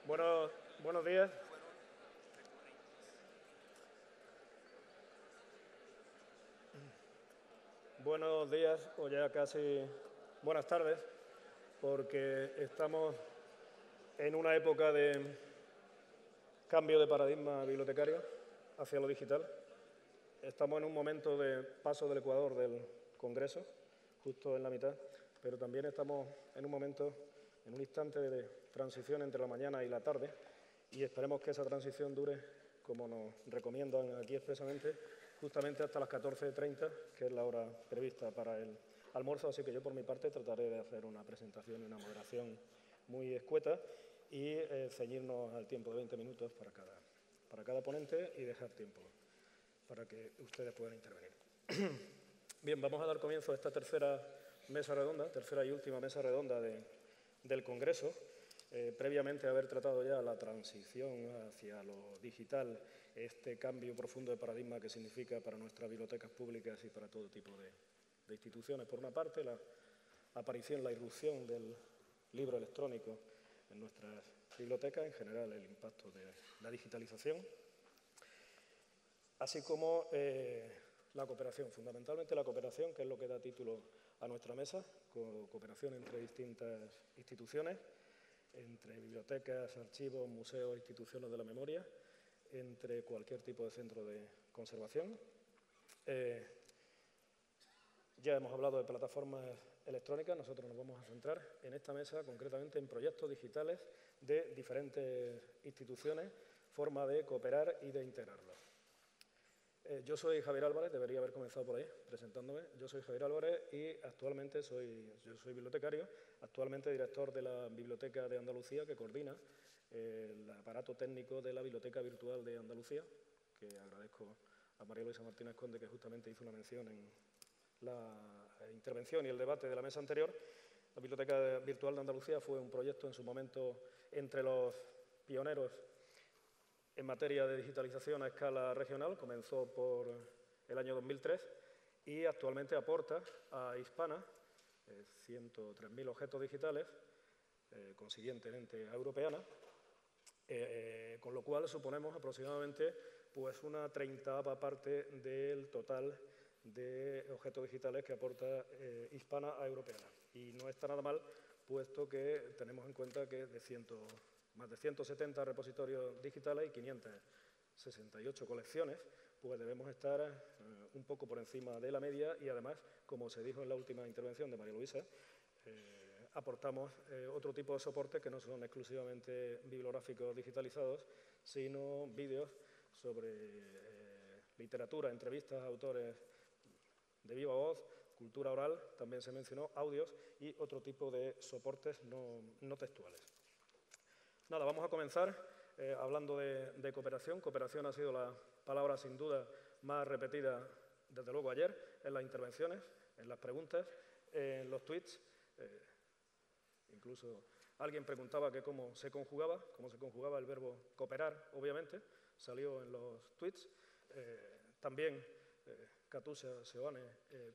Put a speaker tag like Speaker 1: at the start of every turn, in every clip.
Speaker 1: Buenos días. Buenos días, o ya casi buenas tardes, porque estamos en una época de cambio de paradigma bibliotecario hacia lo digital. Estamos en un momento de paso del ecuador del Congreso, justo en la mitad, pero también estamos en un momento, en un instante de transición entre la mañana y la tarde, y esperemos que esa transición dure, como nos recomiendan aquí expresamente, justamente hasta las 14:30, que es la hora prevista para el almuerzo, así que yo por mi parte trataré de hacer una presentación y una moderación muy escueta y ceñirnos al tiempo de 20 minutos para cada ponente y dejar tiempo para que ustedes puedan intervenir. Bien, vamos a dar comienzo a esta tercera mesa redonda, tercera y última mesa redonda del Congreso. Previamente haber tratado ya la transición hacia lo digital, este cambio profundo de paradigma que significa para nuestras bibliotecas públicas y para todo tipo de instituciones. Por una parte, la aparición, la irrupción del libro electrónico en nuestras bibliotecas, en general el impacto de la digitalización, así como la cooperación, fundamentalmente la cooperación, que es lo que da título a nuestra mesa, cooperación entre distintas instituciones, entre bibliotecas, archivos, museos, instituciones de la memoria, entre cualquier tipo de centro de conservación. Ya hemos hablado de plataformas electrónicas, nosotros nos vamos a centrar en esta mesa concretamente en proyectos digitales de diferentes instituciones, forma de cooperar y de integrarlos. Yo soy Javier Álvarez, debería haber comenzado por ahí presentándome. Yo soy Javier Álvarez y actualmente soy bibliotecario, actualmente director de la Biblioteca de Andalucía, que coordina el aparato técnico de la Biblioteca Virtual de Andalucía, que agradezco a María Luisa Martínez Conde, que justamente hizo una mención en la intervención y el debate de la mesa anterior. La Biblioteca Virtual de Andalucía fue un proyecto en su momento entre los pioneros en materia de digitalización a escala regional. Comenzó por el año 2003 y actualmente aporta a Hispana 103.000 objetos digitales, consiguientemente a Europeana, con lo cual suponemos aproximadamente pues, una 30ª parte del total de objetos digitales que aporta Hispana a Europeana. Y no está nada mal, puesto que tenemos en cuenta que más de 170 repositorios digitales y 568 colecciones, pues debemos estar un poco por encima de la media y además, como se dijo en la última intervención de María Luisa, aportamos otro tipo de soportes que no son exclusivamente bibliográficos digitalizados, sino vídeos sobre literatura, entrevistas a autores de viva voz, cultura oral, también se mencionó, audios y otro tipo de soportes no textuales. Nada, vamos a comenzar hablando de cooperación. Cooperación ha sido la palabra sin duda más repetida, desde luego ayer, en las intervenciones, en las preguntas, en los tweets. Incluso alguien preguntaba que cómo se conjugaba el verbo cooperar, obviamente, salió en los tweets. También Katusha Seoane,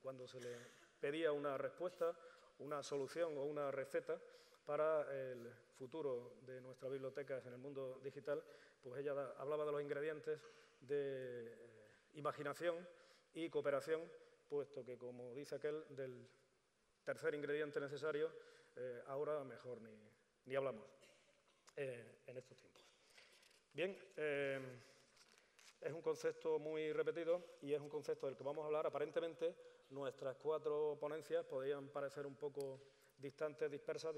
Speaker 1: cuando se le pedía una respuesta, una solución o una receta para el futuro de nuestras bibliotecas en el mundo digital, pues ella hablaba de los ingredientes de imaginación y cooperación, puesto que, como dice aquel, del tercer ingrediente necesario, ahora mejor ni hablamos en estos tiempos. Bien, es un concepto muy repetido y es un concepto del que vamos a hablar. Aparentemente, nuestras 4 ponencias podrían parecer un poco distantes, dispersas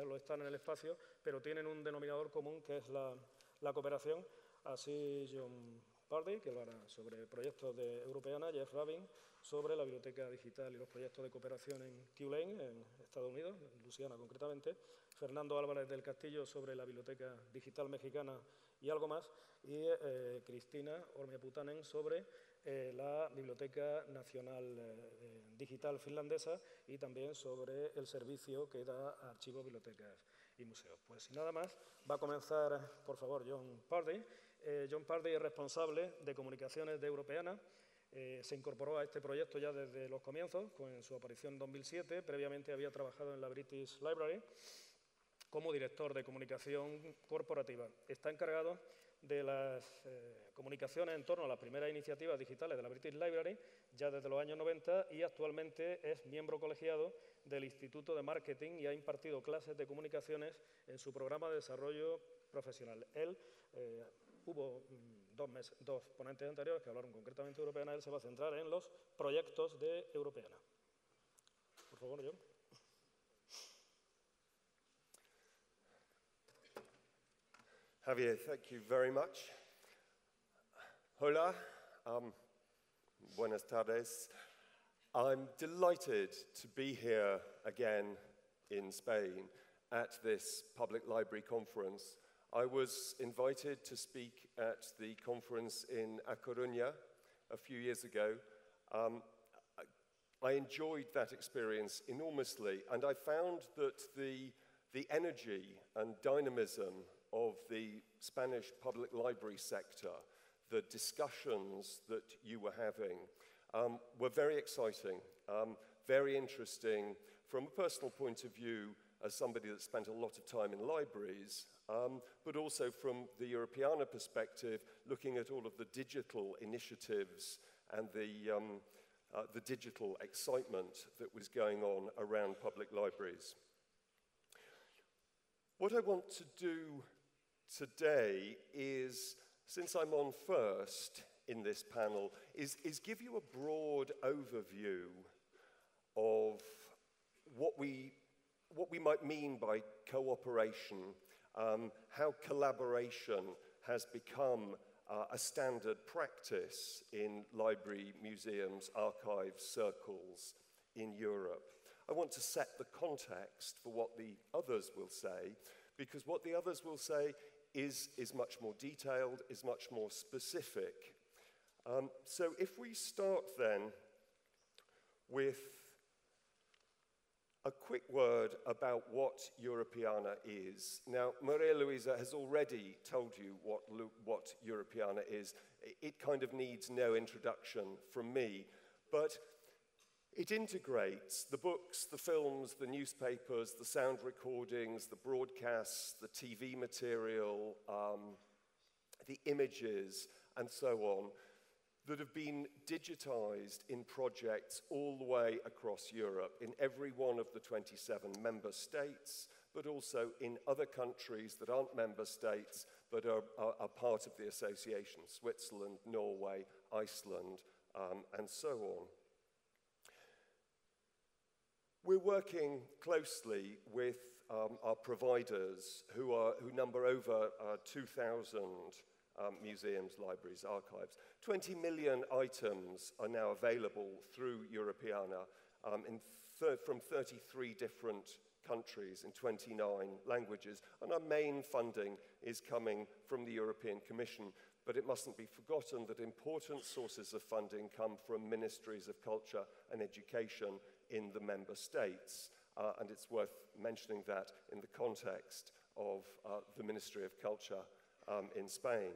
Speaker 1: lo están en el espacio, pero tienen un denominador común que es la cooperación. Así John Purday, que hablará sobre proyectos de Europeana, Jeff Rubin sobre la Biblioteca Digital y los proyectos de cooperación en Tulane, en Estados Unidos, en Luisiana concretamente, Fernando Álvarez del Castillo sobre la Biblioteca Digital Mexicana y algo más, y Cristina Ormia-Putanen sobre la Biblioteca Nacional Digital Finlandesa y también sobre el servicio que da a archivos, bibliotecas y museos. Pues sin nada más, va a comenzar, por favor, John Purday. John Purday es responsable de comunicaciones de Europeana. Se incorporó a este proyecto ya desde los comienzos, con su aparición en 2007. Previamente había trabajado en la British Library como director de comunicación corporativa. Está encargado de las comunicaciones en torno a las primeras iniciativas digitales de la British Library, ya desde los años 90, y actualmente es miembro colegiado del Instituto de Marketing y ha impartido clases de comunicaciones en su programa de desarrollo profesional. Hubo dos ponentes anteriores que hablaron concretamente de Europeana. Él se va a centrar en los proyectos de Europeana. Por favor, John.
Speaker 2: Javier, thank you very much. Hola, buenas tardes. I'm delighted to be here again in Spain at this public library conference. I was invited to speak at the conference in A Coruña a few years ago. I enjoyed that experience enormously, and I found that the energy and dynamism of the Spanish public library sector, the discussions that you were having, were very exciting, very interesting from a personal point of view as somebody that spent a lot of time in libraries, but also from the Europeana perspective, looking at all of the digital initiatives and the digital excitement that was going on around public libraries. What I want to do today is, since I'm on first in this panel, is give you a broad overview of what we might mean by cooperation, how collaboration has become a standard practice in library, museums, archives, circles in Europe. I want to set the context for what the others will say, because what the others will say is much more detailed, is much more specific. So if we start then with a quick word about what Europeana is. Now, Maria Luisa has already told you what Europeana is. It kind of needs no introduction from me, but it integrates the books, the films, the newspapers, the sound recordings, the broadcasts, the TV material, the images, and so on, that have been digitized in projects all the way across Europe, in every one of the 27 member states, but also in other countries that aren't member states, but are part of the association, Switzerland, Norway, Iceland, and so on. We're working closely with our providers who number over 2,000 museums, libraries, archives. 20 million items are now available through Europeana from 33 different countries in 29 languages, and our main funding is coming from the European Commission, but it mustn't be forgotten that important sources of funding come from ministries of culture and education in the member states, and it's worth mentioning that in the context of the Ministry of Culture in Spain.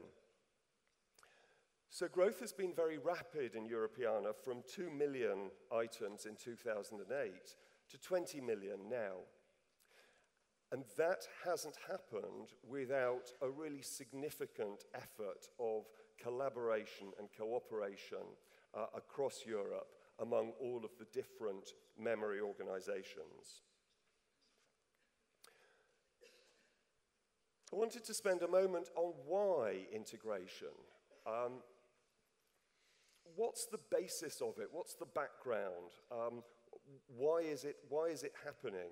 Speaker 2: So growth has been very rapid in Europeana, from 2 million items in 2008 to 20 million now. And that hasn't happened without a really significant effort of collaboration and cooperation across Europe among all of the different memory organizations. I wanted to spend a moment on why integration. What's the basis of it? What's the background? Why is it happening?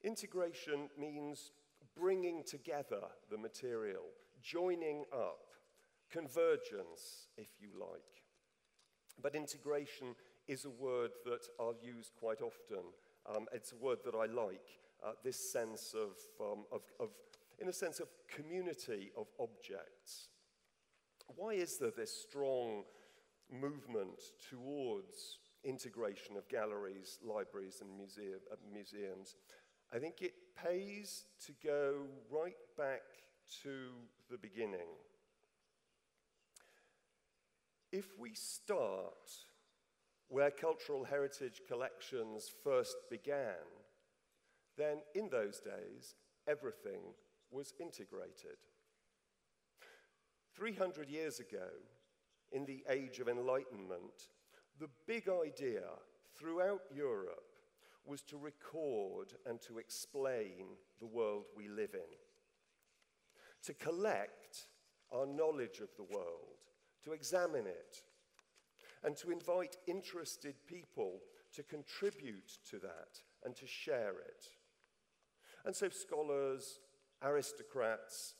Speaker 2: Integration means bringing together the material, joining up, convergence, if you like. But integration is a word that I'll use quite often. It's a word that I like, this sense in a sense of community of objects. Why is there this strong movement towards integration of galleries, libraries, and museums? I think it pays to go right back to the beginning. If we start where cultural heritage collections first began, then in those days, everything was integrated. 300 years ago, in the Age of Enlightenment, the big idea throughout Europe was to record and to explain the world we live in, to collect our knowledge of the world, to examine it, and to invite interested people to contribute to that and to share it. And so scholars, aristocrats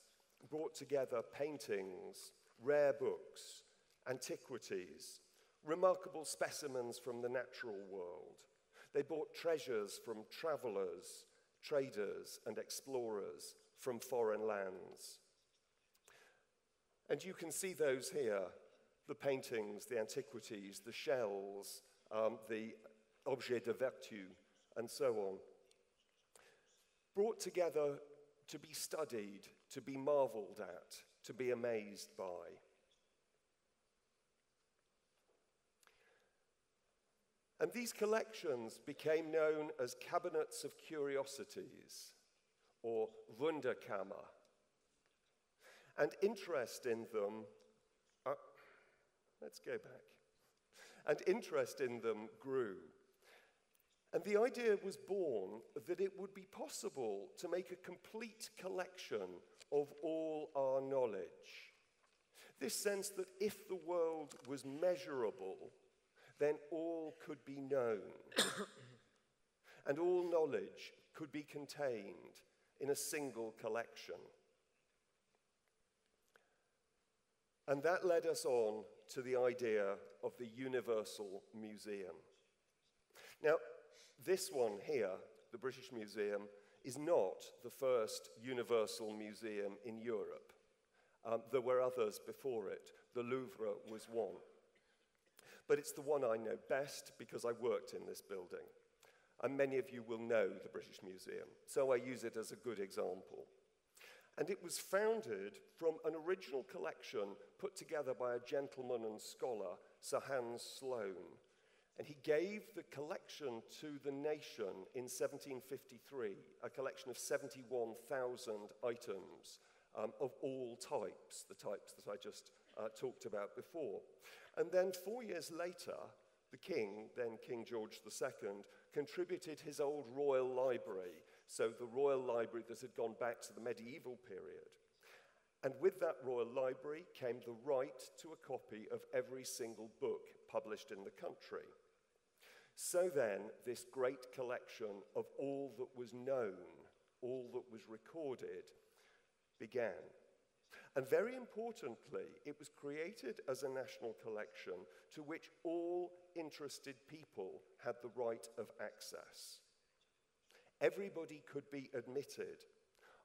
Speaker 2: brought together paintings, rare books, antiquities, remarkable specimens from the natural world. They brought treasures from travelers, traders, and explorers from foreign lands. And you can see those here, the paintings, the antiquities, the shells, the objets de vertu, and so on. Brought together to be studied, to be marveled at, to be amazed by. And these collections became known as cabinets of curiosities, or Wunderkammer. And interest in them, let's go back. And interest in them grew. And the idea was born that it would be possible to make a complete collection of all our knowledge. This sense that if the world was measurable, then all could be known, and all knowledge could be contained in a single collection. And that led us on to the idea of the Universal Museum. Now, this one here, the British Museum, is not the first universal museum in Europe. There were others before it. The Louvre was one. But it's the one I know best because I worked in this building. And many of you will know the British Museum, so I use it as a good example. And it was founded from an original collection put together by a gentleman and scholar, Sir Hans Sloane. And he gave the collection to the nation in 1753, a collection of 71,000 items of all types, the types that I just talked about before. And then 4 years later, the king, then King George II, contributed his old royal library, so the royal library that had gone back to the medieval period. And with that royal library came the right to a copy of every single book published in the country. So then, this great collection of all that was known, all that was recorded, began. And very importantly, it was created as a national collection to which all interested people had the right of access. Everybody could be admitted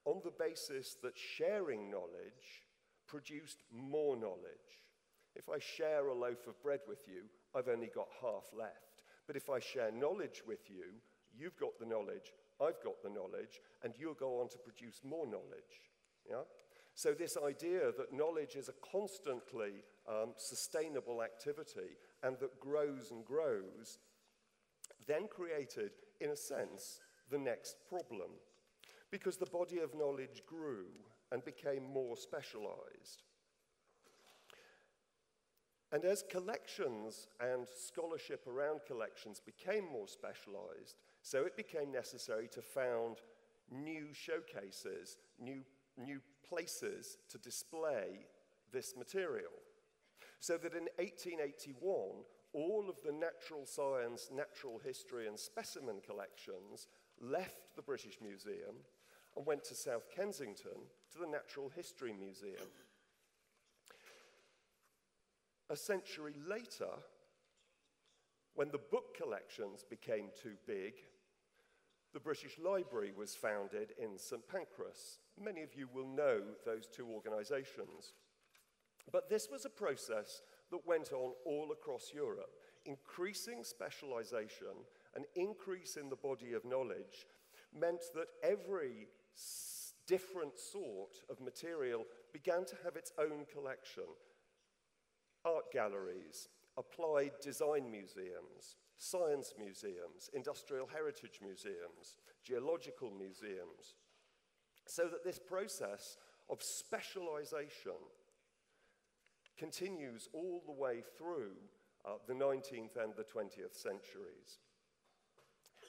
Speaker 2: on the basis that sharing knowledge produced more knowledge. If I share a loaf of bread with you, I've only got half left. But if I share knowledge with you, you've got the knowledge, I've got the knowledge, and you'll go on to produce more knowledge. Yeah? So this idea that knowledge is a constantly sustainable activity and that grows and grows, then created, in a sense, the next problem. Because the body of knowledge grew and became more specialized. And as collections and scholarship around collections became more specialized, so it became necessary to found new showcases, new places to display this material. So that in 1881, all of the natural science, natural history, and specimen collections left the British Museum and went to South Kensington to the Natural History Museum. A century later, when the book collections became too big, the British Library was founded in St. Pancras. Many of you will know those two organizations. But this was a process that went on all across Europe. Increasing specialization, an increase in the body of knowledge, meant that every different sort of material began to have its own collection. Art galleries, applied design museums, science museums, industrial heritage museums, geological museums, So that this process of specialization continues all the way through the 19th and the 20th centuries.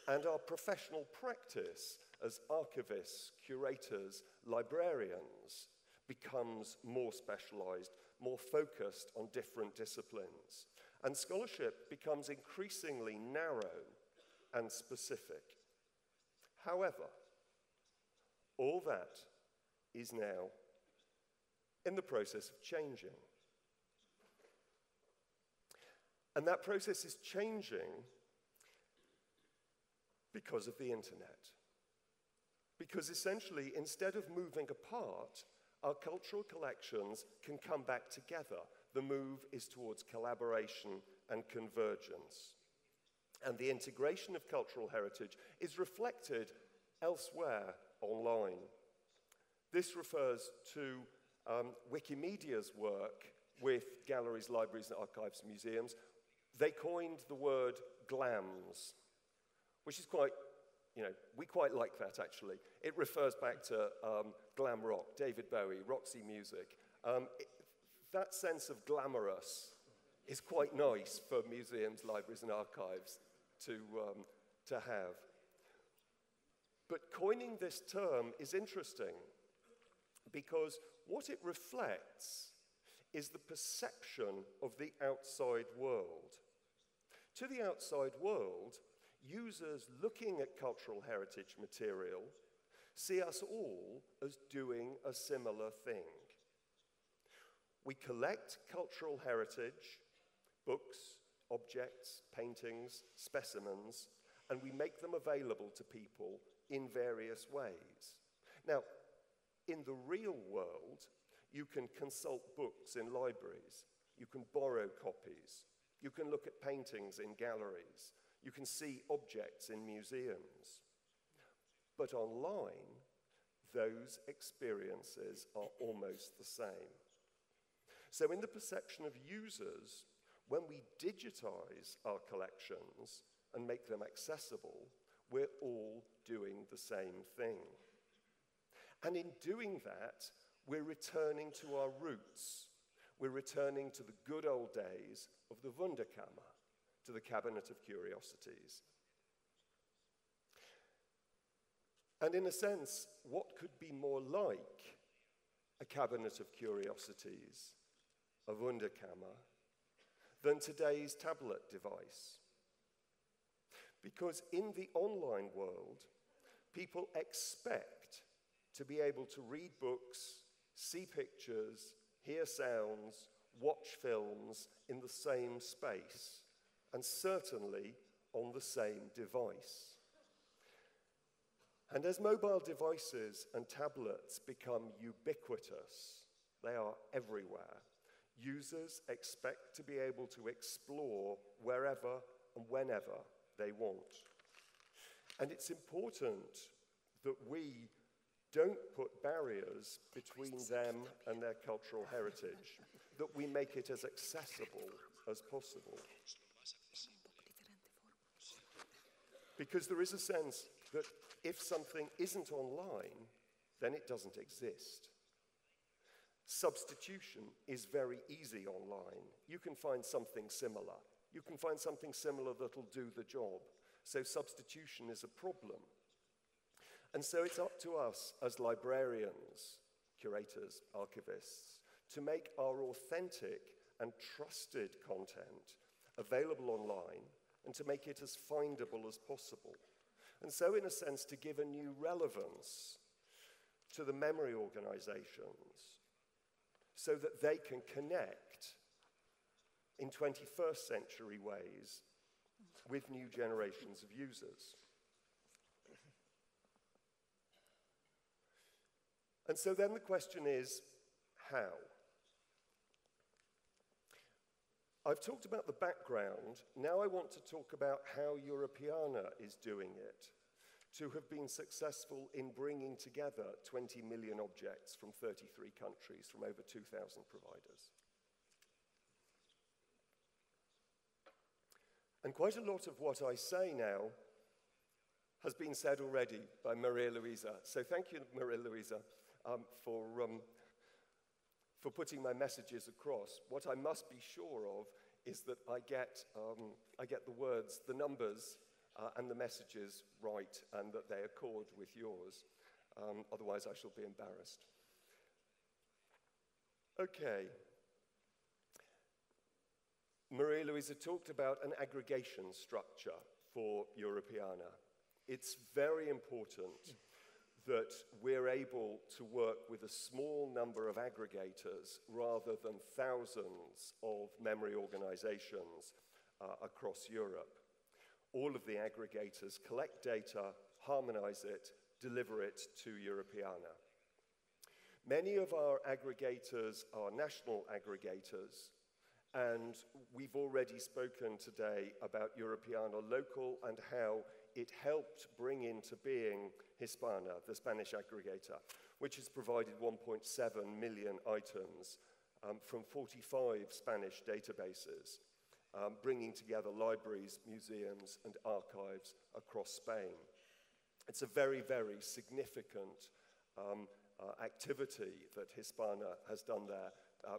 Speaker 2: And our professional practice as archivists, curators, librarians becomes more specialized, more focused on different disciplines. And scholarship becomes increasingly narrow and specific. However, all that is now in the process of changing. And that process is changing because of the internet. Because essentially, instead of moving apart, our cultural collections can come back together. The move is towards collaboration and convergence. And the integration of cultural heritage is reflected elsewhere online. This refers to Wikimedia's work with galleries, libraries, and archives, museums. They coined the word glams, which is quite, we quite like that, actually. It refers back to glam rock, David Bowie, Roxy Music. That sense of glamorous is quite nice for museums, libraries, and archives to have. But coining this term is interesting because what it reflects is the perception of the outside world. To the outside world, users looking at cultural heritage material see us all as doing a similar thing. We collect cultural heritage, books, objects, paintings, specimens, and we make them available to people in various ways. Now, in the real world, you can consult books in libraries, you can borrow copies, you can look at paintings in galleries, you can see objects in museums. But online, those experiences are almost the same. So in the perception of users, when we digitize our collections and make them accessible, we're all doing the same thing. And in doing that, we're returning to our roots. We're returning to the good old days of the Wunderkammer, to the Cabinet of Curiosities. And in a sense, what could be more like a Cabinet of Curiosities, a Wunderkammer, than today's tablet device? Because in the online world, people expect to be able to read books, see pictures, hear sounds, watch films in the same space, and certainly on the same device. And as mobile devices and tablets become ubiquitous, they are everywhere, users expect to be able to explore wherever and whenever they want. And it's important that we don't put barriers between them and their cultural heritage, that we make it as accessible as possible. Because there is a sense that if something isn't online, then it doesn't exist. Substitution is very easy online. You can find something similar. You can find something similar that'll do the job. So substitution is a problem. And so it's up to us as librarians, curators, archivists, to make our authentic and trusted content available online and to make it as findable as possible. And so, in a sense, to give a new relevance to the memory organizations so that they can connect in 21st century ways with new generations of users. And so then the question is, how? I've talked about the background. Now I want to talk about how Europeana is doing it, to have been successful in bringing together 20 million objects from 33 countries, from over 2,000 providers. And quite a lot of what I say now has been said already by Maria Luisa. So thank you, Maria Luisa, for putting my messages across. What I must be sure of is that I get the words, the numbers, and the messages right, and that they accord with yours. Otherwise, I shall be embarrassed. Okay. Maria Luisa talked about an aggregation structure for Europeana. It's very important that we're able to work with a small number of aggregators rather than thousands of memory organizations across Europe. All of the aggregators collect data, harmonize it, deliver it to Europeana. Many of our aggregators are national aggregators, and we've already spoken today about Europeana Local and how it helped bring into being Hispana, the Spanish aggregator, which has provided 1.7 million items from 45 Spanish databases, bringing together libraries, museums, and archives across Spain. It's a very, very significant activity that Hispana has done there,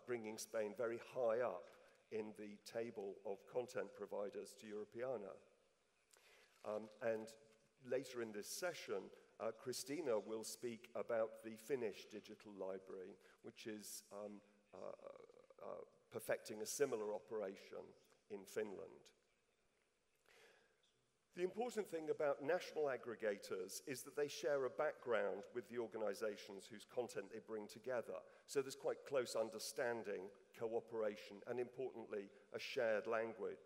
Speaker 2: bringing Spain very high up in the table of content providers to Europeana. And later in this session, Christina will speak about the Finnish digital library, which is perfecting a similar operation in Finland. The important thing about national aggregators is that they share a background with the organizations whose content they bring together. So there's quite close understanding, cooperation, and importantly, a shared language.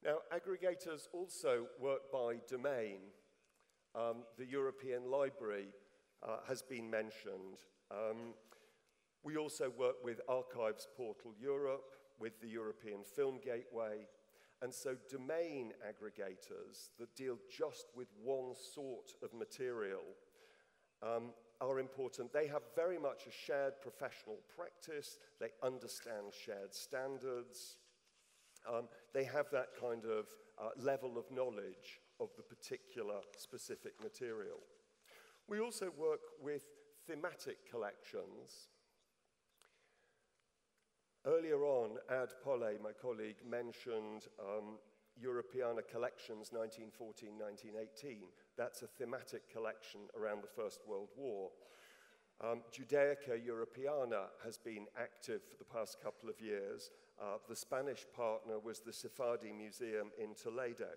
Speaker 2: Now, aggregators also work by domain. The European Library has been mentioned. We also work with Archives Portal Europe, with the European Film Gateway, and so domain aggregators that deal just with one sort of material are important. They have very much a shared professional practice. They understand shared standards. They have that kind of level of knowledge of the particular specific material. We also work with thematic collections. Earlier on, Ad Pole, my colleague, mentioned Europeana Collections 1914-1918. That's a thematic collection around the First World War. Judaica Europeana has been active for the past couple of years. The Spanish partner was the Sephardi Museum in Toledo.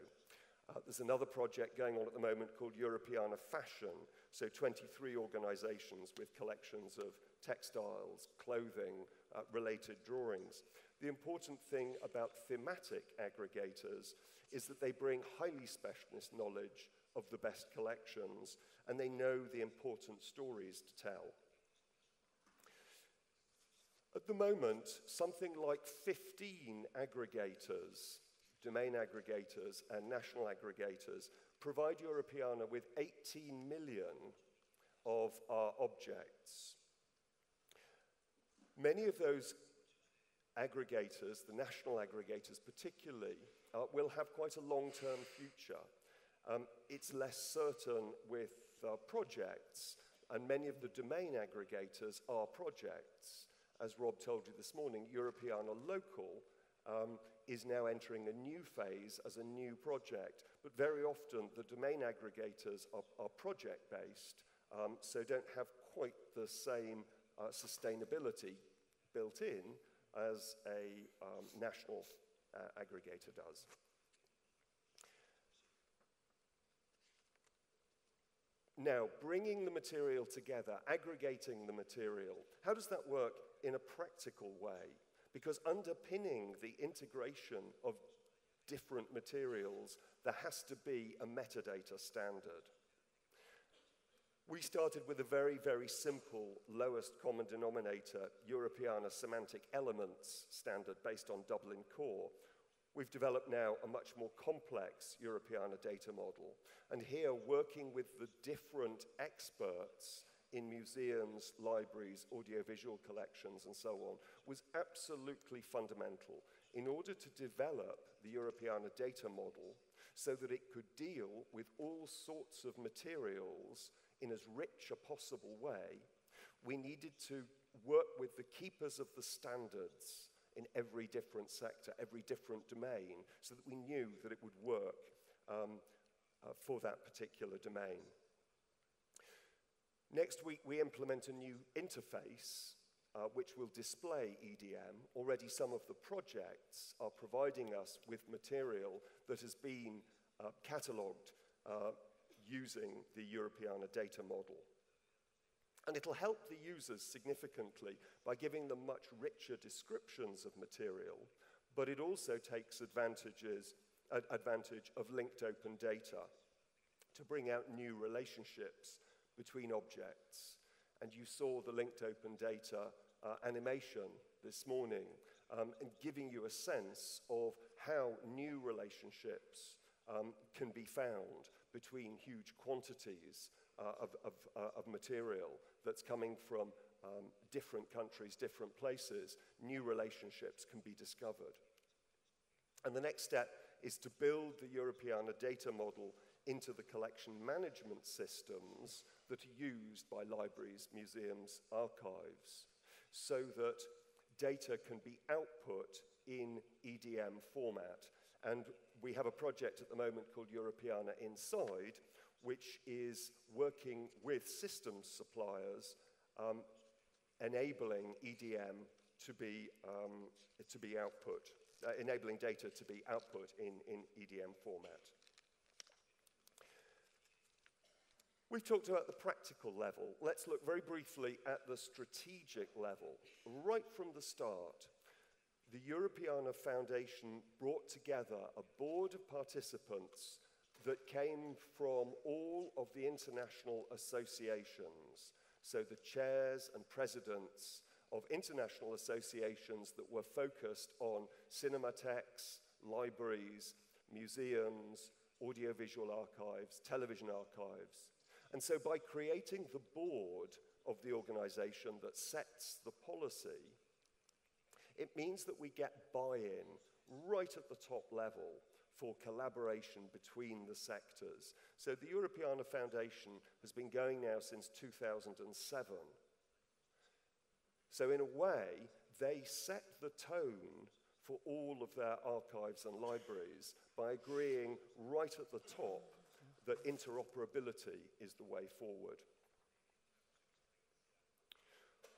Speaker 2: There's another project going on at the moment called Europeana Fashion, so 23 organizations with collections of textiles, clothing, related drawings. The important thing about thematic aggregators is that they bring highly specialist knowledge of the best collections, and they know the important stories to tell. At the moment, something like 15 aggregators, domain aggregators and national aggregators, provide Europeana with 18 million of our objects. Many of those aggregators, the national aggregators particularly, will have quite a long-term future. It's less certain with projects, and many of the domain aggregators are projects. As Rob told you this morning, Europeana Local is now entering a new phase as a new project, but very often the domain aggregators are project-based, so don't have quite the same sustainability built in as a national aggregator does. Now, bringing the material together, aggregating the material, how does that work in a practical way? Because underpinning the integration of different materials, there has to be a metadata standard. We started with a very, very simple, lowest common denominator, Europeana semantic elements standard based on Dublin Core. We've developed now a much more complex Europeana data model. And here, working with the different experts in museums, libraries, audiovisual collections, and so on, was absolutely fundamental. In order to develop the Europeana data model, so that it could deal with all sorts of materials in as rich a possible way, we needed to work with the keepers of the standards in every different sector, every different domain, so that we knew that it would work for that particular domain. Next week, we implement a new interface which will display EDM. Already some of the projects are providing us with material that has been catalogued using the Europeana data model. And it'll help the users significantly by giving them much richer descriptions of material, but it also takes advantage of linked open data to bring out new relationships between objects. And you saw the linked open data animation this morning, and giving you a sense of how new relationships can be found between huge quantities of material that's coming from different countries, different places. New relationships can be discovered. And the next step is to build the Europeana data model into the collection management systems that are used by libraries, museums, archives, so that data can be output in EDM format. And we have a project at the moment called Europeana Inside, which is working with systems suppliers, enabling EDM to be output, enabling data to be output in EDM format. We've talked about the practical level. Let's look very briefly at the strategic level. Right from the start, the Europeana Foundation brought together a board of participants that came from all of the international associations. So the chairs and presidents of international associations that were focused on cinematheques, libraries, museums, audiovisual archives, television archives. And so by creating the board of the organization that sets the policy, it means that we get buy-in right at the top level for collaboration between the sectors. So the Europeana Foundation has been going now since 2007. So in a way, they set the tone for all of their archives and libraries by agreeing right at the top that interoperability is the way forward.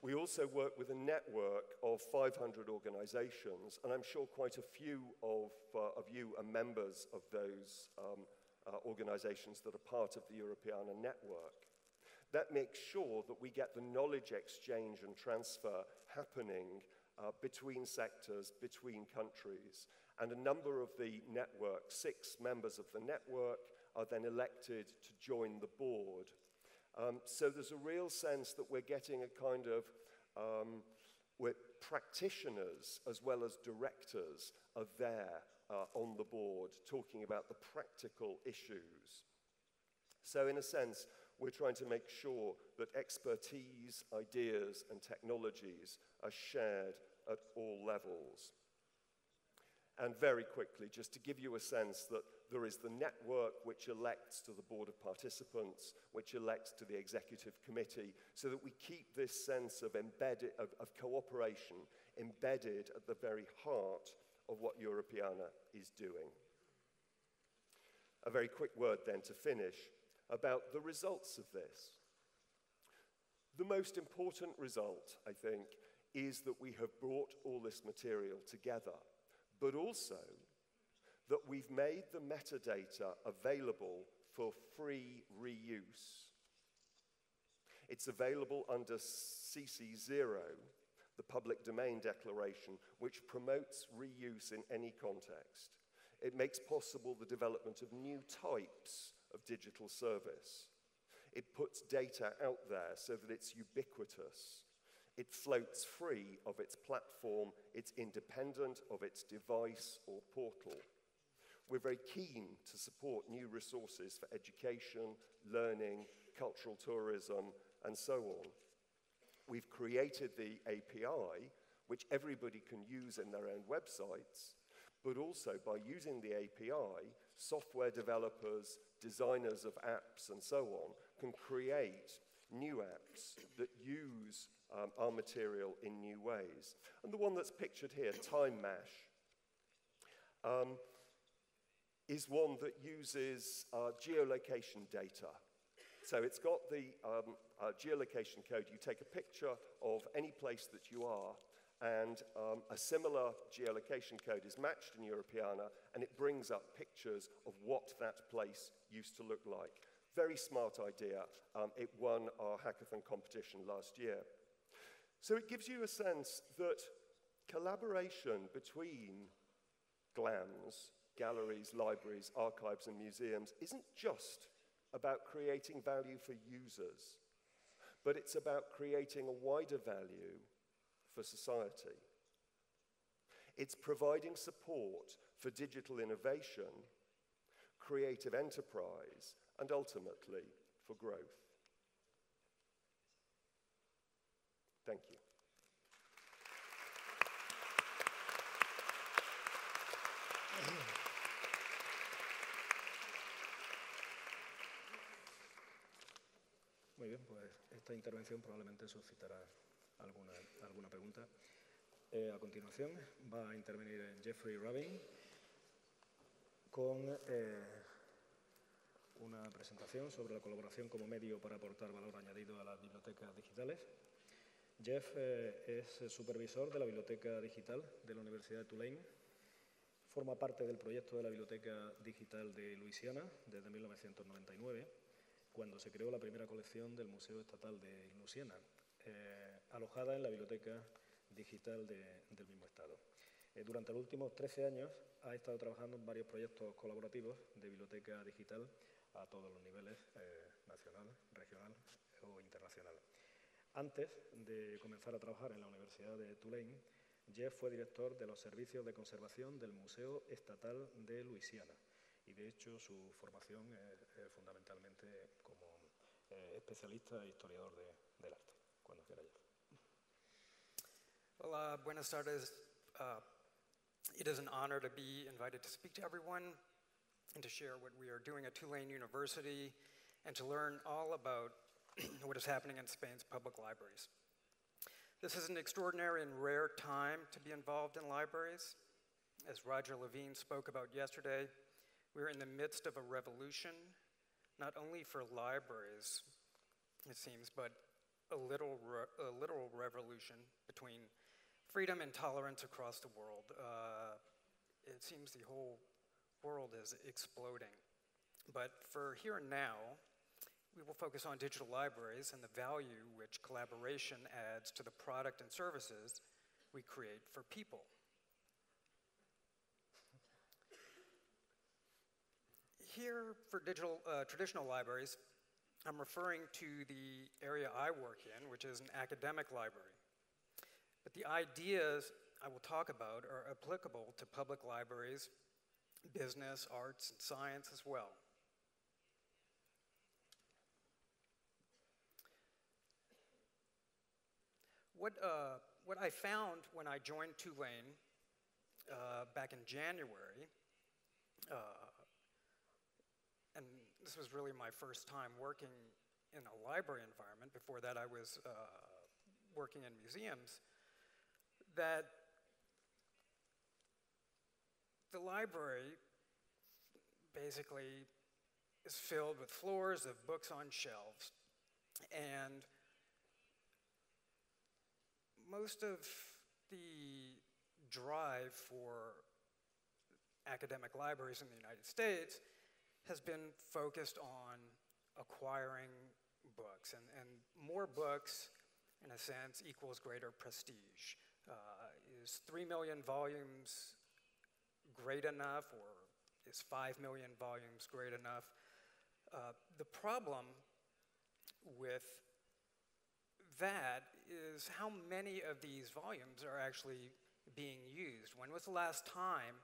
Speaker 2: We also work with a network of 500 organizations, and I'm sure quite a few of you are members of those organizations that are part of the Europeana network. That makes sure that we get the knowledge exchange and transfer happening between sectors, between countries. And a number of the network, 6 members of the network, are then elected to join the board. So there's a real sense that we're getting a kind of, we're practitioners as well as directors are there on the board talking about the practical issues. So in a sense, we're trying to make sure that expertise, ideas, and technologies are shared at all levels. And very quickly, just to give you a sense that there is the network which elects to the board of participants, which elects to the executive committee, so that we keep this sense of cooperation embedded at the very heart of what Europeana is doing. A very quick word then to finish about the results of this. The most important result, I think, is that we have brought all this material together, but also that we've made the metadata available for free reuse. It's available under CC0, the Public Domain Declaration, which promotes reuse in any context. It makes possible the development of new types of digital service. It puts data out there so that it's ubiquitous. It floats free of its platform. It's independent of its device or portal. We're very keen to support new resources for education, learning, cultural tourism, and so on. We've created the API, which everybody can use in their own websites, but also by using the API, software developers, designers of apps, and so on, can create new apps that use our material in new ways. And the one that's pictured here, Time Mash, is one that uses geolocation data. So it's got the geolocation code. You take a picture of any place that you are, and a similar geolocation code is matched in Europeana, and it brings up pictures of what that place used to look like. Very smart idea. It won our hackathon competition last year. So it gives you a sense that collaboration between GLAMs, galleries, libraries, archives, and museums isn't just about creating value for users, but it's about creating a wider value for society. It's providing support for digital innovation, creative enterprise, and ultimately for growth. Thank you.
Speaker 1: Muy bien, pues esta intervención probablemente suscitará alguna pregunta. A continuación va a intervenir Jeffrey Rubin con una presentación sobre la colaboración como medio para aportar valor añadido a las bibliotecas digitales. Jeff es supervisor de la Biblioteca Digital de la Universidad de Tulane. Forma parte del proyecto de la Biblioteca Digital de Luisiana desde 1999, cuando se creó la primera colección del Museo Estatal de Luisiana, alojada en la Biblioteca Digital del mismo estado. Durante los últimos 13 años ha estado trabajando en varios proyectos colaborativos de biblioteca digital a todos los niveles, nacional, regional o internacional. Antes de comenzar a trabajar en la Universidad de Tulane, Jeff fue director de los servicios de conservación del Museo Estatal de Luisiana. Y de hecho su formación es fundamentalmente como especialista e historiador del arte. Cuando quiera, Jeff.
Speaker 3: Well, buenas tardes. It is an honor to be invited to speak to everyone and to share what we are doing at Tulane University and to learn all about what is happening in Spain's public libraries. This is an extraordinary and rare time to be involved in libraries. As Roger Levine spoke about yesterday, we're in the midst of a revolution, not only for libraries, it seems, but a literal revolution between freedom and tolerance across the world. It seems the whole world is exploding. But for here and now, we will focus on digital libraries and the value which collaboration adds to the product and services we create for people. Here, for traditional libraries, I'm referring to the area I work in, which is an academic library. But the ideas I will talk about are applicable to public libraries, business, arts, and science as well. What I found when I joined Tulane back in January, and this was really my first time working in a library environment. Before that, I was working in museums. That the library basically is filled with floors of books on shelves. And most of the drive for academic libraries in the United States has been focused on acquiring books. And more books, in a sense, equals greater prestige. Is 3 million volumes great enough, or is 5 million volumes great enough? The problem with that is how many of these volumes are actually being used. When was the last time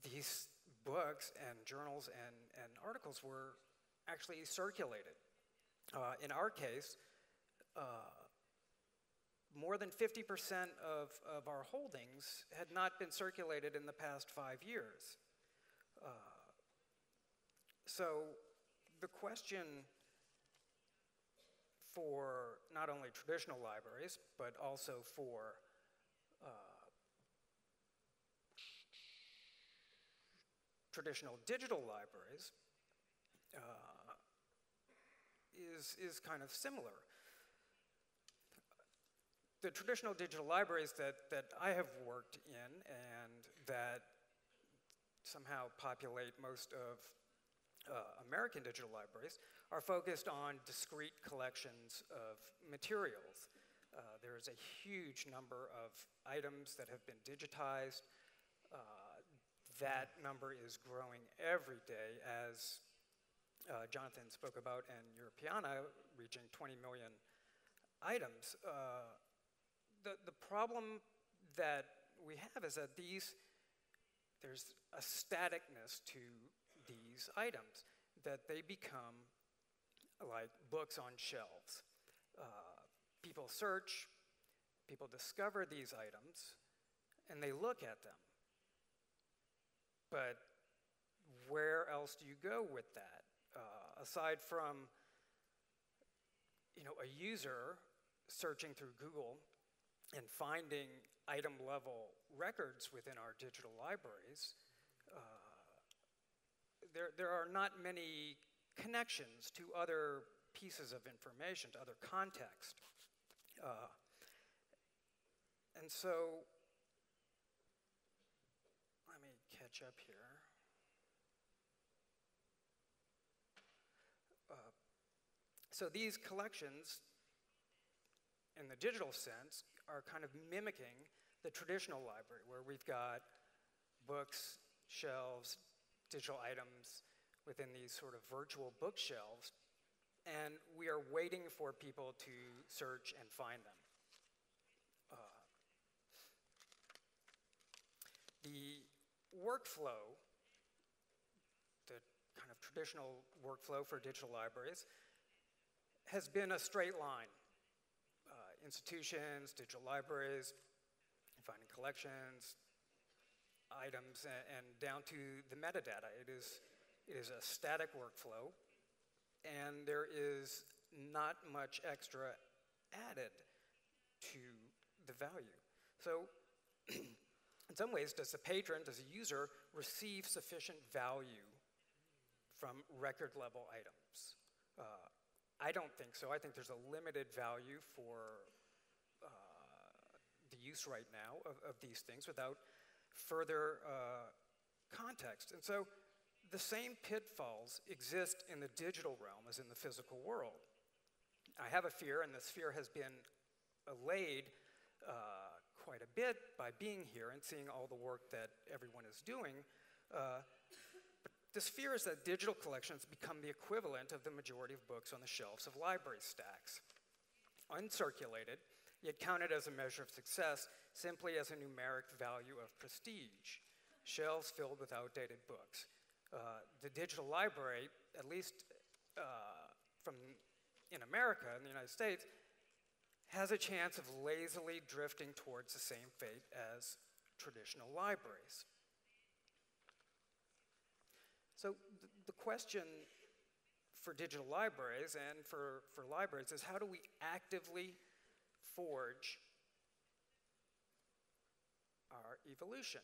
Speaker 3: these books and journals and articles were actually circulated? In our case, more than 50% of our holdings had not been circulated in the past 5 years. So the question for not only traditional libraries, but also for traditional digital libraries is kind of similar. The traditional digital libraries that I have worked in and that somehow populate most of American digital libraries are focused on discrete collections of materials. There is a huge number of items that have been digitized. That number is growing every day, as Jonathan spoke about, and Europeana reaching 20 million items. The problem that we have is that there's a staticness to these items, that they become like books on shelves. People search, people discover these items, and they look at them. But where else do you go with that? Aside from, a user searching through Google and finding item-level records within our digital libraries, there are not many connections to other pieces of information, to other context. And so, let me catch up here. So these collections, in the digital sense, are kind of mimicking the traditional library, where we've got books, shelves, digital items within these sort of virtual bookshelves, and we are waiting for people to search and find them. The workflow, the kind of traditional workflow for digital libraries, has been a straight line. Institutions, digital libraries, finding collections, items, and down to the metadata. It is a static workflow, and there is not much extra added to the value. So, in some ways, does the patron, does the user, receive sufficient value from record-level items? I don't think so. I think there's a limited value for the use right now of these things without further context. And so the same pitfalls exist in the digital realm as in the physical world. I have a fear, and this fear has been allayed quite a bit by being here and seeing all the work that everyone is doing. But this fear is that digital collections become the equivalent of the majority of books on the shelves of library stacks. Uncirculated, yet counted as a measure of success simply as a numeric value of prestige. Shelves filled with outdated books. The digital library, at least in America, in the United States, has a chance of lazily drifting towards the same fate as traditional libraries. So the question for digital libraries and for libraries is, how do we actively forge our evolution?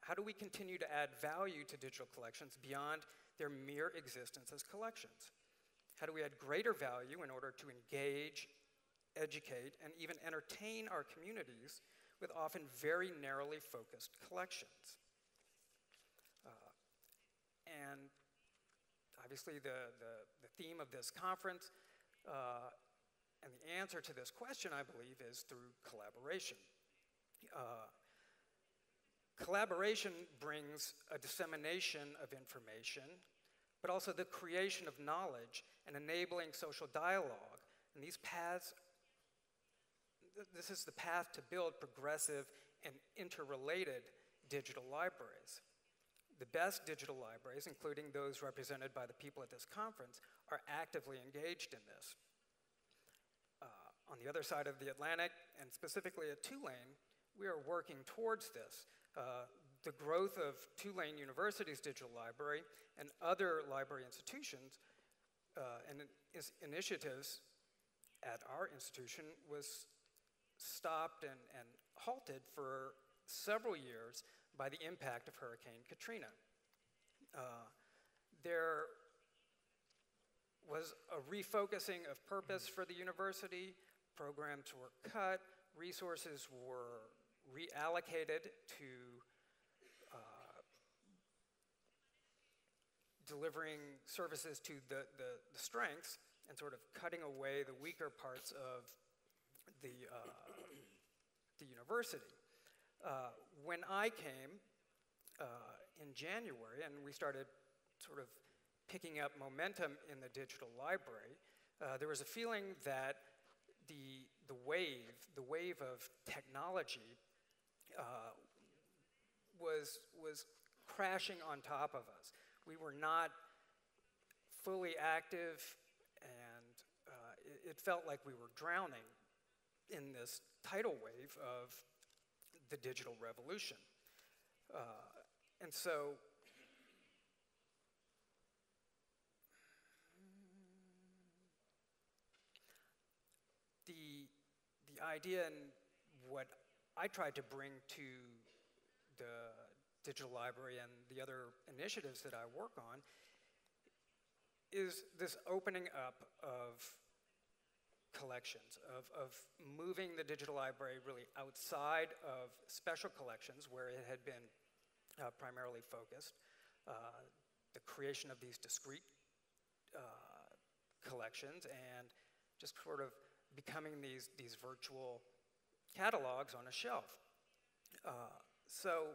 Speaker 3: How do we continue to add value to digital collections beyond their mere existence as collections? How do we add greater value in order to engage, educate, and even entertain our communities with often very narrowly focused collections? And obviously the theme of this conference and the answer to this question, I believe, is through collaboration. Collaboration brings a dissemination of information, but also the creation of knowledge and enabling social dialogue. And these paths, this is the path to build progressive and interrelated digital libraries. The best digital libraries, including those represented by the people at this conference, are actively engaged in this. on the other side of the Atlantic, and specifically at Tulane, we are working towards this. The growth of Tulane University's digital library and other library institutions and initiatives at our institution was stopped and halted for several years by the impact of Hurricane Katrina. There was a refocusing of purpose for the university, programs were cut, resources were reallocated to delivering services to the strengths and sort of cutting away the weaker parts of the university. When I came in January and we started sort of picking up momentum in the digital library, there was a feeling that the wave of technology was crashing on top of us. We were not fully active, and it felt like we were drowning in this tidal wave of the digital revolution. And so the idea and what I tried to bring to the digital library and the other initiatives that I work on is this opening up of collections, of moving the digital library really outside of special collections where it had been primarily focused, the creation of these discrete collections, and just sort of becoming these virtual catalogs on a shelf. So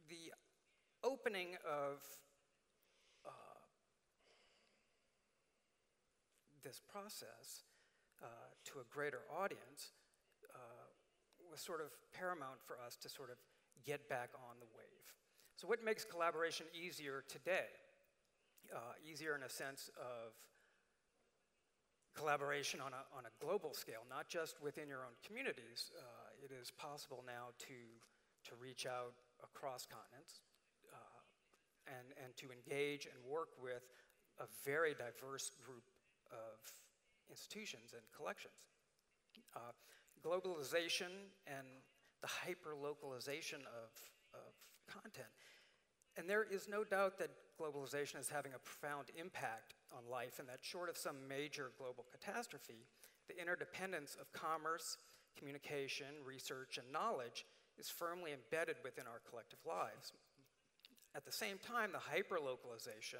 Speaker 3: the opening of this process to a greater audience was sort of paramount for us to sort of get back on the wave. So what makes collaboration easier today? Easier in a sense of collaboration on a global scale, not just within your own communities. It is possible now to reach out across continents and to engage and work with a very diverse group of institutions and collections. Globalization and the hyper-localization of content. And there is no doubt that globalization is having a profound impact on life, and that short of some major global catastrophe, the interdependence of commerce, communication, research, and knowledge is firmly embedded within our collective lives. At the same time, the hyper-localization,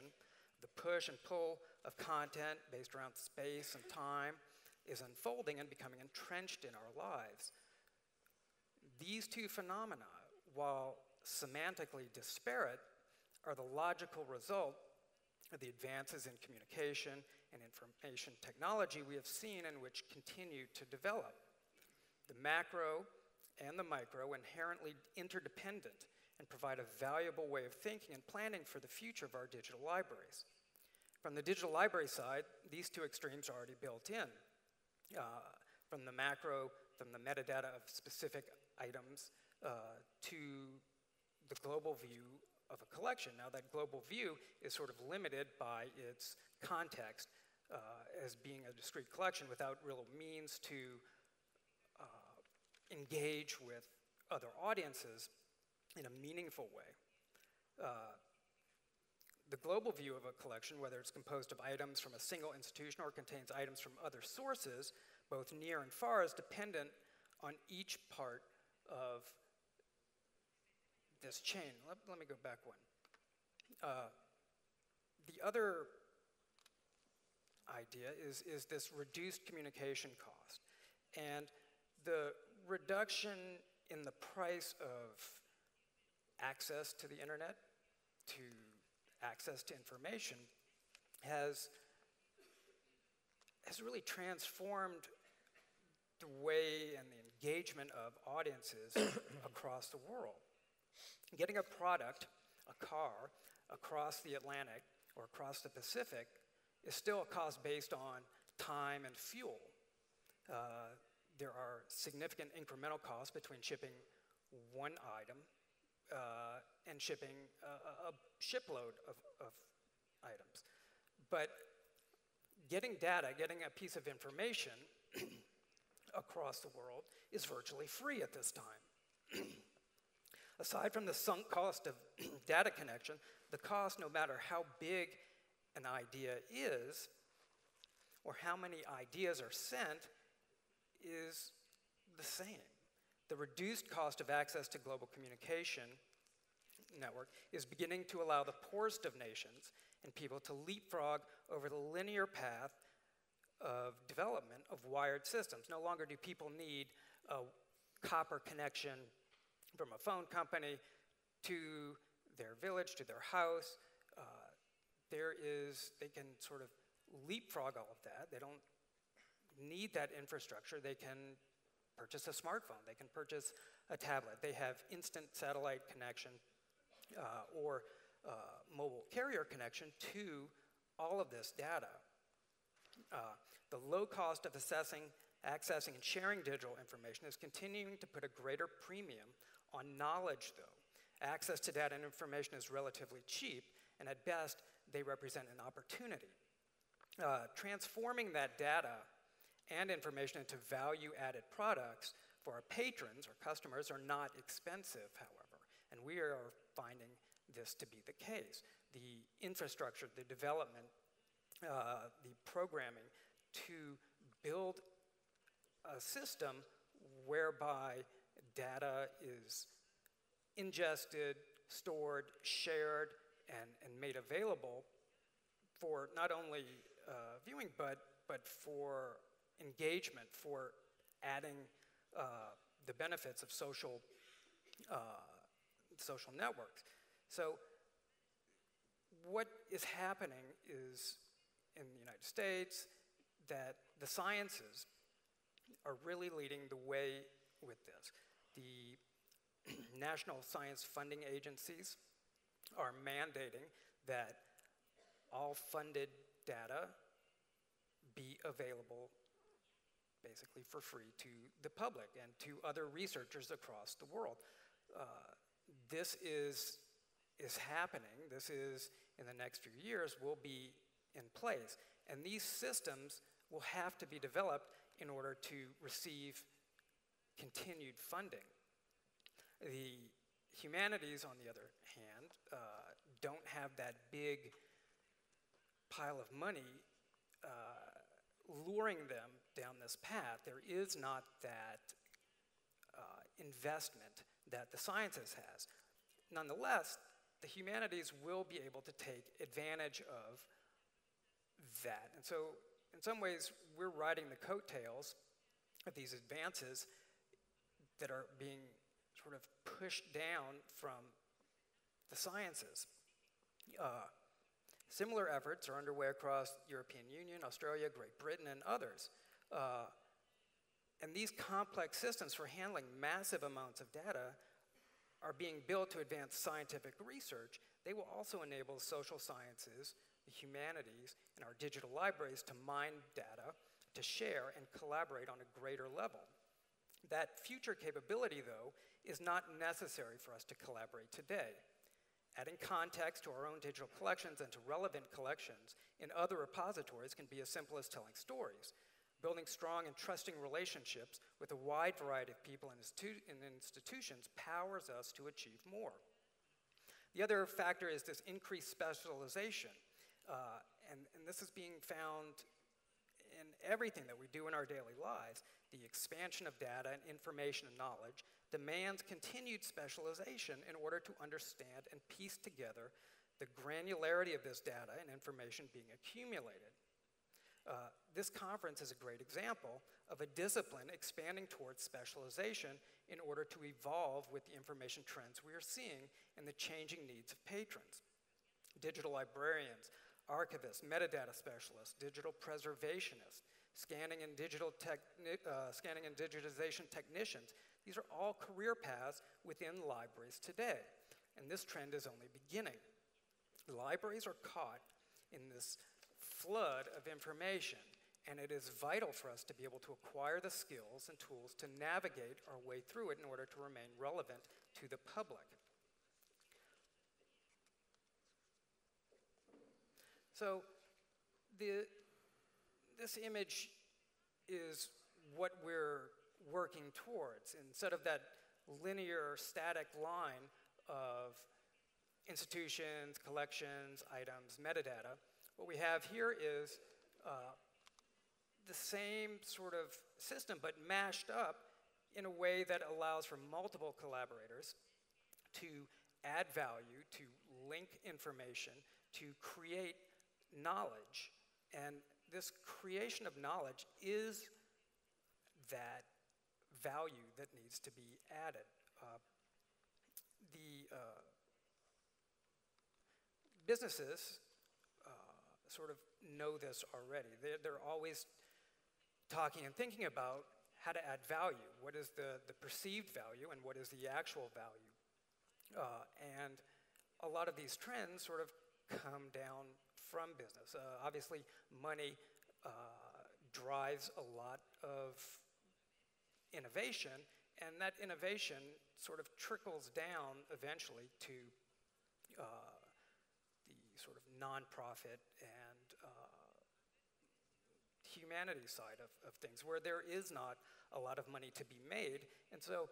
Speaker 3: the push and pull of content based around space and time is unfolding and becoming entrenched in our lives. These two phenomena, while semantically disparate, are the logical result of the advances in communication and information technology we have seen and which continue to develop. The macro and the micro inherently interdependent and provide a valuable way of thinking and planning for the future of our digital libraries. From the digital library side, these two extremes are already built in. From the macro, from the metadata of specific items to the global view of a collection. Now that global view is sort of limited by its context as being a discrete collection without real means to engage with other audiences in a meaningful way. The global view of a collection, whether it's composed of items from a single institution or contains items from other sources, both near and far, is dependent on each part of this chain. Let me go back one. The other idea is this reduced communication cost. And the reduction in the price of access to the internet, to access to information, has really transformed the way and the engagement of audiences across the world. Getting a product, a car, across the Atlantic or across the Pacific is still a cost based on time and fuel. There are significant incremental costs between shipping one item and shipping a shipload of items. But getting data, getting a piece of information across the world is virtually free at this time. Aside from the sunk cost of data connection, the cost, no matter how big an idea is, or how many ideas are sent, is the same. The reduced cost of access to global communication network is beginning to allow the poorest of nations and people to leapfrog over the linear path of development of wired systems. No longer do people need a copper connection from a phone company to their village, to their house. They can sort of leapfrog all of that. They don't need that infrastructure. They can purchase a smartphone. They can purchase a tablet. They have instant satellite connection or mobile carrier connection to all of this data. The low cost of accessing, and sharing digital information is continuing to put a greater premium on knowledge, though. Access to data and information is relatively cheap, and at best, they represent an opportunity. Transforming that data and information into value-added products for our patrons or customers are not expensive, however, and we are finding this to be the case. The infrastructure, the development, the programming to build a system whereby data is ingested, stored, shared, and made available for not only viewing, but for engagement, for adding the benefits of social networks. So what is happening is, in the United States, that the sciences are really leading the way with this. The national science funding agencies are mandating that all funded data be available basically for free to the public and to other researchers across the world. This is happening. This is, in the next few years, will be in place. And these systems will have to be developed in order to receive continued funding. The humanities, on the other hand, don't have that big pile of money luring them down this path. There is not that investment that the sciences has. Nonetheless, the humanities will be able to take advantage of that. And so, in some ways, we're riding the coattails of these advances that are being sort of pushed down from the sciences. Similar efforts are underway across the European Union, Australia, Great Britain, and others. And these complex systems for handling massive amounts of data are being built to advance scientific research. They will also enable social sciences, the humanities, and our digital libraries to mine data, to share and collaborate on a greater level. That future capability, though, is not necessary for us to collaborate today. Adding context to our own digital collections and to relevant collections in other repositories can be as simple as telling stories. Building strong and trusting relationships with a wide variety of people and institutions powers us to achieve more. The other factor is this increased specialization, and this is being found in everything that we do in our daily lives. The expansion of data and information and knowledge demands continued specialization in order to understand and piece together the granularity of this data and information being accumulated. This conference is a great example of a discipline expanding towards specialization in order to evolve with the information trends we are seeing and the changing needs of patrons. Digital librarians, archivists, metadata specialists, digital preservationists, scanning and digitization technicians. These are all career paths within libraries today, and this trend is only beginning. Libraries are caught in this flood of information, And it is vital for us to be able to acquire the skills and tools to navigate our way through it in order to remain relevant to the public. So this image is what we're working towards. Instead of that linear, static line of institutions, collections, items, metadata, what we have here is the same sort of system, but mashed up in a way that allows for multiple collaborators to add value, to link information, to create knowledge. And this creation of knowledge is that value that needs to be added. Businesses sort of know this already. They're always talking and thinking about how to add value. What is the perceived value and what is the actual value? And a lot of these trends sort of come down from business. Obviously, money drives a lot of innovation, and that innovation sort of trickles down eventually to the sort of nonprofit and humanities side of things, where there is not a lot of money to be made. And so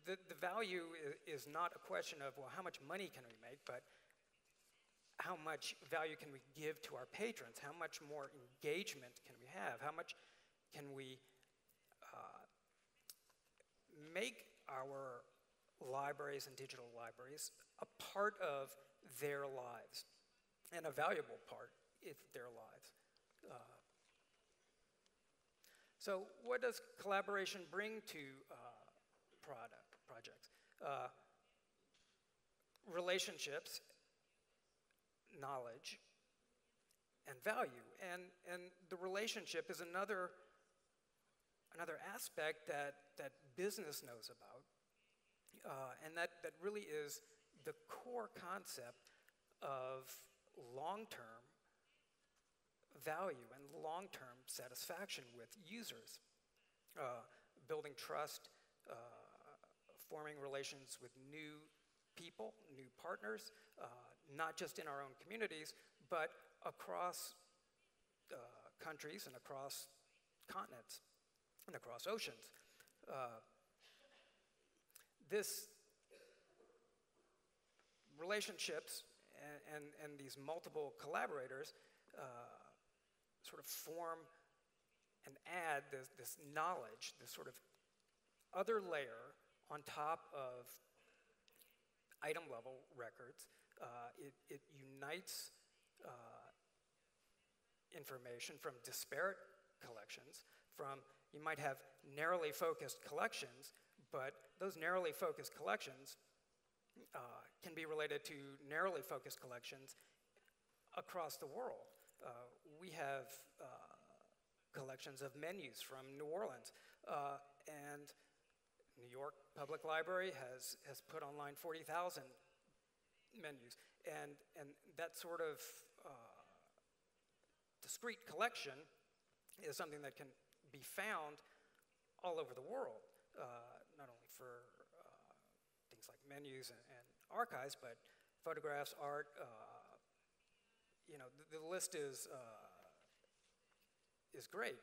Speaker 3: the value is not a question of, well, how much money can we make, but how much value can we give to our patrons? How much more engagement can we have? How much can we make our libraries and digital libraries a part of their lives, and a valuable part of their lives? So what does collaboration bring to projects? Relationships, knowledge, and value. And the relationship is another aspect that business knows about, and that really is the core concept of long-term value and long-term satisfaction with users. Building trust, forming relations with new people, new partners, not just in our own communities, but across countries and across continents and across oceans. This relationships and these multiple collaborators sort of form and add this knowledge, this sort of other layer on top of item level records. It unites information from disparate collections. You might have narrowly focused collections, but those narrowly focused collections can be related to narrowly focused collections across the world. We have collections of menus from New Orleans, and New York Public Library has put online 40,000 menus, and that sort of discrete collection is something that can be found all over the world, not only for things like menus and archives, but photographs, art. The list is great.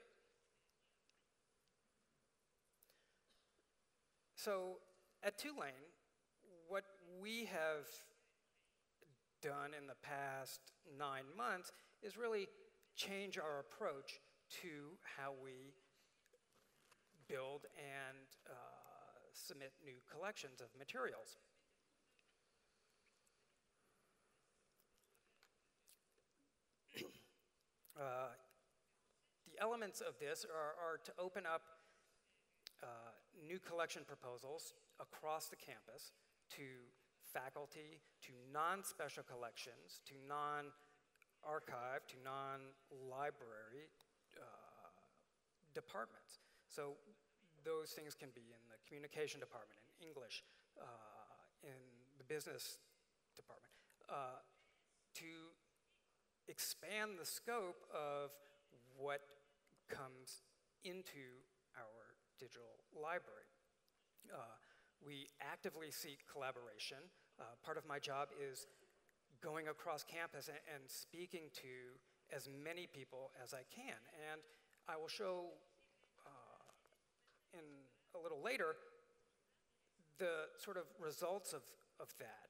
Speaker 3: So at Tulane, what we have done in the past 9 months is really change our approach to how we build and submit new collections of materials. The elements of this are to open up new collection proposals across the campus to faculty, to non-special collections, to non-archive, to non-library departments. So those things can be in the communication department, in English, in the business department, to expand the scope of what comes into our digital library. We actively seek collaboration. Part of my job is going across campus and speaking to as many people as I can. And I will show in a little later the sort of results of that.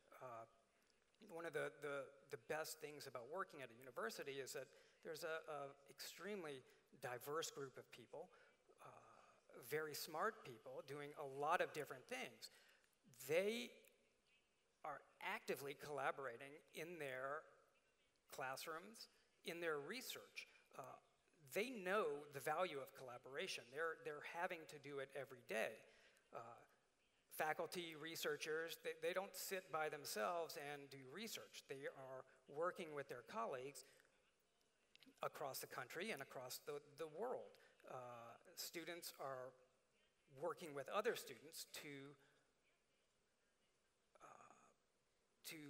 Speaker 3: One of the best things about working at a university is that there's a extremely diverse group of people, very smart people doing a lot of different things. They are actively collaborating in their classrooms, in their research. They know the value of collaboration. They're having to do it every day. Faculty, researchers, they don't sit by themselves and do research. They are working with their colleagues across the country and across the world. Students are working with other students to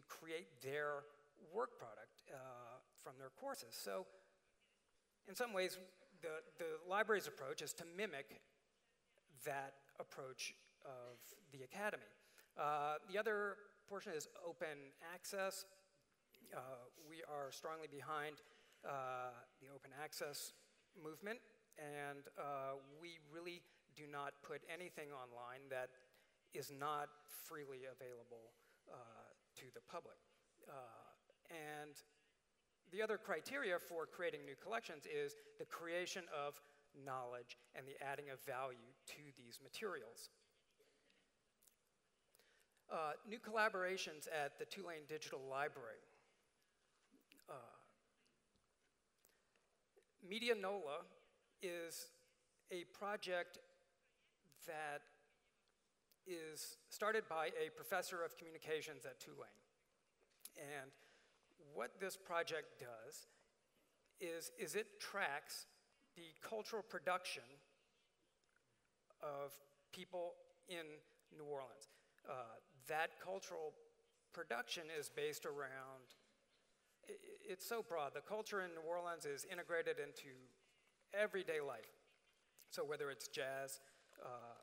Speaker 3: create their work product from their courses. So in some ways, the library's approach is to mimic that approach of the academy. The other portion is open access. We are strongly behind the open access movement, and we really do not put anything online that is not freely available to the public. And the other criteria for creating new collections is the creation of knowledge and the adding of value to these materials. New collaborations at the Tulane Digital Library. Media NOLA is a project that is started by a professor of communications at Tulane. And what this project does is it tracks the cultural production of people in New Orleans. That cultural production is based around, it's so broad. The culture in New Orleans is integrated into everyday life. So whether it's jazz,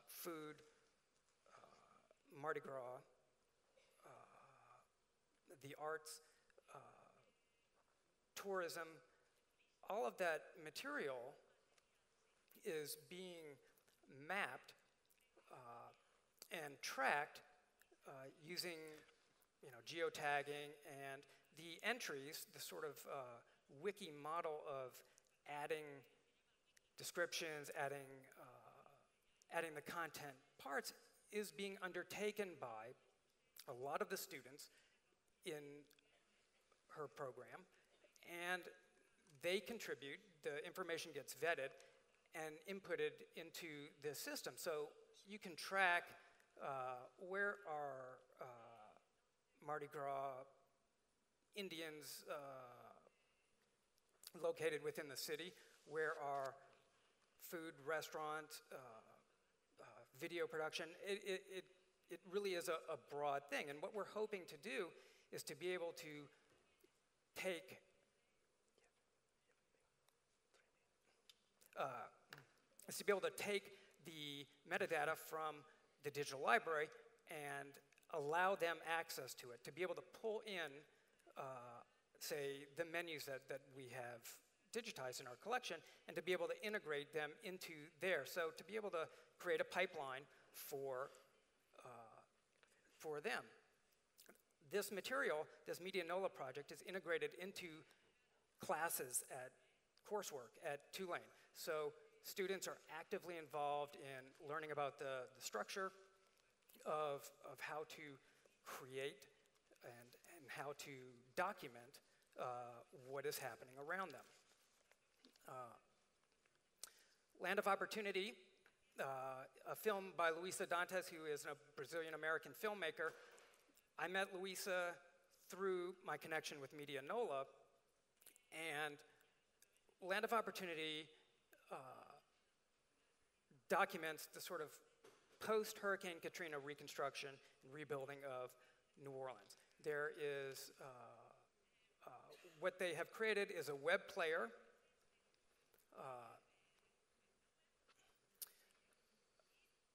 Speaker 3: food, Mardi Gras, the arts, tourism, all of that material is being mapped and tracked using geotagging, and the entries, the sort of wiki model of adding descriptions, adding the content parts is being undertaken by a lot of the students in her program, and they contribute, the information gets vetted and inputted into the system. So you can track where are Mardi Gras Indians located within the city, where are food, restaurants, video production. It really is a broad thing. And what we're hoping to do is to be able to take the metadata from the digital library and allow them access to it, to be able to pull in, say, the menus that we have digitized in our collection, and to be able to integrate them into there. So to be able to create a pipeline for them. This material, this Media NOLA project, is integrated into classes at coursework at Tulane. So students are actively involved in learning about the structure of how to create and how to document what is happening around them. Land of Opportunity, a film by Luisa Dantes, who is a Brazilian-American filmmaker. I met Luisa through my connection with Media NOLA, and Land of Opportunity documents the sort of post-Hurricane Katrina reconstruction and rebuilding of New Orleans. There is, what they have created is a web player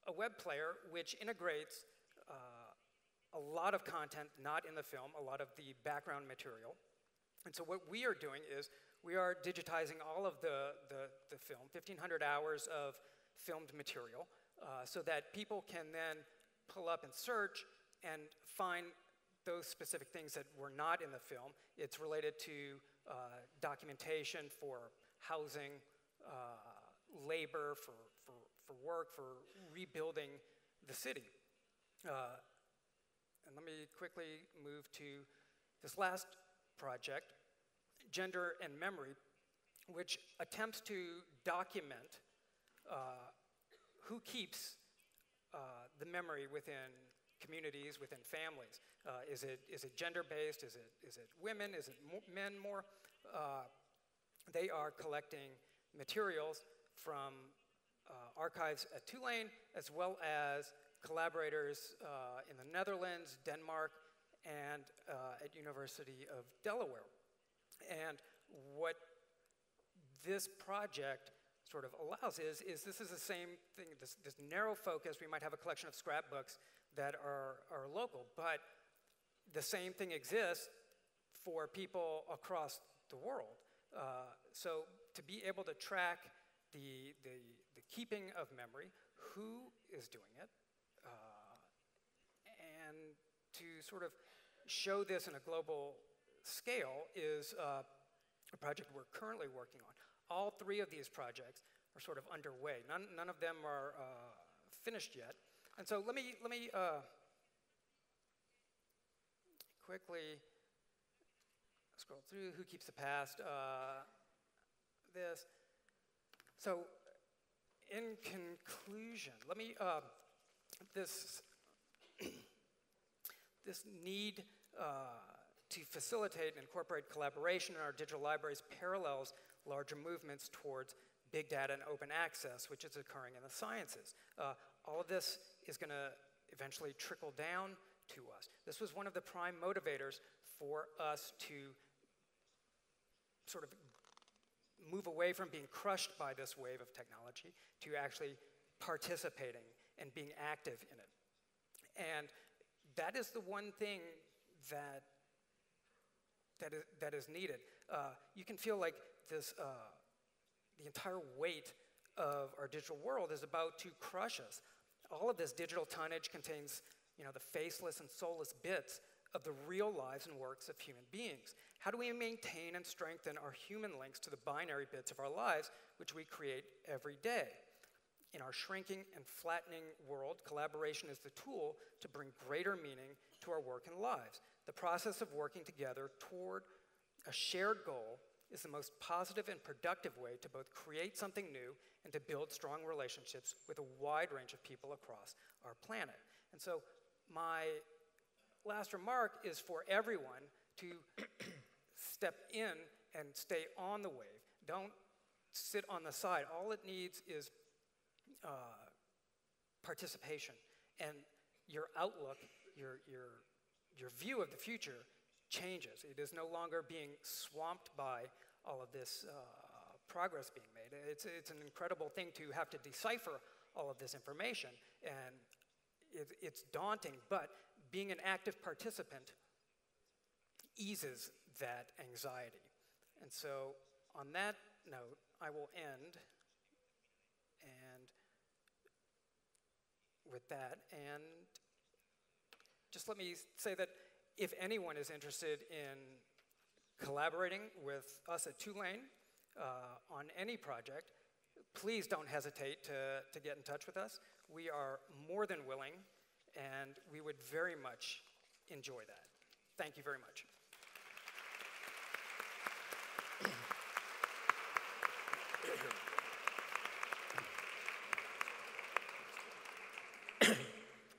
Speaker 3: a web player which integrates a lot of content not in the film, a lot of the background material. And so what we are doing is we are digitizing all of the film, 1,500 hours of filmed material, so that people can then pull up and search and find those specific things that were not in the film. It's related to documentation for housing, labor, for work, for rebuilding the city. And let me quickly move to this last project, Gender and Memory, which attempts to document who keeps the memory within communities, within families. Is it gender-based? Is it women? Is it men more? They are collecting materials from archives at Tulane, as well as collaborators in the Netherlands, Denmark, and at University of Delaware. And what this project sort of allows is this is the same thing, this narrow focus. We might have a collection of scrapbooks that are local, but the same thing exists for people across the world. So to be able to track the keeping of memory, who is doing it, and to sort of show this in a global scale is a project we're currently working on. All three of these projects are sort of underway. None of them are finished yet. And so let me quickly scroll through who keeps the past. This. So in conclusion, let me, this need to facilitate and incorporate collaboration in our digital libraries parallels larger movements towards big data and open access, which is occurring in the sciences. All of this is going to eventually trickle down to us. This was one of the prime motivators for us to sort of move away from being crushed by this wave of technology to actually participating and being active in it. And that is the one thing that is needed. You can feel like this, the entire weight of our digital world is about to crush us. All of this digital tonnage contains, the faceless and soulless bits of the real lives and works of human beings. How do we maintain and strengthen our human links to the binary bits of our lives, which we create every day? In our shrinking and flattening world, collaboration is the tool to bring greater meaning to our work and lives. The process of working together toward a shared goal is the most positive and productive way to both create something new and to build strong relationships with a wide range of people across our planet. And so my last remark is for everyone to step in and stay on the wave. Don't sit on the side. All it needs is participation, and your outlook, your view of the future changes. It is no longer being swamped by all of this progress being made. It's an incredible thing to have to decipher all of this information, and it's daunting, but being an active participant eases that anxiety. And so on that note, I will end with that, and just let me say that if anyone is interested in collaborating with us at Tulane on any project, please don't hesitate to get in touch with us. We are more than willing, and we would very much enjoy that. Thank you very much.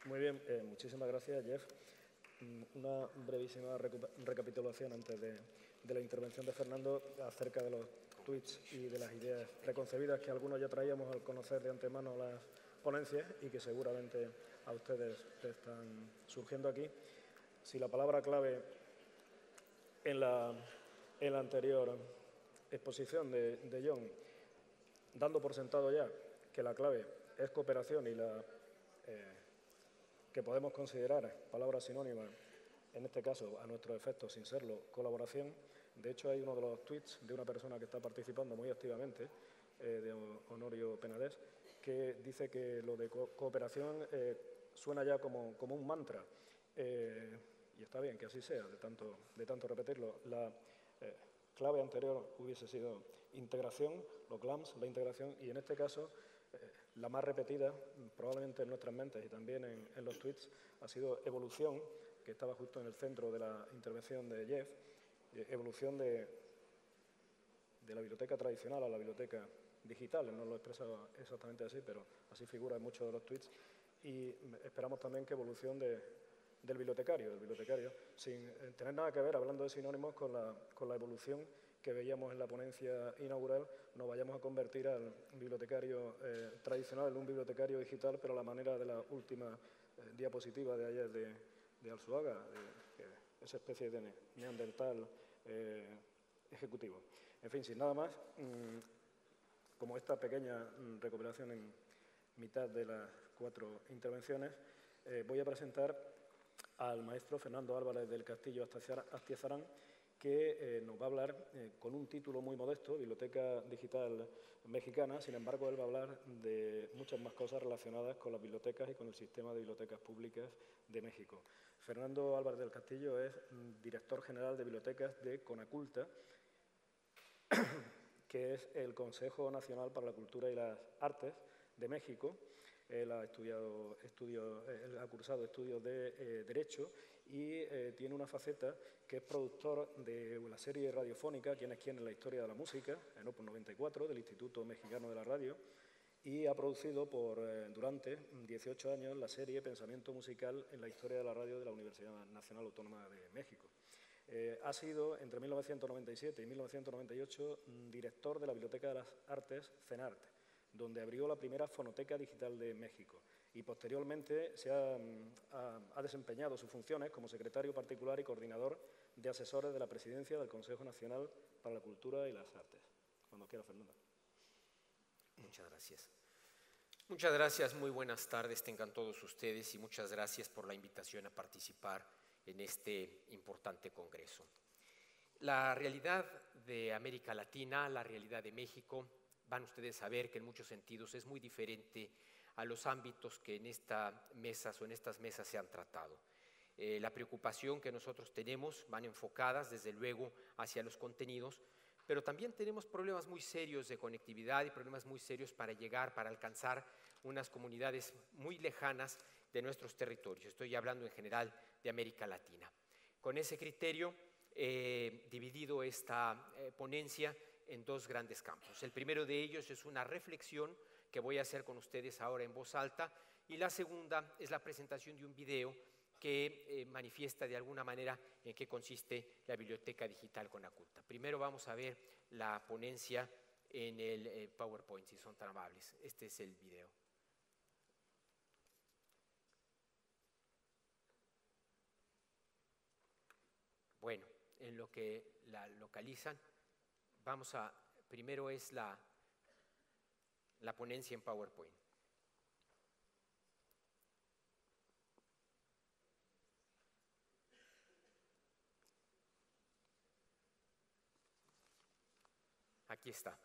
Speaker 1: Muy bien, muchísimas gracias, Jeff. Una brevísima recapitulación antes de la intervención de Fernando acerca de los tweets y de las ideas preconcebidas que algunos ya traíamos al conocer de antemano las ponencias y que seguramente a ustedes están surgiendo aquí. Si la palabra clave en la anterior exposición de John, dando por sentado ya que la clave es cooperación y la que podemos considerar palabras sinónimas, en este caso, a nuestros efectos, sin serlo, colaboración. De hecho, hay uno de los tweets de una persona que está participando muy activamente, de Honorio Penedés, que dice que lo de cooperación suena ya como un mantra. Y está bien que así sea, de tanto repetirlo. La clave anterior hubiese sido integración, los CLAMs, la integración, y en este caso la más repetida, probablemente en nuestras mentes y también en los tweets, ha sido evolución, que estaba justo en el centro de la intervención de Jeff, evolución de la biblioteca tradicional a la biblioteca digital. No lo he expresado exactamente así, pero así figura en muchos de los tweets. Y esperamos también que evolución del bibliotecario, sin tener nada que ver, hablando de sinónimos, con la evolución que veíamos en la ponencia inaugural, nos vayamos a convertir al bibliotecario tradicional en un bibliotecario digital, pero a la manera de la última diapositiva de ayer de Alzuaga, esa especie de neandertal ejecutivo. En fin, sin nada más, como esta pequeña recopilación en mitad de las 4 intervenciones, voy a presentar al maestro Fernando Álvarez del Castillo Astizarán, que nos va a hablar con un título muy modesto, Biblioteca Digital Mexicana. Sin embargo, él va a hablar de muchas más cosas relacionadas con las bibliotecas y con el sistema de bibliotecas públicas de México. Fernando Álvarez del Castillo es director general de Bibliotecas de Conaculta, que es el Consejo Nacional para la Cultura y las Artes de México. Él ha cursado estudios de Derecho y tiene una faceta que es productor de la serie radiofónica ¿Quién es quién en la historia de la música?, en Opus 94, del Instituto Mexicano de la Radio, y ha producido durante 18 años la serie Pensamiento musical en la historia de la radio de la Universidad Nacional Autónoma de México. Ha sido, entre 1997 y 1998, director de la Biblioteca de las Artes, CENART, donde abrió la primera fonoteca digital de México, y posteriormente ha desempeñado sus funciones como secretario particular y coordinador de asesores de la presidencia del Consejo Nacional para la Cultura y las Artes. Cuando quiera, Fernando.
Speaker 4: Muchas gracias. Muchas gracias, muy buenas tardes tengan todos ustedes y muchas gracias por la invitación a participar en este importante congreso. La realidad de América Latina, la realidad de México, van ustedes a ver que en muchos sentidos es muy diferente a los ámbitos que en estas mesas se han tratado. La preocupación que nosotros tenemos van enfocadas desde luego hacia los contenidos, pero también tenemos problemas muy serios de conectividad y problemas muy serios para alcanzar unas comunidades muy lejanas de nuestros territorios. Estoy hablando en general de América Latina. Con ese criterio he dividido esta ponencia en 2 grandes campos. El primero de ellos es una reflexión que voy a hacer con ustedes ahora en voz alta, y la segunda es la presentación de un video que manifiesta de alguna manera en qué consiste la Biblioteca Digital Conaculta. Primero vamos a ver la ponencia en el PowerPoint, si son tan amables. Este es el video. Bueno, en lo que la localizan, primero es la ponencia en PowerPoint. Aquí está.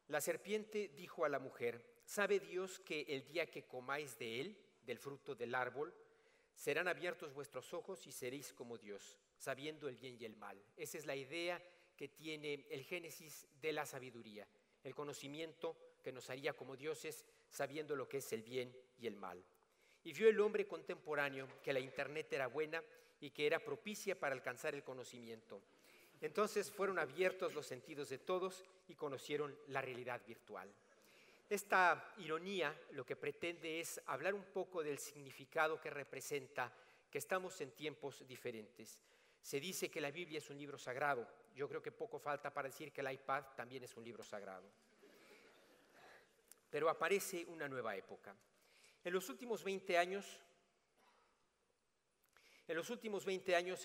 Speaker 4: La serpiente dijo a la mujer: ¿sabe Dios que el día que comáis de él, del fruto del árbol, serán abiertos vuestros ojos y seréis como Dios, sabiendo el bien y el mal? Esa es la idea que tiene el génesis de la sabiduría, el conocimiento que nos haría como dioses, sabiendo lo que es el bien y el mal. Y vio el hombre contemporáneo que la Internet era buena y que era propicia para alcanzar el conocimiento. Entonces fueron abiertos los sentidos de todos y conocieron la realidad virtual. Esta ironía lo que pretende es hablar un poco del significado que representa que estamos en tiempos diferentes. Se dice que la Biblia es un libro sagrado. Yo creo que poco falta para decir que el iPad también es un libro sagrado. Pero aparece una nueva época. En los últimos 20 años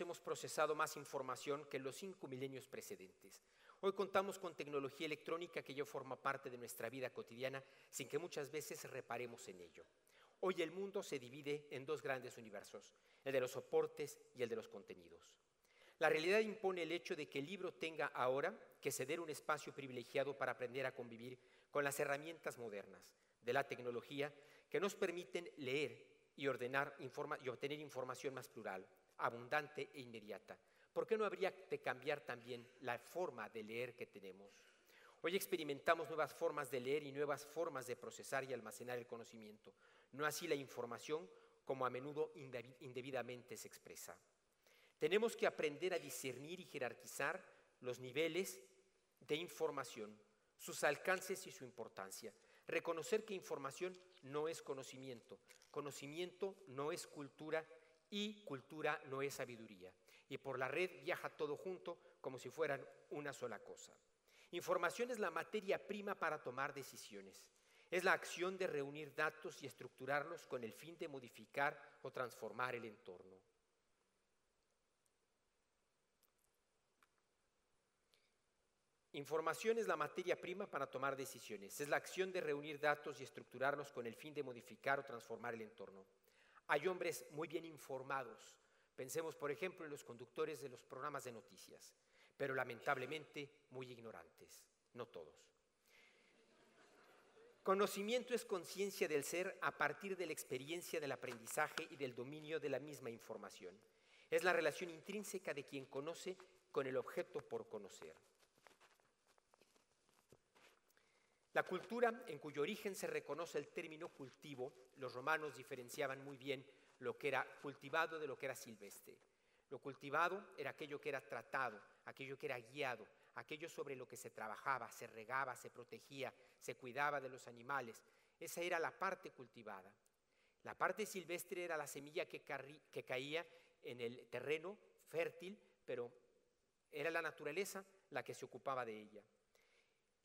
Speaker 4: hemos procesado más información que en los 5 milenios precedentes. Hoy contamos con tecnología electrónica que ya forma parte de nuestra vida cotidiana sin que muchas veces reparemos en ello. Hoy el mundo se divide en dos grandes universos, el de los soportes y el de los contenidos. La realidad impone el hecho de que el libro tenga ahora que ceder un espacio privilegiado para aprender a convivir con las herramientas modernas de la tecnología que nos permiten leer y ordenar y obtener información más plural, abundante e inmediata. ¿Por qué no habría de cambiar también la forma de leer que tenemos? Hoy experimentamos nuevas formas de leer y nuevas formas de procesar y almacenar el conocimiento, no así la información como a menudo indebidamente se expresa. Tenemos que aprender a discernir y jerarquizar los niveles de información, sus alcances y su importancia. Reconocer que información no es conocimiento, conocimiento no es cultura y cultura no es sabiduría. Y por la red viaja todo junto como si fueran una sola cosa. Información es la materia prima para tomar decisiones. Es la acción de reunir datos y estructurarlos con el fin de modificar o transformar el entorno. Información es la materia prima para tomar decisiones. Es la acción de reunir datos y estructurarlos con el fin de modificar o transformar el entorno. Hay hombres muy bien informados. Pensemos, por ejemplo, en los conductores de los programas de noticias, pero lamentablemente muy ignorantes, no todos. Conocimiento es conciencia del ser a partir de la experiencia del aprendizaje y del dominio de la misma información. Es la relación intrínseca de quien conoce con el objeto por conocer. La cultura, en cuyo origen se reconoce el término cultivo, los romanos diferenciaban muy bien lo que era cultivado de lo que era silvestre. Lo cultivado era aquello que era tratado, aquello que era guiado, aquello sobre lo que se trabajaba, se regaba, se protegía, se cuidaba de los animales. Esa era la parte cultivada. La parte silvestre era la semilla que caía en el terreno fértil, pero era la naturaleza la que se ocupaba de ella.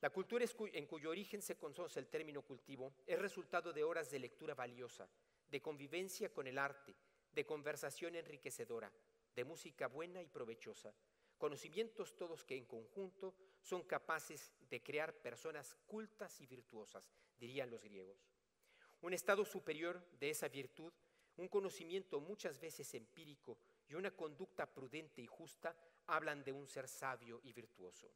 Speaker 4: La cultura en cuyo origen se conoce el término cultivo es resultado de horas de lectura valiosa, de convivencia con el arte, de conversación enriquecedora, de música buena y provechosa, conocimientos todos que en conjunto son capaces de crear personas cultas y virtuosas, dirían los griegos. Un estado superior de esa virtud, un conocimiento muchas veces empírico y una conducta prudente y justa hablan de un ser sabio y virtuoso.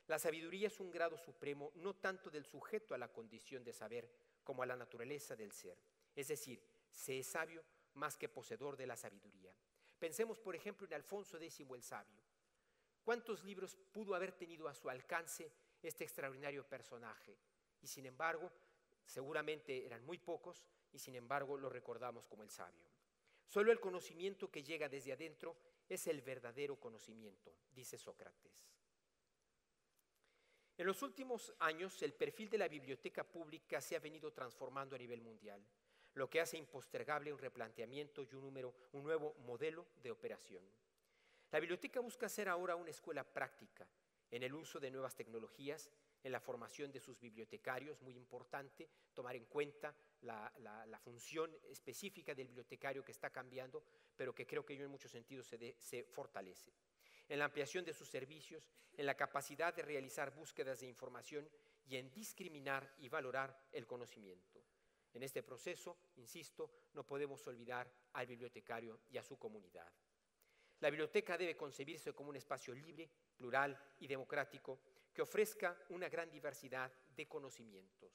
Speaker 4: La sabiduría es un grado supremo no tanto del sujeto a la condición de saber como a la naturaleza del ser. Es decir, se es sabio más que poseedor de la sabiduría. Pensemos, por ejemplo, en Alfonso X el Sabio. ¿Cuántos libros pudo haber tenido a su alcance este extraordinario personaje? Y sin embargo, seguramente eran muy pocos, y sin embargo lo recordamos como el sabio. Solo el conocimiento que llega desde adentro es el verdadero conocimiento, dice Sócrates. En los últimos años, el perfil de la biblioteca pública se ha venido transformando a nivel mundial, lo que hace impostergable un replanteamiento y un nuevo modelo de operación. La biblioteca busca ser ahora una escuela práctica en el uso de nuevas tecnologías, en la formación de sus bibliotecarios, muy importante tomar en cuenta la función específica del bibliotecario que está cambiando, pero que creo que en muchos sentidos se fortalece. En la ampliación de sus servicios, en la capacidad de realizar búsquedas de información y en discriminar y valorar el conocimiento. En este proceso, insisto, no podemos olvidar al bibliotecario y a su comunidad. La biblioteca debe concebirse como un espacio libre, plural y democrático que ofrezca una gran diversidad de conocimientos.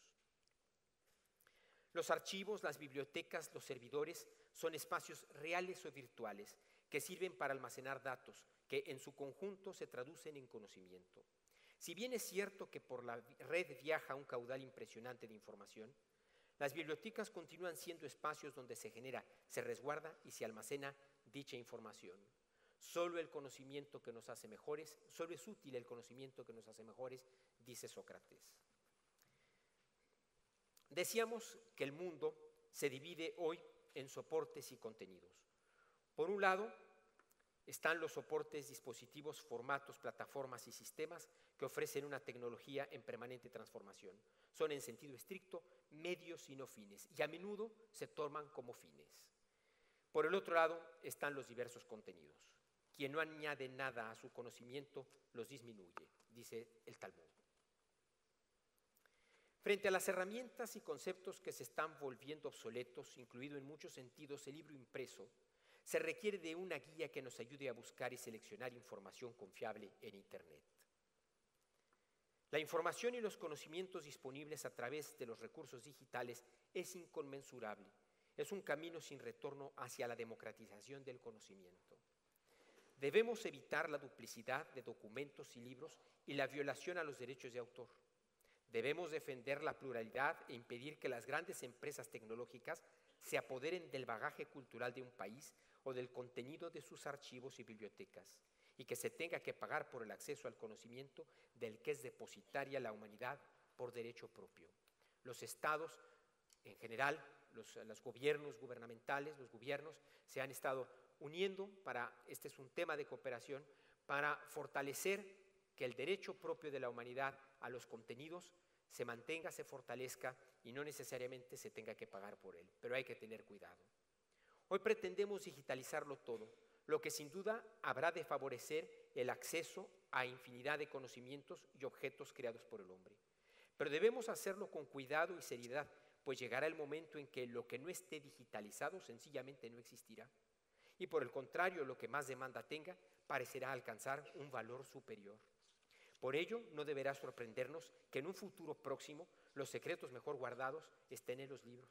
Speaker 4: Los archivos, las bibliotecas, los servidores son espacios reales o virtuales que sirven para almacenar datos que en su conjunto se traducen en conocimiento. Si bien es cierto que por la red viaja un caudal impresionante de información, las bibliotecas continúan siendo espacios donde se genera, se resguarda y se almacena dicha información. Solo el conocimiento que nos hace mejores, solo es útil el conocimiento que nos hace mejores, dice Sócrates. Decíamos que el mundo se divide hoy en soportes y contenidos. Por un lado, están los soportes, dispositivos, formatos, plataformas y sistemas que ofrecen una tecnología en permanente transformación. Son en sentido estricto medios y no fines, y a menudo se toman como fines. Por el otro lado están los diversos contenidos. Quien no añade nada a su conocimiento los disminuye, dice el Talmud. Frente a las herramientas y conceptos que se están volviendo obsoletos, incluido en muchos sentidos el libro impreso, se requiere de una guía que nos ayude a buscar y seleccionar información confiable en Internet. La información y los conocimientos disponibles a través de los recursos digitales es inconmensurable. Es un camino sin retorno hacia la democratización del conocimiento. Debemos evitar la duplicidad de documentos y libros y la violación a los derechos de autor. Debemos defender la pluralidad e impedir que las grandes empresas tecnológicas se apoderen del bagaje cultural de un país o del contenido de sus archivos y bibliotecas, y que se tenga que pagar por el acceso al conocimiento del que es depositaria la humanidad por derecho propio. Los estados, en general, los gobiernos gubernamentales, los gobiernos, se han estado uniendo este es un tema de cooperación, para fortalecer que el derecho propio de la humanidad a los contenidos se mantenga, se fortalezca y no necesariamente se tenga que pagar por él, pero hay que tener cuidado. Hoy pretendemos digitalizarlo todo, lo que sin duda habrá de favorecer el acceso a infinidad de conocimientos y objetos creados por el hombre. Pero debemos hacerlo con cuidado y seriedad, pues llegará el momento en que lo que no esté digitalizado sencillamente no existirá. Y por el contrario, lo que más demanda tenga parecerá alcanzar un valor superior. Por ello, no deberá sorprendernos que en un futuro próximo los secretos mejor guardados estén en los libros.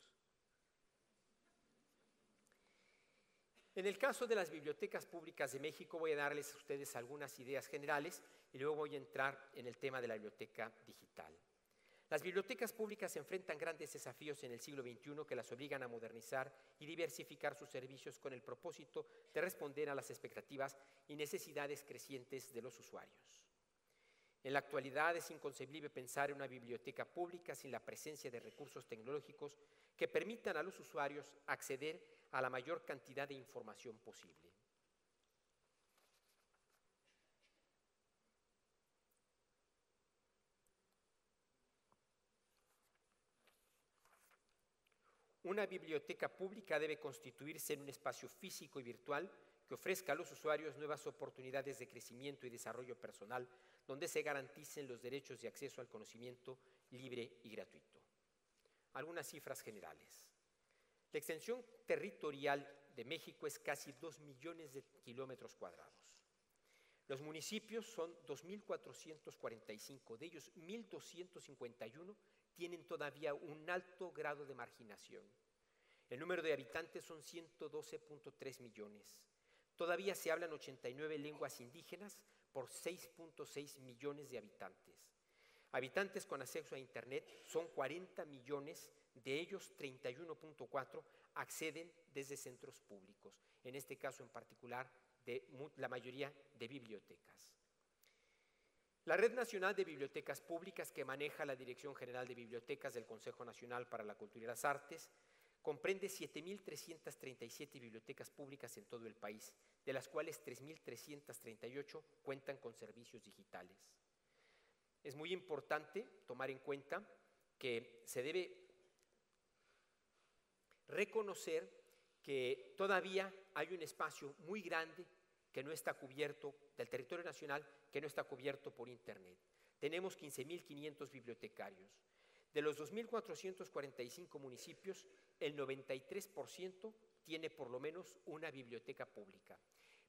Speaker 4: En el caso de las bibliotecas públicas de México voy a darles a ustedes algunas ideas generales y luego voy a entrar en el tema de la biblioteca digital. Las bibliotecas públicas enfrentan grandes desafíos en el siglo XXI que las obligan a modernizar y diversificar sus servicios con el propósito de responder a las expectativas y necesidades crecientes de los usuarios. En la actualidad es inconcebible pensar en una biblioteca pública sin la presencia de recursos tecnológicos que permitan a los usuarios acceder a la mayor cantidad de información posible. Una biblioteca pública debe constituirse en un espacio físico y virtual que ofrezca a los usuarios nuevas oportunidades de crecimiento y desarrollo personal, donde se garanticen los derechos de acceso al conocimiento libre y gratuito. Algunas cifras generales. La extensión territorial de México es casi 2 millones de kilómetros cuadrados. Los municipios son 2.445, de ellos 1.251 tienen todavía un alto grado de marginación. El número de habitantes son 112.3 millones. Todavía se hablan 89 lenguas indígenas por 6.6 millones de habitantes. Habitantes con acceso a Internet son 40 millones, de ellos 31.4 acceden desde centros públicos, en este caso en particular de la mayoría de bibliotecas. La Red Nacional de Bibliotecas Públicas, que maneja la Dirección General de Bibliotecas del Consejo Nacional para la Cultura y las Artes, comprende 7.337 bibliotecas públicas en todo el país, de las cuales 3.338 cuentan con servicios digitales. Es muy importante tomar en cuenta que se debe reconocer que todavía hay un espacio muy grande que no está cubierto, del territorio nacional, que no está cubierto por Internet. Tenemos 15.500 bibliotecarios. De los 2.445 municipios, el 93% tiene por lo menos una biblioteca pública.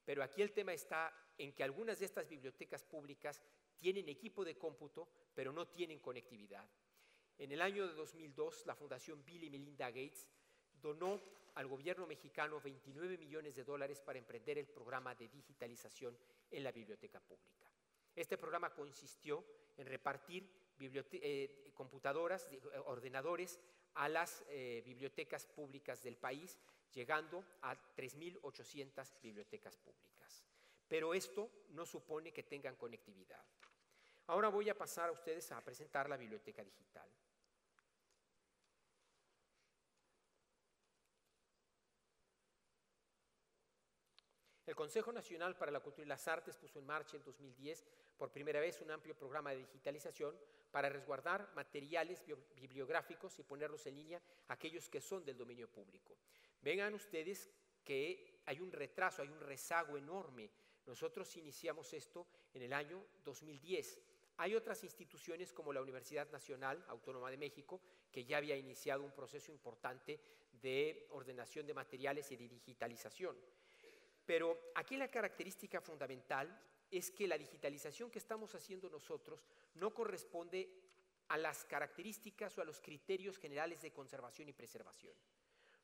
Speaker 4: Pero aquí el tema está en que algunas de estas bibliotecas públicas tienen equipo de cómputo, pero no tienen conectividad. En el año de 2002, la Fundación Bill y Melinda Gates donó al gobierno mexicano $29 millones para emprender el programa de digitalización en la biblioteca pública. Este programa consistió en repartir computadoras, ordenadores a las bibliotecas públicas del país, llegando a 3.800 bibliotecas públicas. Pero esto no supone que tengan conectividad. Ahora voy a pasar a ustedes a presentar la biblioteca digital. El Consejo Nacional para la Cultura y las Artes puso en marcha en 2010 por primera vez un amplio programa de digitalización para resguardar materiales bibliográficos y ponerlos en línea aquellos que son del dominio público. Vean ustedes que hay un retraso, hay un rezago enorme. Nosotros iniciamos esto en el año 2010. Hay otras instituciones como la Universidad Nacional Autónoma de México, que ya había iniciado un proceso importante de ordenación de materiales y de digitalización. Pero aquí la característica fundamental es que la digitalización que estamos haciendo nosotros no corresponde a las características o a los criterios generales de conservación y preservación.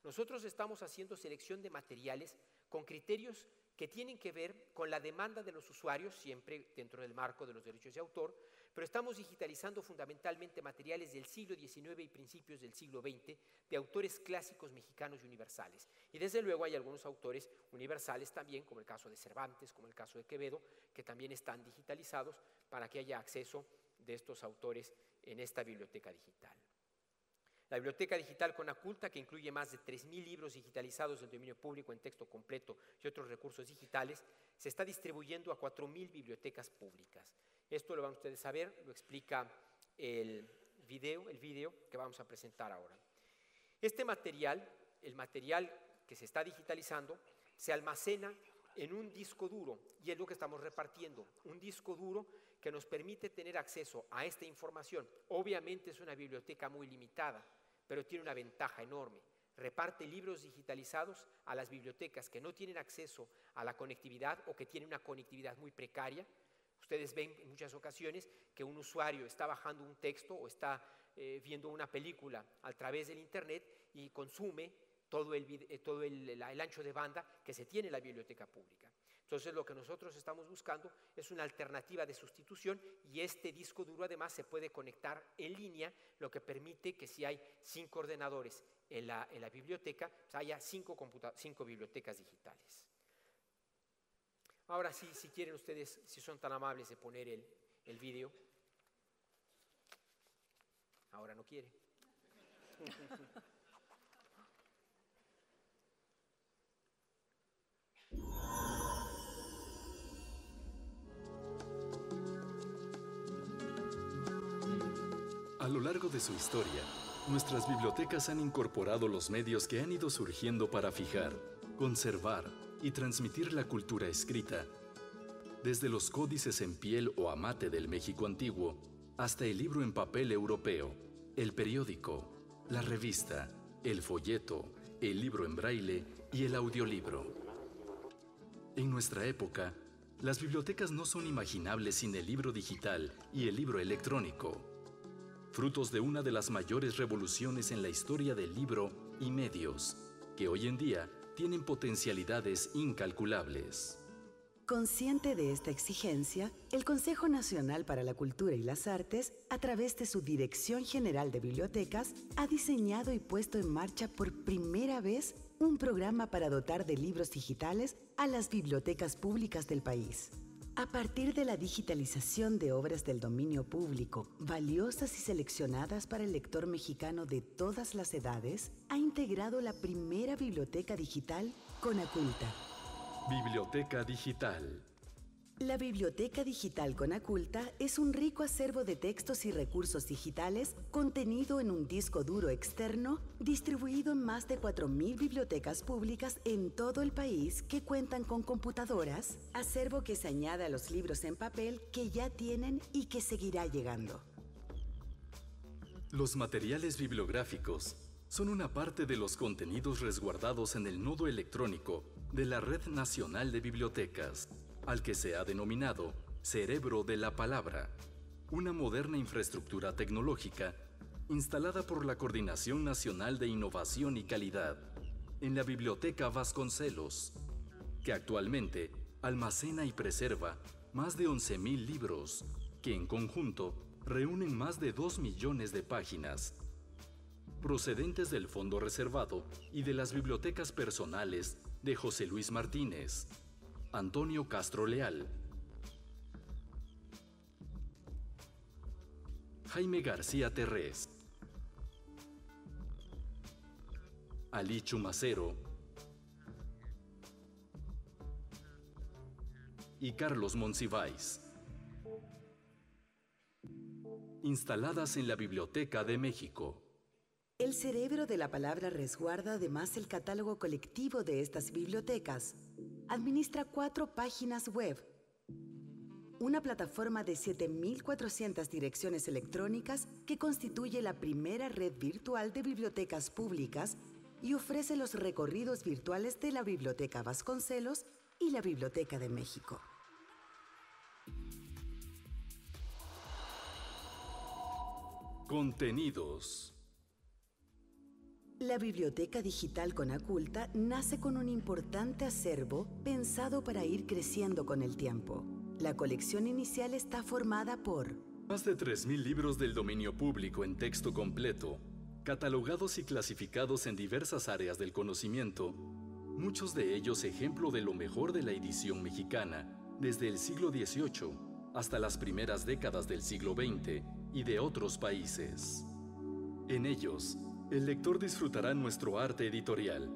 Speaker 4: Nosotros estamos haciendo selección de materiales con criterios que tienen que ver con la demanda de los usuarios, siempre dentro del marco de los derechos de autor, pero estamos digitalizando fundamentalmente materiales del siglo XIX y principios del siglo XX de autores clásicos mexicanos y universales. Y desde luego hay algunos autores universales también, como el caso de Cervantes, como el caso de Quevedo, que también están digitalizados para que haya acceso de estos autores en esta biblioteca digital. La Biblioteca Digital Conaculta, que incluye más de 3.000 libros digitalizados del dominio público en texto completo y otros recursos digitales, se está distribuyendo a 4.000 bibliotecas públicas. Esto lo van ustedes a ver, lo explica el video que vamos a presentar ahora. Este material, el material que se está digitalizando, se almacena en un disco duro, y es lo que estamos repartiendo, un disco duro que nos permite tener acceso a esta información. Obviamente es una biblioteca muy limitada, pero tiene una ventaja enorme. Reparte libros digitalizados a las bibliotecas que no tienen acceso a la conectividad o que tienen una conectividad muy precaria. Ustedes ven en muchas ocasiones que un usuario está bajando un texto o está viendo una película a través del Internet y consume todo el ancho de banda que se tiene en la biblioteca pública. Entonces, lo que nosotros estamos buscando es una alternativa de sustitución, y este disco duro además se puede conectar en línea, lo que permite que si hay 5 ordenadores en la biblioteca, pues haya 5 bibliotecas digitales. Ahora sí, si quieren ustedes, si son tan amables de poner el video. Ahora no quiere.
Speaker 5: A lo largo de su historia, nuestras bibliotecas han incorporado los medios que han ido surgiendo para fijar, conservar y transmitir la cultura escrita, desde los códices en piel o a mate del México antiguo, hasta el libro en papel europeo, el periódico, la revista, el folleto, el libro en braille y el audiolibro. En nuestra época, las bibliotecas no son imaginables sin el libro digital y el libro electrónico, frutos de una de las mayores revoluciones en la historia del libro y medios, que hoy en día tienen potencialidades incalculables.
Speaker 6: Consciente de esta exigencia, el Consejo Nacional para la Cultura y las Artes, a través de su Dirección General de Bibliotecas, ha diseñado y puesto en marcha por primera vez un programa para dotar de libros digitales a las bibliotecas públicas del país. A partir de la digitalización de obras del dominio público, valiosas y seleccionadas para el lector mexicano de todas las edades, ha integrado la primera biblioteca digital Conaculta.
Speaker 5: Biblioteca Digital.
Speaker 6: La Biblioteca Digital Conaculta es un rico acervo de textos y recursos digitales contenido en un disco duro externo distribuido en más de 4.000 bibliotecas públicas en todo el país que cuentan con computadoras, acervo que se añade a los libros en papel que ya tienen y que seguirá llegando.
Speaker 5: Los materiales bibliográficos son una parte de los contenidos resguardados en el nodo electrónico de la Red Nacional de Bibliotecas, al que se ha denominado Cerebro de la Palabra, una moderna infraestructura tecnológica instalada por la Coordinación Nacional de Innovación y Calidad en la Biblioteca Vasconcelos, que actualmente almacena y preserva más de 11.000 libros, que en conjunto reúnen más de 2 millones de páginas, procedentes del fondo reservado y de las bibliotecas personales de José Luis Martínez, Antonio Castro Leal, Jaime García Terrés, Ali Chumacero y Carlos Monsiváis, instaladas en la Biblioteca de México.
Speaker 6: El Cerebro de la Palabra resguarda además el catálogo colectivo de estas bibliotecas. Administra 4 páginas web, una plataforma de 7.400 direcciones electrónicas que constituye la primera red virtual de bibliotecas públicas y ofrece los recorridos virtuales de la Biblioteca Vasconcelos y la Biblioteca de México.
Speaker 5: Contenidos.
Speaker 6: La Biblioteca Digital Conaculta nace con un importante acervo pensado para ir creciendo con el tiempo. La colección inicial está formada por
Speaker 5: más de 3.000 libros del dominio público en texto completo, catalogados y clasificados en diversas áreas del conocimiento, muchos de ellos ejemplo de lo mejor de la edición mexicana, desde el siglo XVIII hasta las primeras décadas del siglo XX y de otros países. En ellos, el lector disfrutará nuestro arte editorial,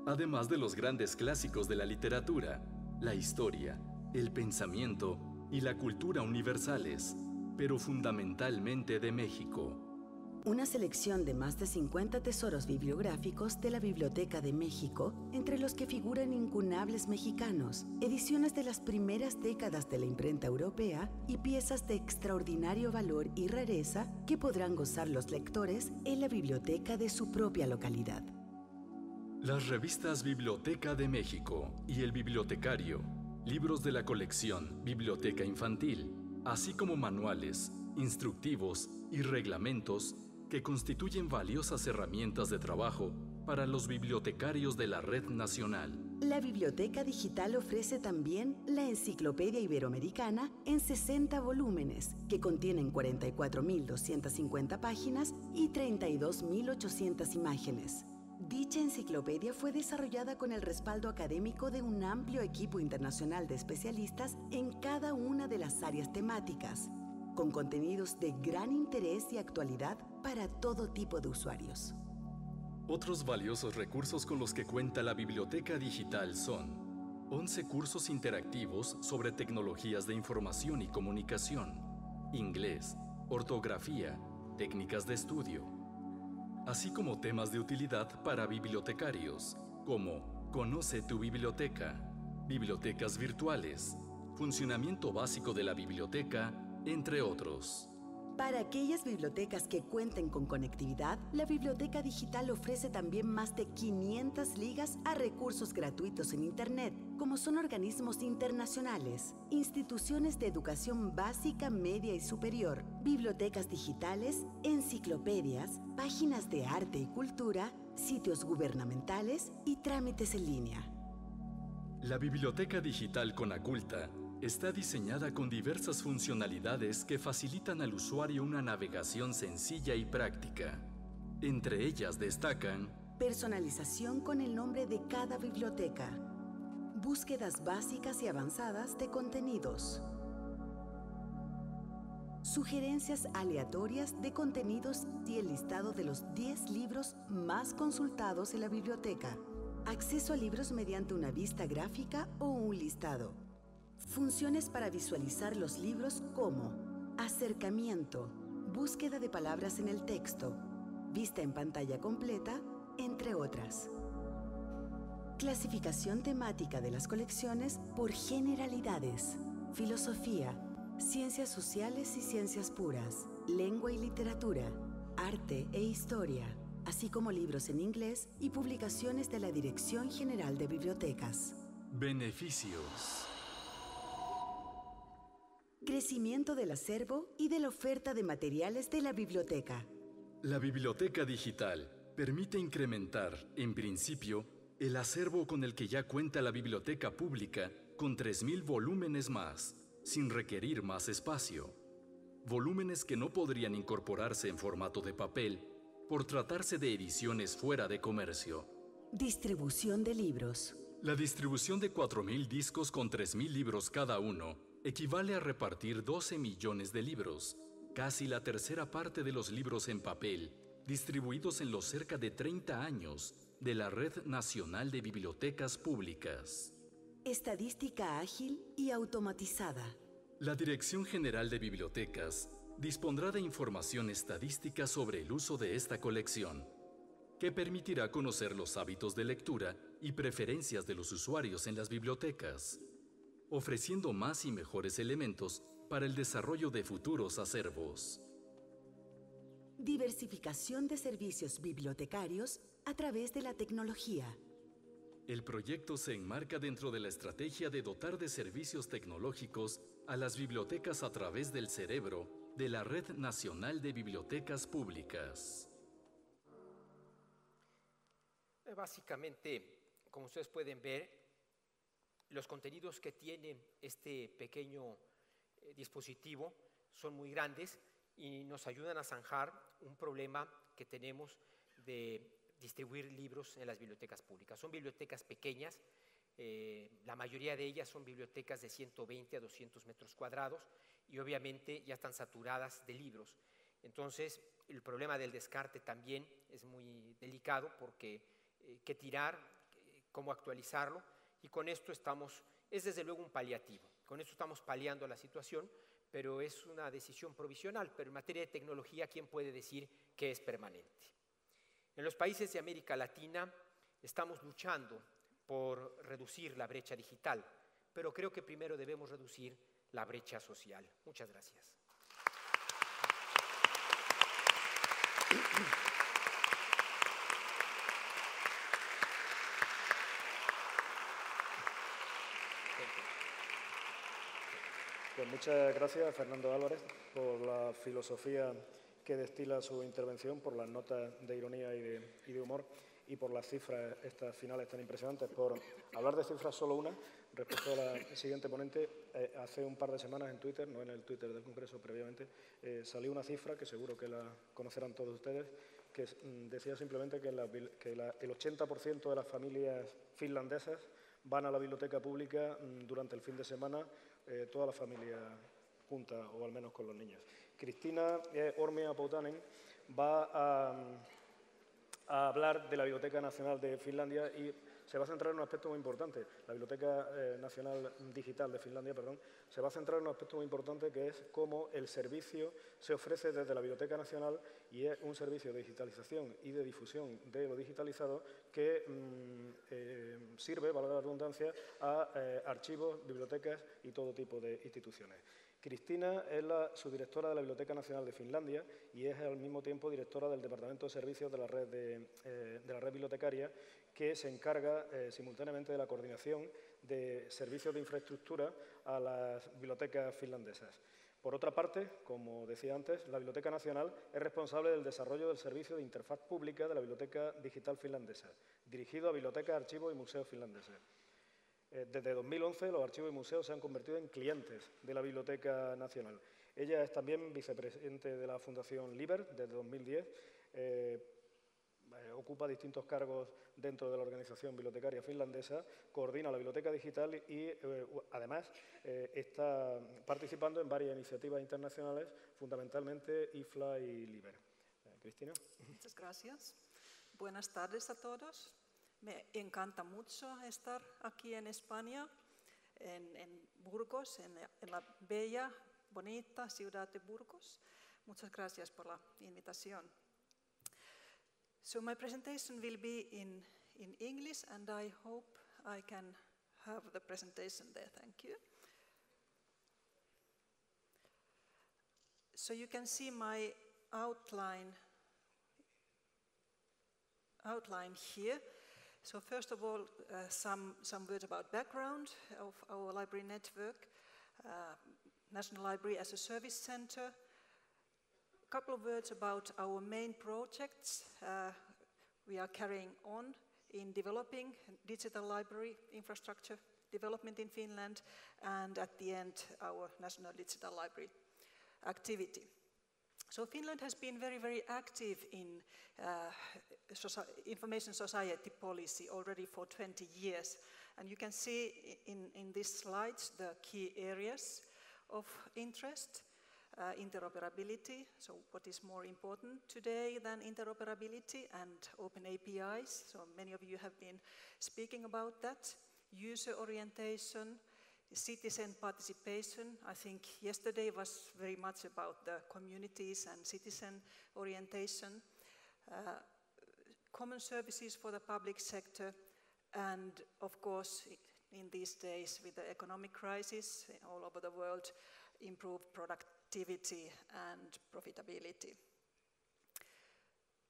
Speaker 5: además de los grandes clásicos de la literatura, la historia, el pensamiento y la cultura universales, pero fundamentalmente de México.
Speaker 6: Una selección de más de 50 tesoros bibliográficos de la Biblioteca de México, entre los que figuran incunables mexicanos, ediciones de las primeras décadas de la imprenta europea y piezas de extraordinario valor y rareza que podrán gozar los lectores en la biblioteca de su propia localidad.
Speaker 5: Las revistas Biblioteca de México y El Bibliotecario, libros de la colección Biblioteca Infantil, así como manuales, instructivos y reglamentos que constituyen valiosas herramientas de trabajo para los bibliotecarios de la red nacional.
Speaker 6: La Biblioteca Digital ofrece también la Enciclopedia Iberoamericana en 60 volúmenes, que contienen 44.250 páginas y 32.800 imágenes. Dicha enciclopedia fue desarrollada con el respaldo académico de un amplio equipo internacional de especialistas en cada una de las áreas temáticas, con contenidos de gran interés y actualidad para todo tipo de usuarios.
Speaker 5: Otros valiosos recursos con los que cuenta la Biblioteca Digital son 11 cursos interactivos sobre tecnologías de información y comunicación, inglés, ortografía, técnicas de estudio, así como temas de utilidad para bibliotecarios, como Conoce tu biblioteca, bibliotecas virtuales, funcionamiento básico de la biblioteca, entre otros.
Speaker 6: Para aquellas bibliotecas que cuenten con conectividad, la Biblioteca Digital ofrece también más de 500 ligas a recursos gratuitos en Internet, como son organismos internacionales, instituciones de educación básica, media y superior, bibliotecas digitales, enciclopedias, páginas de arte y cultura, sitios gubernamentales y trámites en línea.
Speaker 5: La Biblioteca Digital Conaculta está diseñada con diversas funcionalidades que facilitan al usuario una navegación sencilla y práctica. Entre ellas destacan
Speaker 6: personalización con el nombre de cada biblioteca, búsquedas básicas y avanzadas de contenidos, sugerencias aleatorias de contenidos y el listado de los 10 libros más consultados en la biblioteca, acceso a libros mediante una vista gráfica o un listado, funciones para visualizar los libros como acercamiento, búsqueda de palabras en el texto, vista en pantalla completa, entre otras. Clasificación temática de las colecciones por generalidades, filosofía, ciencias sociales y ciencias puras, lengua y literatura, arte e historia, así como libros en inglés y publicaciones de la Dirección General de Bibliotecas.
Speaker 5: beneficios.
Speaker 6: Crecimiento del acervo y de la oferta de materiales de la biblioteca.
Speaker 5: La Biblioteca Digital permite incrementar, en principio, el acervo con el que ya cuenta la Biblioteca Pública con 3.000 volúmenes más, sin requerir más espacio. Volúmenes que no podrían incorporarse en formato de papel por tratarse de ediciones fuera de comercio.
Speaker 6: Distribución de libros.
Speaker 5: La distribución de 4.000 discos con 3.000 libros cada uno equivale a repartir 12 millones de libros, casi la tercera parte de los libros en papel, distribuidos en los cerca de 30 años de la Red Nacional de Bibliotecas Públicas.
Speaker 6: Estadística ágil y automatizada.
Speaker 5: La Dirección General de Bibliotecas dispondrá de información estadística sobre el uso de esta colección, que permitirá conocer los hábitos de lectura y preferencias de los usuarios en las bibliotecas, ofreciendo más y mejores elementos para el desarrollo de futuros acervos.
Speaker 6: Diversificación de servicios bibliotecarios a través de la tecnología.
Speaker 5: El proyecto se enmarca dentro de la estrategia de dotar de servicios tecnológicos a las bibliotecas a través del cerebro de la Red Nacional de Bibliotecas Públicas.
Speaker 4: Básicamente, como ustedes pueden ver, los contenidos que tiene este pequeño dispositivo son muy grandes y nos ayudan a zanjar un problema que tenemos de distribuir libros en las bibliotecas públicas. Son bibliotecas pequeñas, la mayoría de ellas son bibliotecas de 120 a 200 metros cuadrados y obviamente ya están saturadas de libros. Entonces, el problema del descarte también es muy delicado porque qué tirar, cómo actualizarlo, y con esto es desde luego un paliativo. Con esto estamos paliando la situación, pero es una decisión provisional. Pero en materia de tecnología, ¿quién puede decir que es permanente? En los países de América Latina estamos luchando por reducir la brecha digital, pero creo que primero debemos reducir la brecha social. Muchas gracias.
Speaker 1: Pues muchas gracias a Fernando Álvarez por la filosofía que destila su intervención, por las notas de ironía y de humor y por las cifras estas finales tan impresionantes. Por hablar de cifras, solo una, respecto a la siguiente ponente, hace un par de semanas en Twitter, no en el Twitter del Congreso previamente, salió una cifra que seguro que la conocerán todos ustedes, que decía simplemente que el 80% de las familias finlandesas van a la biblioteca pública durante el fin de semana, toda la familia junta, o al menos con los niños. Cristina Ormia-Poutanen va a hablar de la Biblioteca Nacional de Finlandia y se va a centrar en un aspecto muy importante. La Biblioteca Nacional Digital de Finlandia, se va a centrar en un aspecto muy importante, que es cómo el servicio se ofrece desde la Biblioteca Nacional, y es un servicio de digitalización y de difusión de lo digitalizado que sirve, valga la redundancia, a archivos, bibliotecas y todo tipo de instituciones. Cristina es la subdirectora de la Biblioteca Nacional de Finlandia y es al mismo tiempo directora del Departamento de Servicios de la red bibliotecaria, que se encarga simultáneamente de la coordinación de servicios de infraestructura a las bibliotecas finlandesas. Por otra parte, como decía antes, la Biblioteca Nacional es responsable del desarrollo del servicio de interfaz pública de la Biblioteca Digital Finlandesa, dirigido a bibliotecas, archivos y museos finlandeses. Desde 2011, los archivos y museos se han convertido en clientes de la Biblioteca Nacional. Ella es también vicepresidente de la Fundación Liber desde 2010. Ocupa distintos cargos dentro de la organización bibliotecaria finlandesa, coordina la Biblioteca Digital y, además, está participando en varias iniciativas internacionales, fundamentalmente IFLA y Liber. Cristina.
Speaker 7: Muchas gracias. Buenas tardes a todos. Me encanta mucho estar aquí en España, en Burgos, en la bella, bonita ciudad de Burgos. Muchas gracias por la invitación. So my presentation will be in English, and I hope I can have the presentation there. Thank you. So you can see my outline here. So first of all, some words about background of our library network, National Library as a Service Center. A couple of words about our main projects we are carrying on in developing digital library infrastructure development in Finland, and at the end, our National Digital Library activity. So Finland has been very, very active in information society policy already for 20 years. And you can see in these slides the key areas of interest. Interoperability, so what is more important today than interoperability, and open APIs, so many of you have been speaking about that. User orientation, citizen participation. I think yesterday was very much about the communities and citizen orientation. Common services for the public sector, and of course, in these days with the economic crisis all over the world, improve productivity and profitability.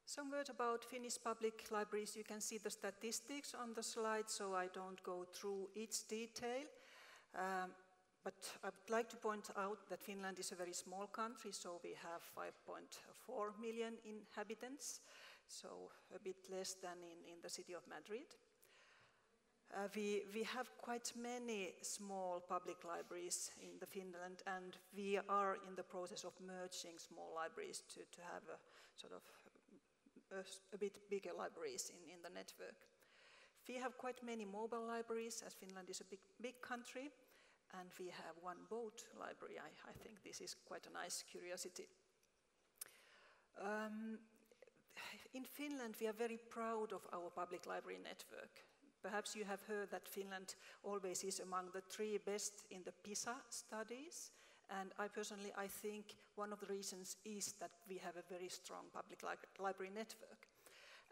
Speaker 7: Some words about Finnish public libraries. You can see the statistics on the slide, so I don't go through each detail. But I would like to point out that Finland is a very small country, so we have 5.4 million inhabitants, so a bit less than in the city of Madrid. We have quite many small public libraries in Finland, and we are in the process of merging small libraries to have a sort of a bit bigger libraries in the network. We have quite many mobile libraries, as Finland is a big country, and we have one boat library. I think this is quite a nice curiosity. In Finland, we are very proud of our public library network. Perhaps you have heard that Finland always is among the 3 best in the PISA studies, and I think one of the reasons is that we have a very strong public library network.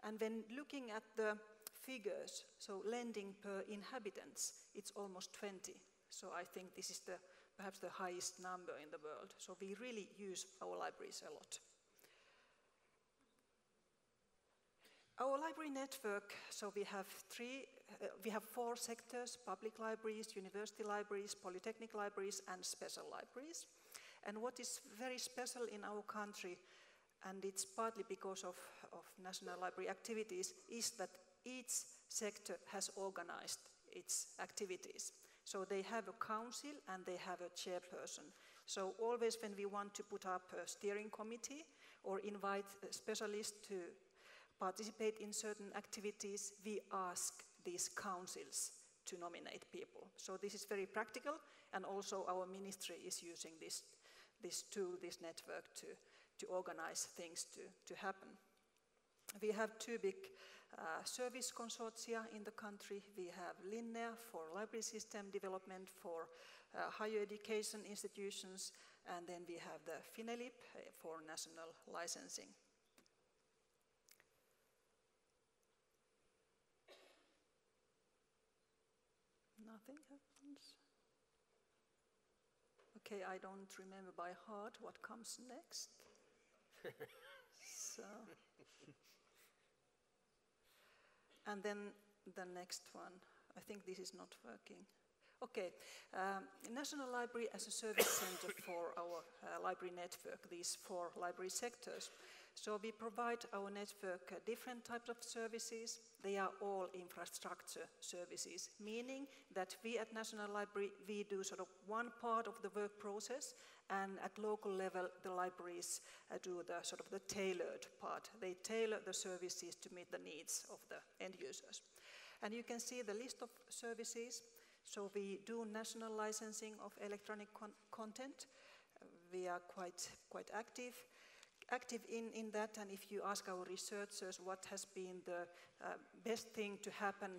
Speaker 7: And when looking at the figures, so lending per inhabitants, it's almost 20. So I think this is perhaps the highest number in the world. So we really use our libraries a lot. Our library network, so we have 4 sectors: public libraries, university libraries, polytechnic libraries, and special libraries. And what is very special in our country, and it's partly because of National Library activities, is that each sector has organized its activities. So they have a council and they have a chairperson. So always when we want to put up a steering committee or invite specialists to participate in certain activities, we ask these councils to nominate people. So this is very practical, and also our ministry is using this tool, this network, to organize things to happen. We have 2 big service consortia in the country. We have Linnea for library system development for higher education institutions, and then we have the Finelip for national licensing. Nothing happens. Okay, I don't remember by heart what comes next. So. And then the next one, I think this is not working. Okay, National Library as a service center for our library network, these 4 library sectors. So we provide our network different types of services. They are all infrastructure services, meaning that we at National Library, we do sort of one part of the work process, and at local level, the libraries do the sort of the tailored part. They tailor the services to meet the needs of the end users. And you can see the list of services. So we do national licensing of electronic content. We are quite active in that, and if you ask our researchers what has been the best thing to happen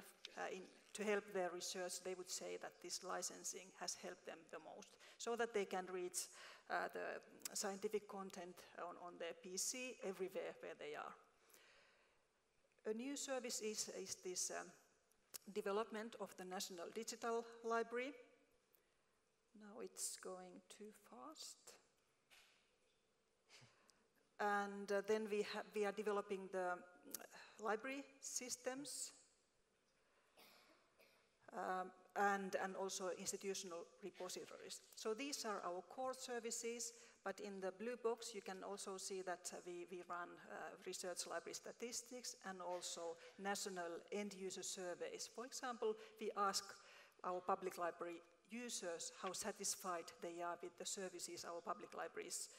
Speaker 7: to help their research, they would say that this licensing has helped them the most, so that they can reach the scientific content on their PC everywhere where they are. A new service is this development of the National Digital Library. Now it's going too fast. And then we are developing the library systems and also institutional repositories. So these are our core services, but in the blue box you can also see that we run research library statistics and also national end user surveys. For example, we ask our public library users how satisfied they are with the services our public libraries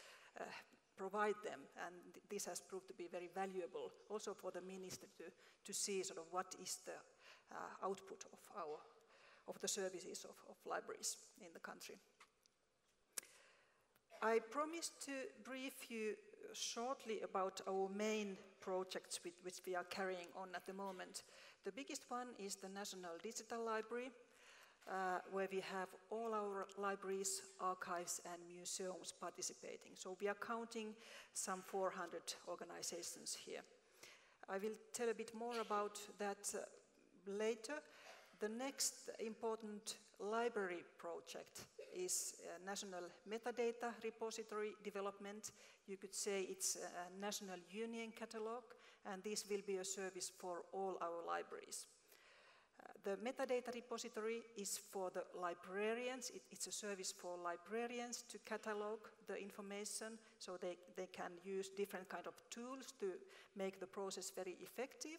Speaker 7: provide them, and this has proved to be very valuable also for the ministry to see sort of what is the output of the services of libraries in the country. I promised to brief you shortly about our main projects which we are carrying on at the moment. The biggest one is the National Digital Library, where we have all our libraries, archives and museums participating. So we are counting some 400 organizations here. I will tell a bit more about that later. The next important library project is national metadata repository development. You could say it's a national union catalog, and this will be a service for all our libraries. The metadata repository is for the librarians. It's a service for librarians to catalog the information, so they can use different kind of tools to make the process very effective.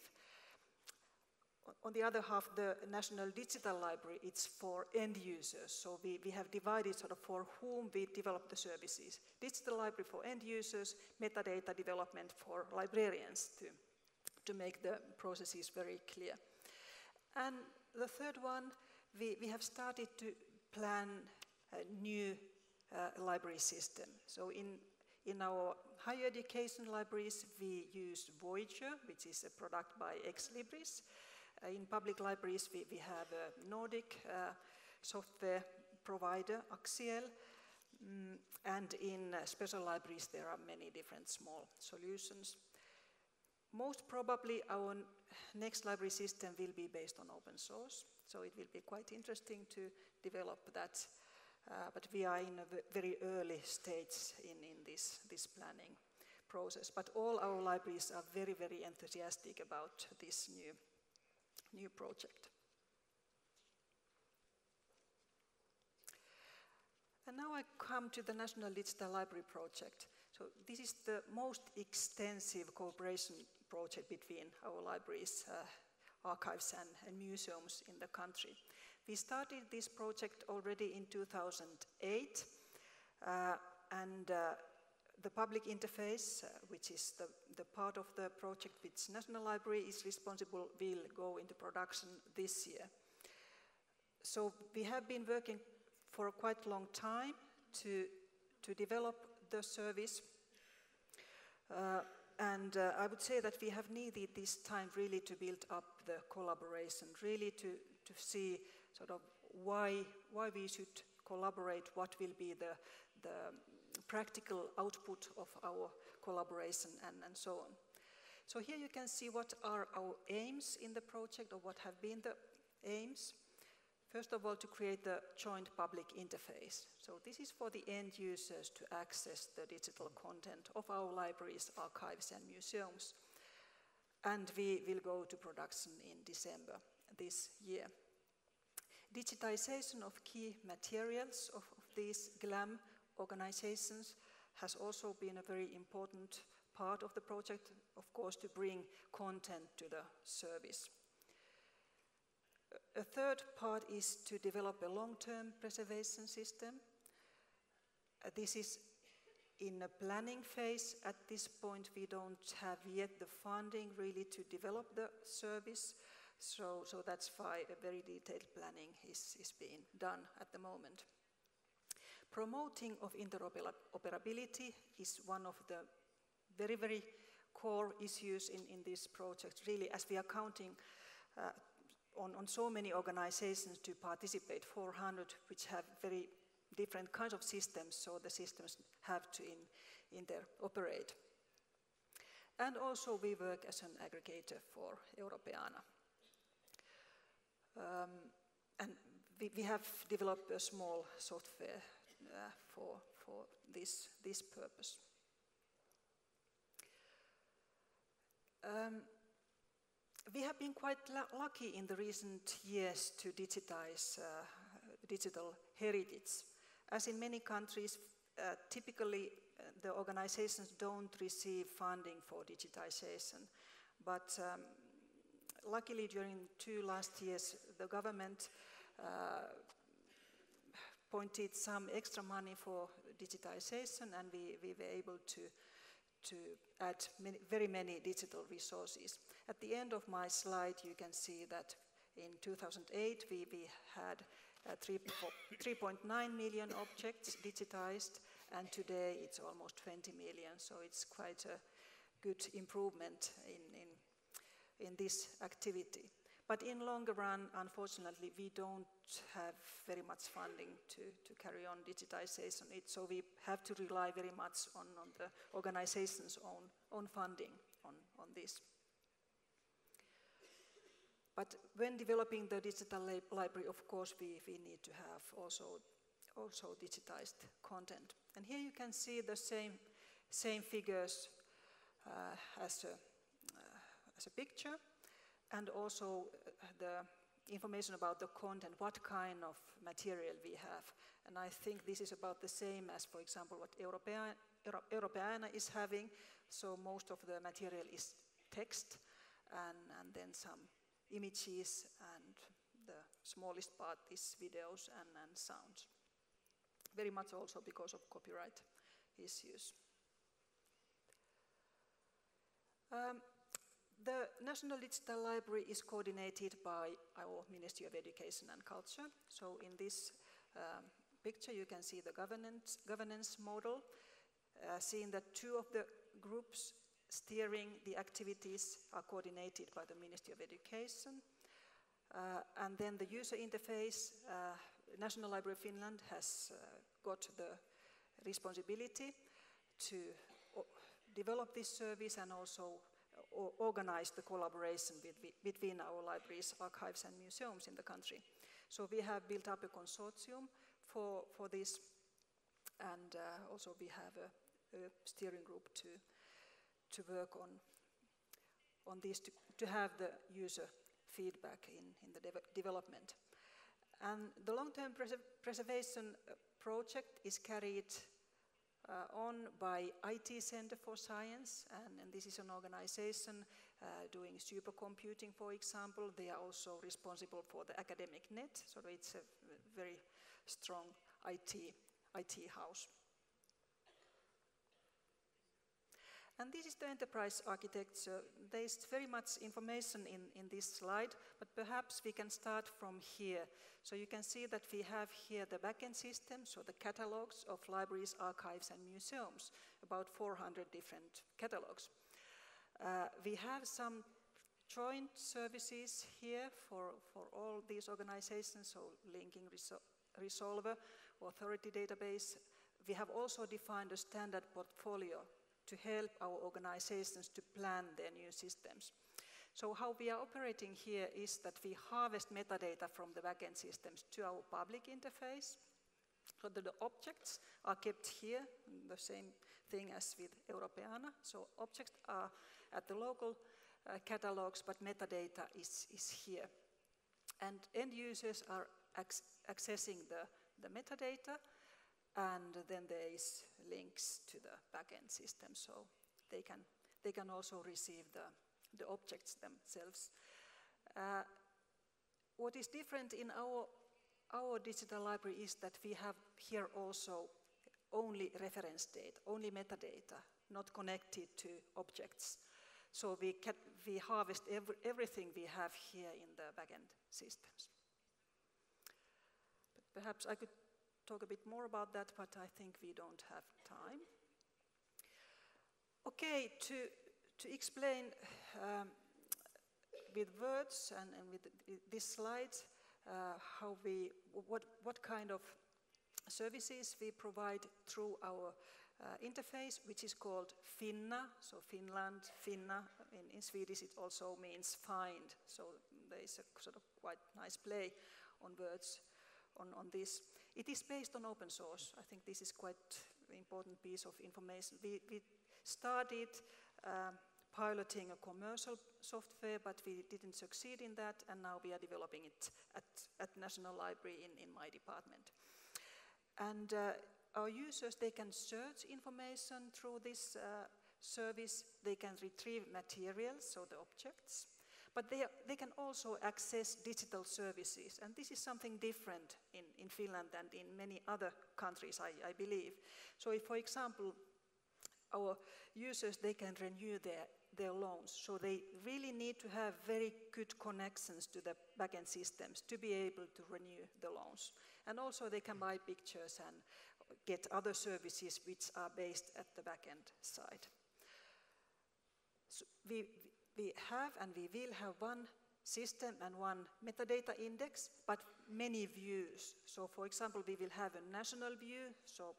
Speaker 7: On the other half, the National Digital Library, it's for end users. So we have divided sort of for whom we develop the services. Digital Library for end users, metadata development for librarians to make the processes very clear. And the third one, we have started to plan a new library system. So in our higher education libraries, we use Voyager, which is a product by Ex Libris. In public libraries, we have a Nordic software provider, Axiel, and in special libraries there are many different small solutions. Most probably our next library system will be based on open source, so it will be quite interesting to develop that, but we are in a very early stage in this planning process. But all our libraries are very, very enthusiastic about this new project. And now I come to the National Digital Library Project. So this is the most extensive cooperation project between our libraries, archives and museums in the country. We started this project already in 2008, and the public interface, which is the part of the project which National Library is responsible, will go into production this year. So we have been working for a quite long time to develop the service. And I would say that we have needed this time really to build up the collaboration, really to see sort of why we should collaborate, what will be the practical output of our collaboration, and so on. So here you can see what are our aims in the project, or what have been the aims. First of all, to create the joint public interface. So this is for the end users to access the digital content of our libraries, archives, and museums. And we will go to production in December this year. Digitization of key materials of these GLAM organizations has also been a very important part of the project, of course, to bring content to the service. A third part is to develop a long-term preservation system. This is in a planning phase. At this point, we don't have yet the funding really to develop the service, so that's why a very detailed planning is being done at the moment. Promoting of interoperability is one of the very, very core issues in this project, really, as we are counting on so many organizations to participate, 400, which have very different kinds of systems, so the systems have to interoperate. And also we work as an aggregator for Europeana. And we have developed a small software for this purpose. We have been quite lucky in the recent years to digitize digital heritage. As in many countries, typically the organizations don't receive funding for digitization. But luckily during 2 last years, the government pointed some extra money for digitization, and we were able to add very many digital resources. At the end of my slide, you can see that in 2008, we had 3.9 million objects digitized, and today it's almost 20 million, so it's quite a good improvement in this activity. But in longer run, unfortunately, we don't have very much funding to carry on digitization, so we have to rely very much on the organization's own funding on this. But when developing the digital library, of course, we need to have also also digitized content. And here you can see the same figures as a picture, and also the information about the content, what kind of material we have. And I think this is about the same as, for example, what Europeana is having. So most of the material is text, and then some images, and the smallest part is videos and sounds. Very much also because of copyright issues. The National Digital Library is coordinated by our Ministry of Education and Culture. So in this picture you can see the governance model, seeing that two of the groups steering the activities are coordinated by the Ministry of Education. And then the user interface, National Library of Finland has got the responsibility to develop this service and also organize the collaboration between our libraries, archives and museums in the country. So we have built up a consortium for this, and also we have a steering group to work on this, to have the user feedback in the development. And the long-term preservation project is carried on by IT Center for Science, and this is an organization doing supercomputing, for example. They are also responsible for the academic net, so it's a very strong IT house. And this is the enterprise architecture. There is very much information in this slide, but perhaps we can start from here. So you can see that we have here the backend system, so the catalogs of libraries, archives, and museums, about 400 different catalogs. We have some joint services here for all these organizations, so linking resolver, authority database. We have also defined a standard portfolio to help our organizations to plan their new systems. So how we are operating here is that we harvest metadata from the backend systems to our public interface. So the objects are kept here, the same thing as with Europeana. So objects are at the local catalogs, but metadata is here. And end users are accessing the metadata, and then there is links to the backend system, so they can also receive the objects themselves. What is different in our digital library is that we have here also only reference data, only metadata, not connected to objects. So we harvest everything we have here in the backend systems. But perhaps I could talk a bit more about that, but I think we don't have time. Okay, to explain with words and with this slide what kind of services we provide through our interface, which is called Finna, so Finland, Finna. In Swedish it also means find, so there is a sort of quite nice play on words on this. It is based on open source. I think this is quite an important piece of information. We started piloting a commercial software, but we didn't succeed in that, and now we are developing it at National Library in my department. And our users, they can search information through this service. They can retrieve materials, so the objects. But they can also access digital services, and this is something different in Finland than in many other countries, I believe. So if, for example, our users, they can renew their loans, so they really need to have very good connections to the backend systems to be able to renew the loans. And also they can buy pictures and get other services which are based at the backend side. So we have and we will have one system and one metadata index, but many views. So for example, we will have a national view, so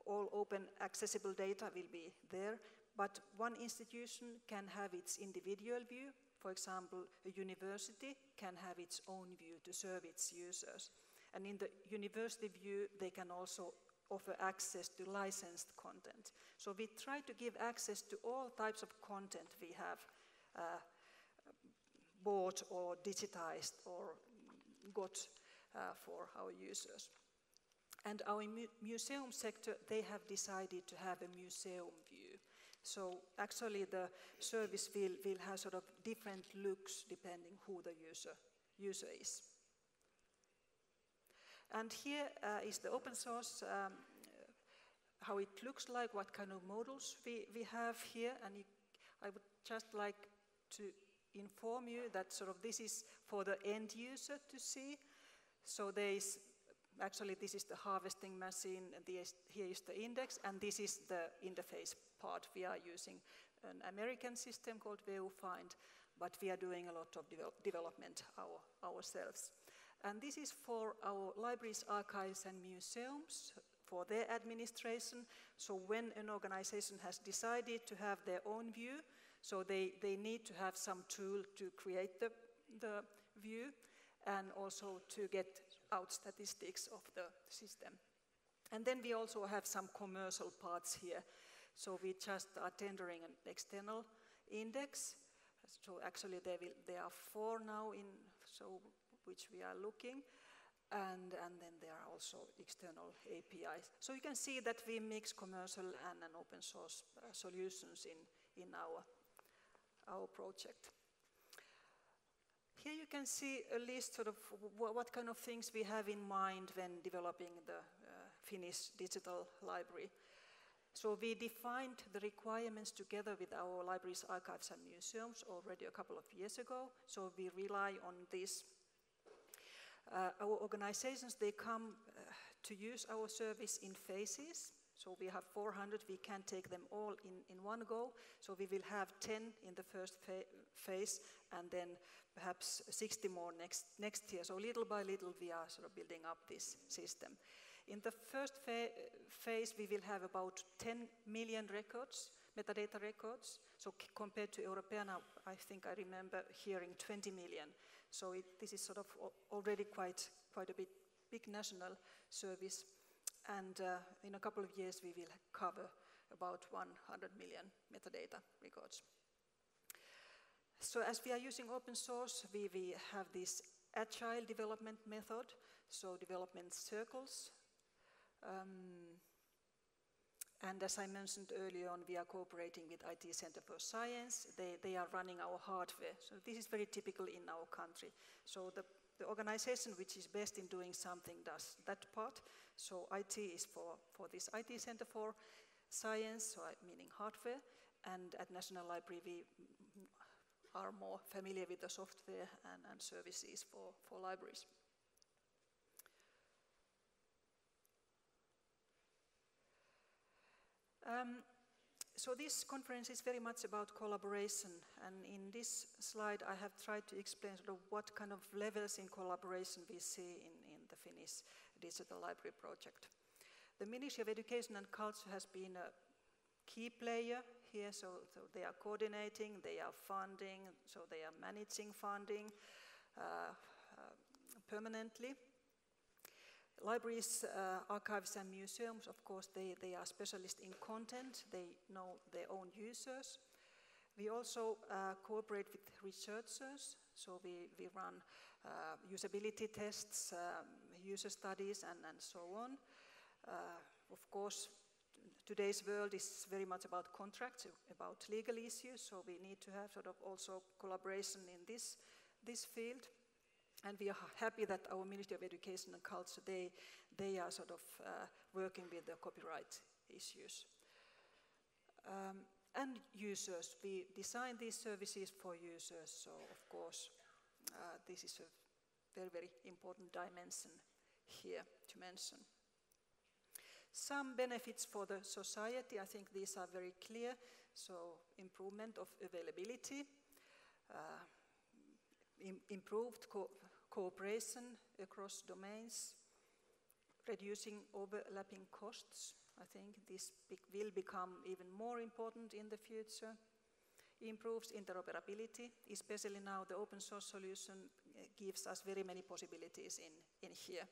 Speaker 7: all open accessible data will be there, but one institution can have its individual view. For example, a university can have its own view to serve its users. And in the university view, they can also offer access to licensed content. So we try to give access to all types of content we have bought or digitized or got for our users. And our museum sector, they have decided to have a museum view. So actually the service will have sort of different looks depending who the user is. And here is the open source, how it looks like, what kind of modules we have here. And I would just like to inform you that sort of this is for the end user to see. So there is, actually this is the harvesting machine, and here is the index, and this is the interface part. We are using an American system called VeuFind, but we are doing a lot of development ourselves. And this is for our libraries, archives, and museums, for their administration. So when an organization has decided to have their own view, so they need to have some tool to create the view, and also to get out statistics of the system. And then we also have some commercial parts here. So we just are tendering an external index. So actually there are 4 now which we are looking. And then there are also external APIs. So you can see that we mix commercial and open source solutions in our project. Here you can see a list sort of what kind of things we have in mind when developing the Finnish digital library. So we defined the requirements together with our libraries, archives, and museums already a couple of years ago. So we rely on this. Our organizations, they come to use our service in phases. So we have 400, we can't take them all in one go. So we will have 10 in the first phase, and then perhaps 60 more next year. So little by little, we are sort of building up this system. In the first phase, we will have about 10 million records, metadata records. So compared to Europeana, I think I remember hearing 20 million. So this is sort of already quite a big national service. And in a couple of years, we will cover about 100 million metadata records. So as we are using open source, we have this agile development method, so development circles. And as I mentioned earlier on, we are cooperating with IT Center for Science. They are running our hardware. So this is very typical in our country. So the organization which is best in doing something does that part. So IT is for this IT Center for Science, so meaning hardware. And at National Library, we are more familiar with the software and services for libraries. So this conference is very much about collaboration, and in this slide I have tried to explain sort of what kind of levels in collaboration we see in the Finnish Digital Library project. The Ministry of Education and Culture has been a key player here, so they are coordinating, they are funding, so they are managing funding permanently. Libraries, archives, and museums, of course, they are specialists in content. They know their own users. We also cooperate with researchers. So we run usability tests, user studies, and so on. Of course, today's world is very much about contracts, about legal issues. So we need to have sort of also collaboration in this field. And we are happy that our Ministry of Education and Culture, they are sort of working with the copyright issues. And users, we design these services for users, so of course this is a very, very important dimension here to mention. Some benefits for the society, I think these are very clear, so improvement of availability, improved cooperation across domains, reducing overlapping costs. I think this will become even more important in the future. Improves interoperability, especially now the open source solution gives us very many possibilities in here.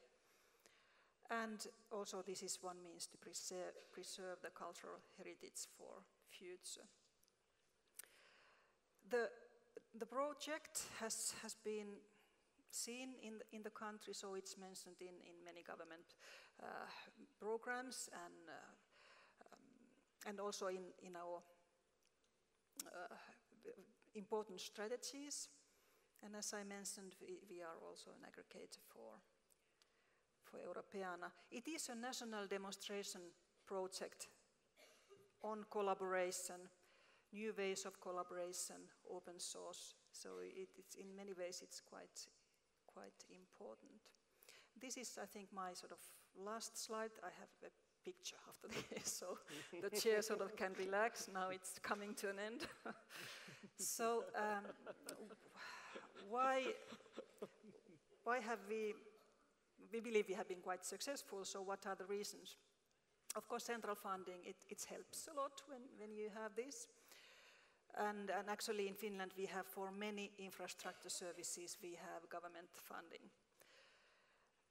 Speaker 7: And also this is one means to preserve the cultural heritage for future. The project has been seen in the country, so it's mentioned in many government programs and also in our important strategies. And as I mentioned, we are also an aggregator for Europeana. It is a national demonstration project on collaboration, new ways of collaboration, open source. So it's in many ways it's quite important. This is, I think, my sort of last slide. I have a picture after this, so the chair sort of can relax. Now it's coming to an end. So why have we believe we have been quite successful, so what are the reasons? Of course, central funding, it helps a lot when you have this. And actually in Finland we have, for many infrastructure services, we have government funding.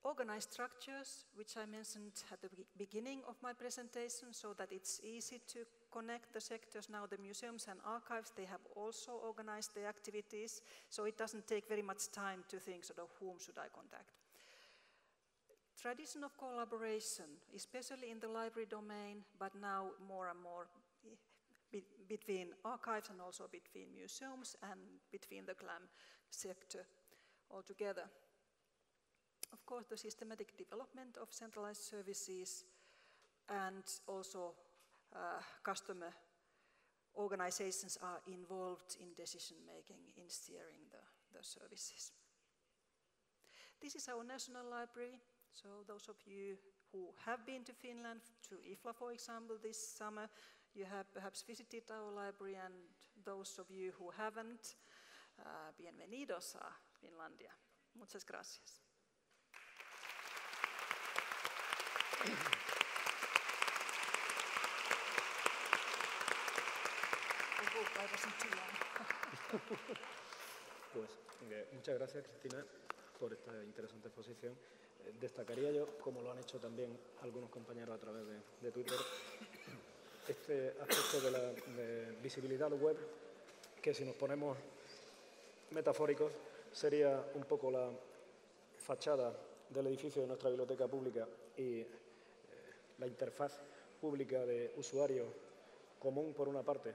Speaker 7: Organized structures, which I mentioned at the beginning of my presentation, so that it's easy to connect the sectors. Now the museums and archives, they have also organized their activities, so it doesn't take very much time to think sort of whom should I contact. Tradition of collaboration, especially in the library domain, but now more and more between archives and also between museums and between the GLAM sector altogether. Of course, the systematic development of centralized services and also customer organizations are involved in decision-making, in steering the services. This is our national library. So those of you who have been to Finland, to IFLA for example, this summer, you have perhaps visited our library, and those of you who haven't, bienvenidos a Finlandia. Muchas gracias.
Speaker 1: Pues muchas gracias, Cristina, por esta interesante exposición. Destacaría yo, como lo han hecho también algunos compañeros a través de Twitter, este aspecto de la visibilidad web, que si nos ponemos metafóricos, sería un poco la fachada del edificio de nuestra biblioteca pública y la interfaz pública de usuario común por una parte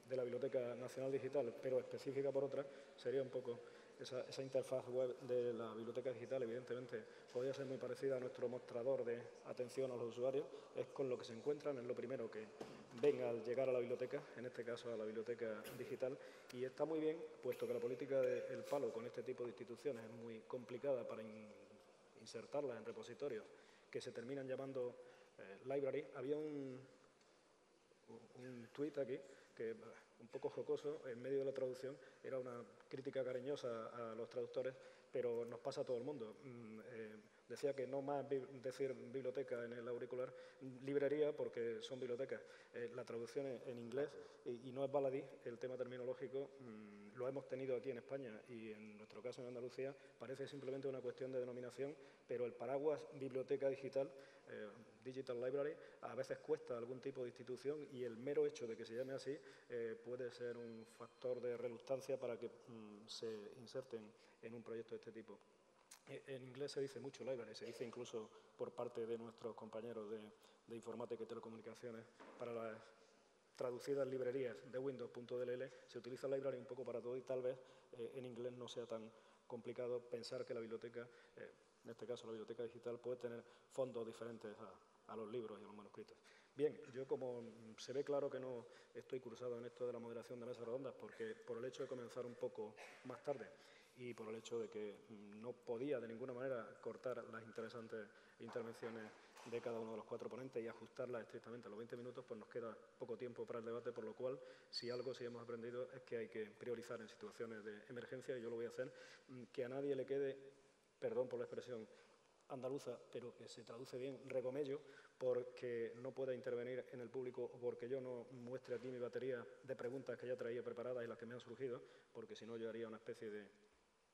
Speaker 1: de la Biblioteca Nacional Digital, pero específica por otra, sería un poco esa interfaz web de la Biblioteca Digital. Evidentemente podría ser muy parecida a nuestro mostrador de atención a los usuarios, es con lo que se encuentran, es lo primero que ven al llegar a la biblioteca, en este caso a la Biblioteca Digital, y está muy bien, puesto que la política del palo con este tipo de instituciones es muy complicada para insertarlas en repositorios que se terminan llamando library. Había un tuit aquí que, un poco jocoso, en medio de la traducción, era una crítica cariñosa a los traductores, pero nos pasa a todo el mundo. Decía que no más decir biblioteca en el auricular, librería, porque son bibliotecas. La traducción es en inglés y no es baladí, el tema terminológico lo hemos tenido aquí en España y en nuestro caso en Andalucía parece simplemente una cuestión de denominación, pero el paraguas Biblioteca Digital, Digital Library, a veces cuesta algún tipo de institución y el mero hecho de que se llame así puede ser un factor de reluctancia para que se inserten en un proyecto de este tipo. En inglés se dice mucho library, se dice incluso por parte de nuestros compañeros de informática y telecomunicaciones para las traducidas librerías de Windows.dll, se utiliza library un poco para todo y tal vez en inglés no sea tan complicado pensar que la biblioteca, en este caso la biblioteca digital, puede tener fondos diferentes a los libros y a los manuscritos. Bien, yo como se ve claro que no estoy cursado en esto de la moderación de mesas redondas, porque por el hecho de comenzar un poco más tarde y por el hecho de que no podía de ninguna manera cortar las interesantes intervenciones de cada uno de los cuatro ponentes y ajustarlas estrictamente a los 20 minutos, pues nos queda poco tiempo para el debate, por lo cual, si algo sí hemos aprendido es que hay que priorizar en situaciones de emergencia, y yo lo voy a hacer, que a nadie le quede, perdón por la expresión andaluza, pero que se traduce bien, regomello, porque no pueda intervenir en el público o porque yo no muestre aquí mi batería de preguntas que ya traía preparadas y las que me han surgido, porque si no yo haría una especie de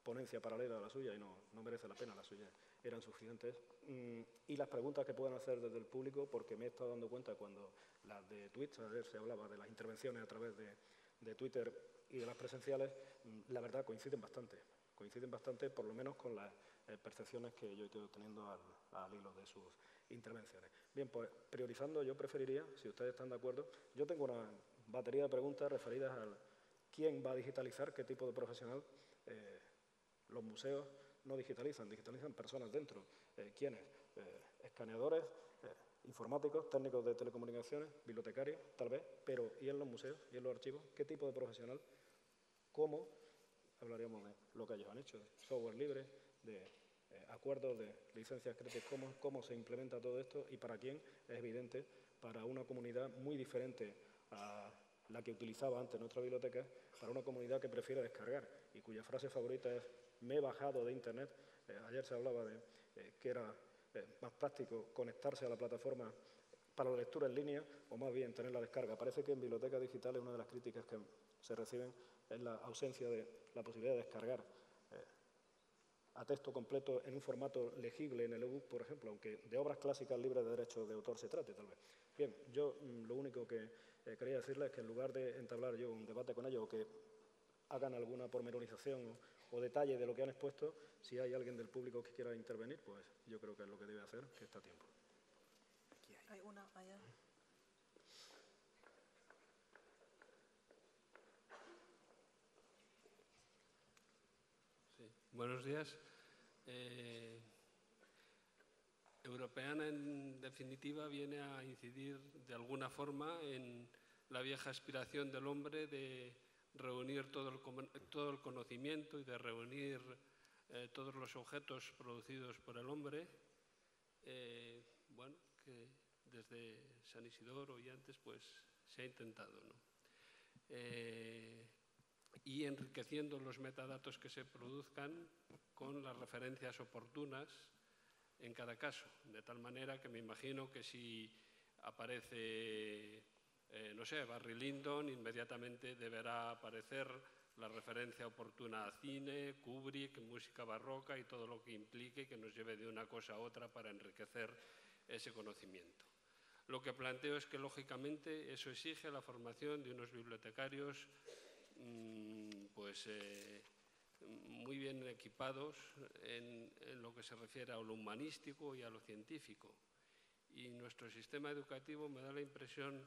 Speaker 1: ponencia paralela a la suya y no merece la pena, la suya eran suficientes. Y las preguntas que puedan hacer desde el público, porque me he estado dando cuenta cuando las de Twitch, ayer se hablaba de las intervenciones a través de Twitter y de las presenciales, la verdad coinciden bastante, por lo menos con las percepciones que yo he ido teniendo al hilo de sus intervenciones. Bien, pues priorizando, yo preferiría, si ustedes están de acuerdo, yo tengo una batería de preguntas referidas a quién va a digitalizar, qué tipo de profesional. Los museos no digitalizan personas dentro. ¿Quiénes? Escaneadores, informáticos, técnicos de telecomunicaciones, bibliotecarios, tal vez, pero ¿y en los museos y en los archivos? ¿Qué tipo de profesional? ¿Cómo? Hablaríamos de lo que ellos han hecho, de software libre, de acuerdos de licencias Creative Commons, cómo se implementa todo esto y para quién es evidente, para una comunidad muy diferente a la que utilizaba antes nuestra biblioteca, para una comunidad que prefiere descargar y cuya frase favorita es me he bajado de internet. Ayer se hablaba de que era más práctico conectarse a la plataforma para la lectura en línea o más bien tener la descarga. Parece que en Biblioteca Digital una de las críticas que se reciben es la ausencia de la posibilidad de descargar a texto completo en un formato legible en el ebook, por ejemplo, aunque de obras clásicas libres de derechos de autor se trate, tal vez. Bien, yo lo único que quería decirles es que en lugar de entablar yo un debate con ellos o que hagan alguna pormenorización o detalle de lo que han expuesto, si hay alguien del público que quiera intervenir, pues yo creo que es lo que debe hacer, que está a tiempo.
Speaker 7: Hay una allá.
Speaker 8: Sí. Buenos días. Europeana, en definitiva, viene a incidir de alguna forma en la vieja aspiración del hombre de reunir todo el conocimiento y de reunir todos los objetos producidos por el hombre, bueno, que desde San Isidoro y antes pues se ha intentado, ¿no? Y enriqueciendo los metadatos que se produzcan con las referencias oportunas en cada caso, de tal manera que me imagino que si aparece, no sé, Barry Lyndon, inmediatamente deberá aparecer la referencia oportuna a cine, Kubrick, música barroca y todo lo que implique que nos lleve de una cosa a otra para enriquecer ese conocimiento. Lo que planteo es que, lógicamente, eso exige la formación de unos bibliotecarios muy bien equipados en lo que se refiere a lo humanístico y a lo científico. Y nuestro sistema educativo me da la impresión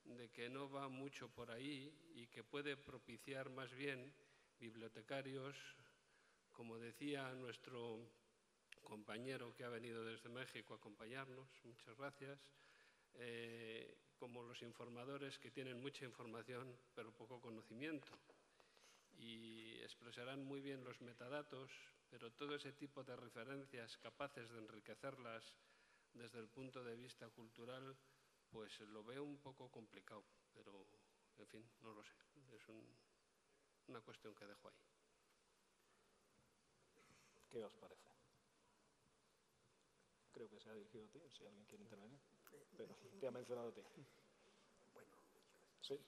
Speaker 8: de que no va mucho por ahí y que puede propiciar más bien bibliotecarios, como decía nuestro compañero que ha venido desde México a acompañarnos, muchas gracias, como los informadores que tienen mucha información pero poco conocimiento y expresarán muy bien los metadatos, pero todo ese tipo de referencias capaces de enriquecerlas desde el punto de vista cultural, pues lo veo un poco complicado, pero en fin, no lo sé, es una cuestión que dejo ahí.
Speaker 1: ¿Qué os parece? Creo que se ha dirigido a ti, si alguien quiere intervenir, pero te ha mencionado a ti.
Speaker 4: Bueno,
Speaker 1: ¿Sí?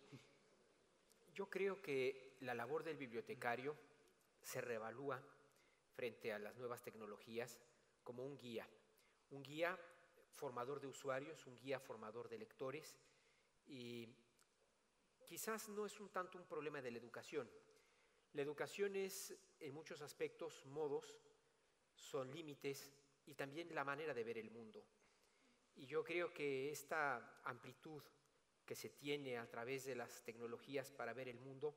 Speaker 4: yo creo que la labor del bibliotecario se reevalúa frente a las nuevas tecnologías como un guía formador de usuarios, un guía formador de lectores, y quizás no es tanto un problema de la educación. La educación es, en muchos aspectos, modos, son límites y también la manera de ver el mundo. Y yo creo que esta amplitud que se tiene a través de las tecnologías para ver el mundo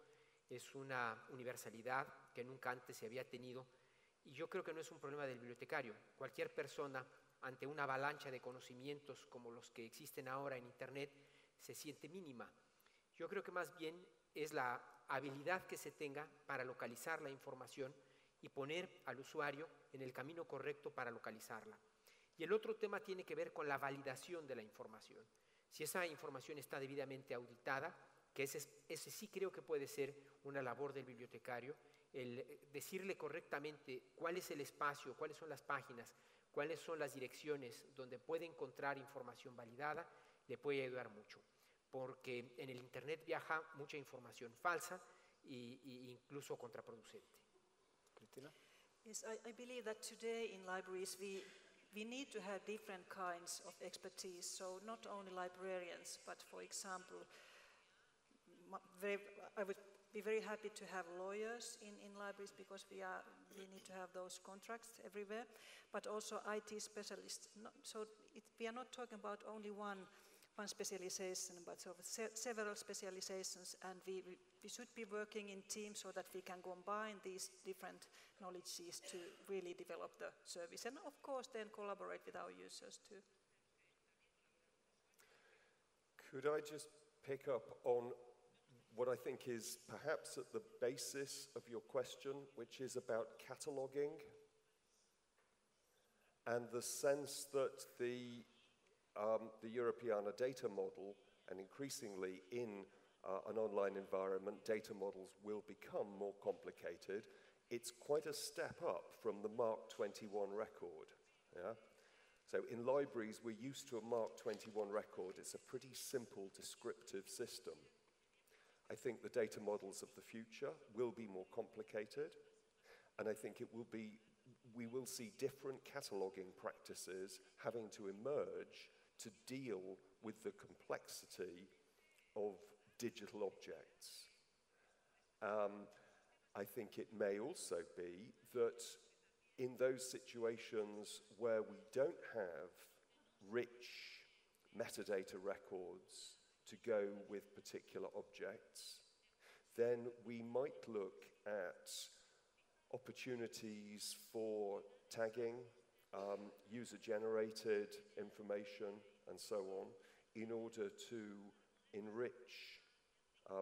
Speaker 4: es una universalidad que nunca antes se había tenido, y yo creo que no es un problema del bibliotecario. Cualquier persona, ante una avalancha de conocimientos como los que existen ahora en Internet, se siente mínima. Yo creo que más bien es la habilidad que se tenga para localizar la información y poner al usuario en el camino correcto para localizarla. Y el otro tema tiene que ver con la validación de la información. Si esa información está debidamente auditada, que ese sí creo que puede ser una labor del bibliotecario, el decirle correctamente cuál es el espacio, cuáles son las páginas, cuáles son las direcciones donde puede encontrar información validada, le puede ayudar mucho. Porque en el Internet viaja mucha información falsa e incluso contraproducente.
Speaker 1: Cristina.
Speaker 7: Yes, I believe that today in libraries we need to have different kinds of expertise, so not only librarians, but for example, I would be very happy to have lawyers in libraries because we need to have those contracts everywhere, but also IT specialists. We are not talking about only one specialization, but sort of several specializations, and we should be working in teams so that we can combine these different knowledges to really develop the service, and of course then collaborate with our users too.
Speaker 2: Could I just pick up on what I think is perhaps at the basis of your question, which is about cataloging and the sense that the Europeana data model, and increasingly in an online environment, data models will become more complicated. It's quite a step up from the Mark 21 record. Yeah? So in libraries, we're used to a Mark 21 record. It's a pretty simple descriptive system. I think the data models of the future will be more complicated, and I think we will see different cataloging practices having to emerge to deal with the complexity of digital objects. I think it may also be that in those situations where we don't have rich metadata records to go with particular objects, then we might look at opportunities for tagging, user-generated information, and so on, in order to enrich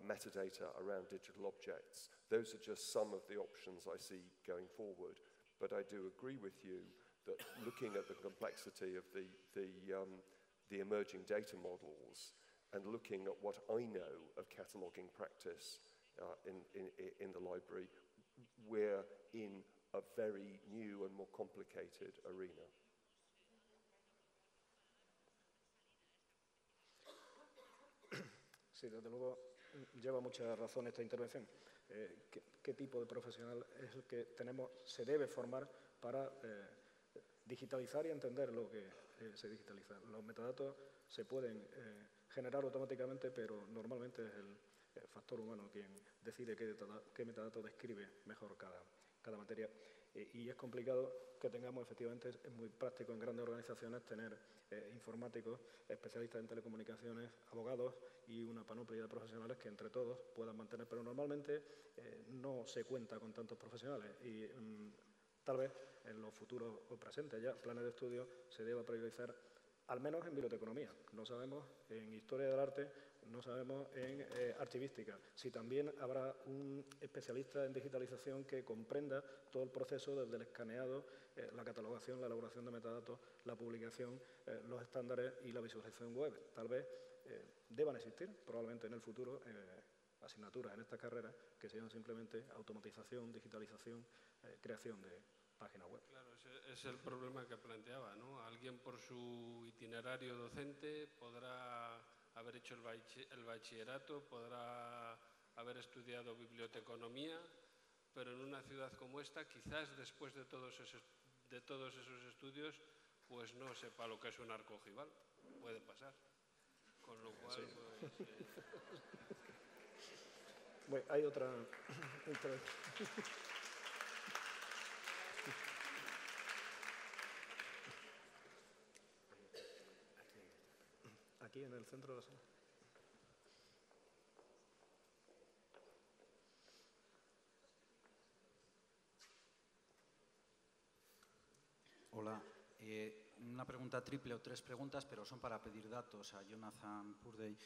Speaker 2: metadata around digital objects. Those are just some of the options I see going forward, but I do agree with you that looking at the complexity of the emerging data models and looking at what I know of cataloging practice in the library, we're in a very new and more complicated arena.
Speaker 1: Sí, desde luego lleva mucha razón esta intervención. ¿Qué tipo de profesional es el que se debe formar para digitalizar y entender lo que se digitaliza? Los metadatos se pueden generar automáticamente, pero normalmente es el factor humano quien decide qué metadato describe mejor cada materia. Y es complicado que tengamos, efectivamente, es muy práctico en grandes organizaciones tener informáticos, especialistas en telecomunicaciones, abogados y una panoplia de profesionales que entre todos puedan mantener, pero normalmente no se cuenta con tantos profesionales y tal vez en los futuros o presentes ya planes de estudio se deba priorizar, al menos en biblioteconomía. No sabemos en historia del arte, no sabemos en archivística, si también habrá un especialista en digitalización que comprenda todo el proceso desde el escaneado, la catalogación, la elaboración de metadatos, la publicación, los estándares y la visualización web. Tal vez deban existir, probablemente en el futuro, asignaturas en estas carreras que sean simplemente automatización, digitalización, creación de páginas web.
Speaker 8: Claro, ese es el problema que planteaba, ¿no? Alguien por su itinerario docente podrá haber hecho el bachillerato, podrá haber estudiado biblioteconomía, pero en una ciudad como esta, quizás después de todos esos estudios, pues no sepa lo que es un arco ojival. Puede pasar. Con lo cual, sí. Pues,
Speaker 1: bueno, hay otra... Aquí en el centro de la sala.
Speaker 9: Hola, una pregunta triple o tres preguntas, pero son para pedir datos a Jonathan Purday.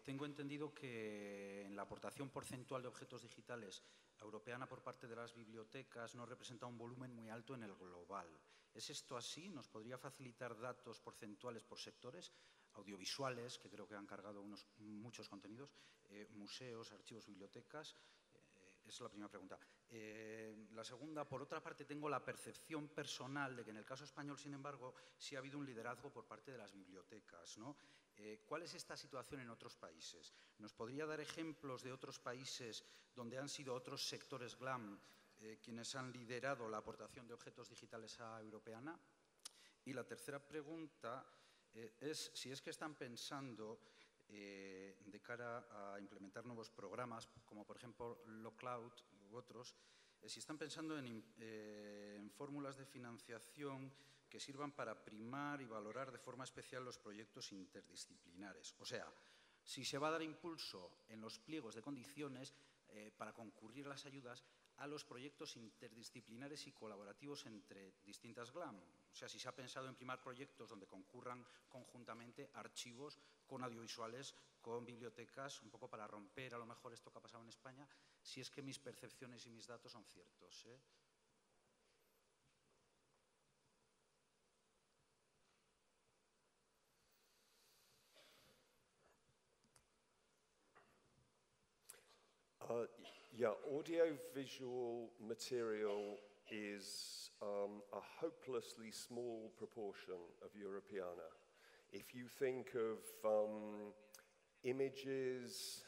Speaker 9: Tengo entendido que en la aportación porcentual de objetos digitales europeana por parte de las bibliotecas no representa un volumen muy alto en el global. ¿Es esto así? ¿Nos podría facilitar datos porcentuales por sectores? Audiovisuales, que creo que han cargado muchos contenidos, museos, archivos, bibliotecas. Es la primera pregunta. La segunda, por otra parte, tengo la percepción personal de que en el caso español, sin embargo, sí ha habido un liderazgo por parte de las bibliotecas, ¿no? ¿Cuál es esta situación en otros países? ¿Nos podría dar ejemplos de otros países donde han sido otros sectores GLAM quienes han liderado la aportación de objetos digitales a Europeana. Y la tercera pregunta es si es que están pensando de cara a implementar nuevos programas, como por ejemplo Cloud u otros, si están pensando en fórmulas de financiación que sirvan para primar y valorar de forma especial los proyectos interdisciplinares. O sea, si se va a dar impulso en los pliegos de condiciones para concurrir a las ayudas a los proyectos interdisciplinares y colaborativos entre distintas GLAM. O sea, si se ha pensado en primar proyectos donde concurran conjuntamente archivos con audiovisuales, con bibliotecas, un poco para romper a lo mejor esto que ha pasado en España, si es que mis percepciones y mis datos son ciertos.
Speaker 2: Yeah, audiovisual material is a hopelessly small proportion of Europeana. If you think of images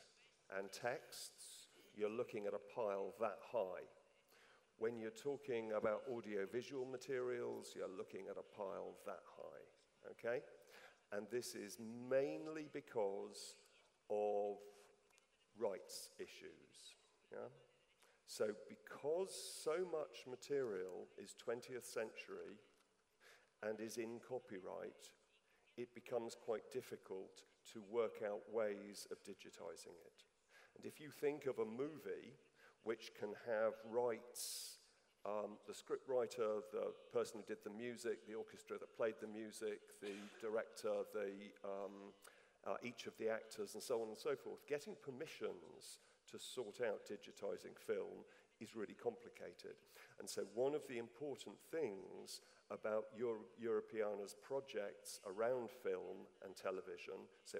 Speaker 2: and texts, you're looking at a pile that high. When you're talking about audiovisual materials, you're looking at a pile that high, okay? And this is mainly because of rights issues, yeah? So because so much material is 20th century and is in copyright, it becomes quite difficult to work out ways of digitizing it. And if you think of a movie which can have rights, the scriptwriter, the person who did the music, the orchestra that played the music, the director, each of the actors, and so on and so forth, getting permissions to sort out digitizing film is really complicated. And so one of the important things about Europeana's projects around film and television, so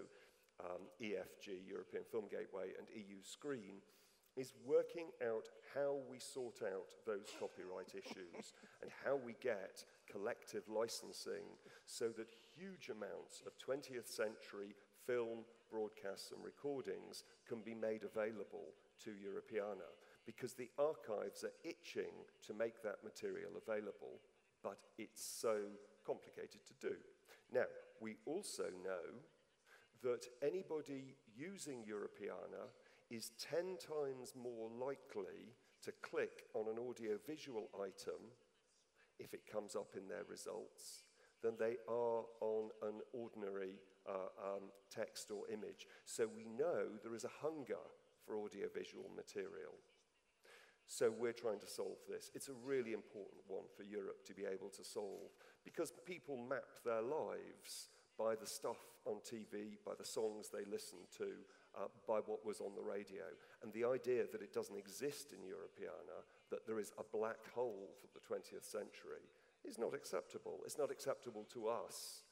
Speaker 2: EFG, European Film Gateway, and EU Screen, is working out how we sort out those copyright issues and how we get collective licensing so that huge amounts of 20th century film, broadcasts, and recordings can be made available to Europeana, because the archives are itching to make that material available, but it's so complicated to do. Now, we also know that anybody using Europeana is 10 times more likely to click on an audiovisual item if it comes up in their results than they are on an ordinary text or image. So we know there is a hunger for audiovisual material. So we're trying to solve this. It's a really important one for Europe to be able to solve, because people map their lives by the stuff on TV, by the songs they listen to, by what was on the radio. And the idea that it doesn't exist in Europeana, that there is a black hole for the 20th century, is not acceptable. It's not acceptable to us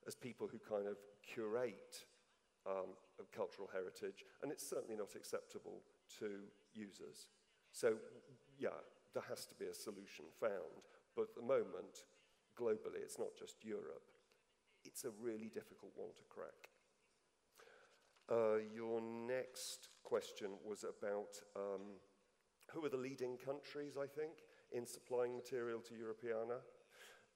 Speaker 2: as people who kind of curate cultural heritage, and it's certainly not acceptable to users. So, yeah, there has to be a solution found, but at the moment, globally, it's not just Europe. It's a really difficult one to crack. Your next question was about who are the leading countries, I think, in supplying material to Europeana.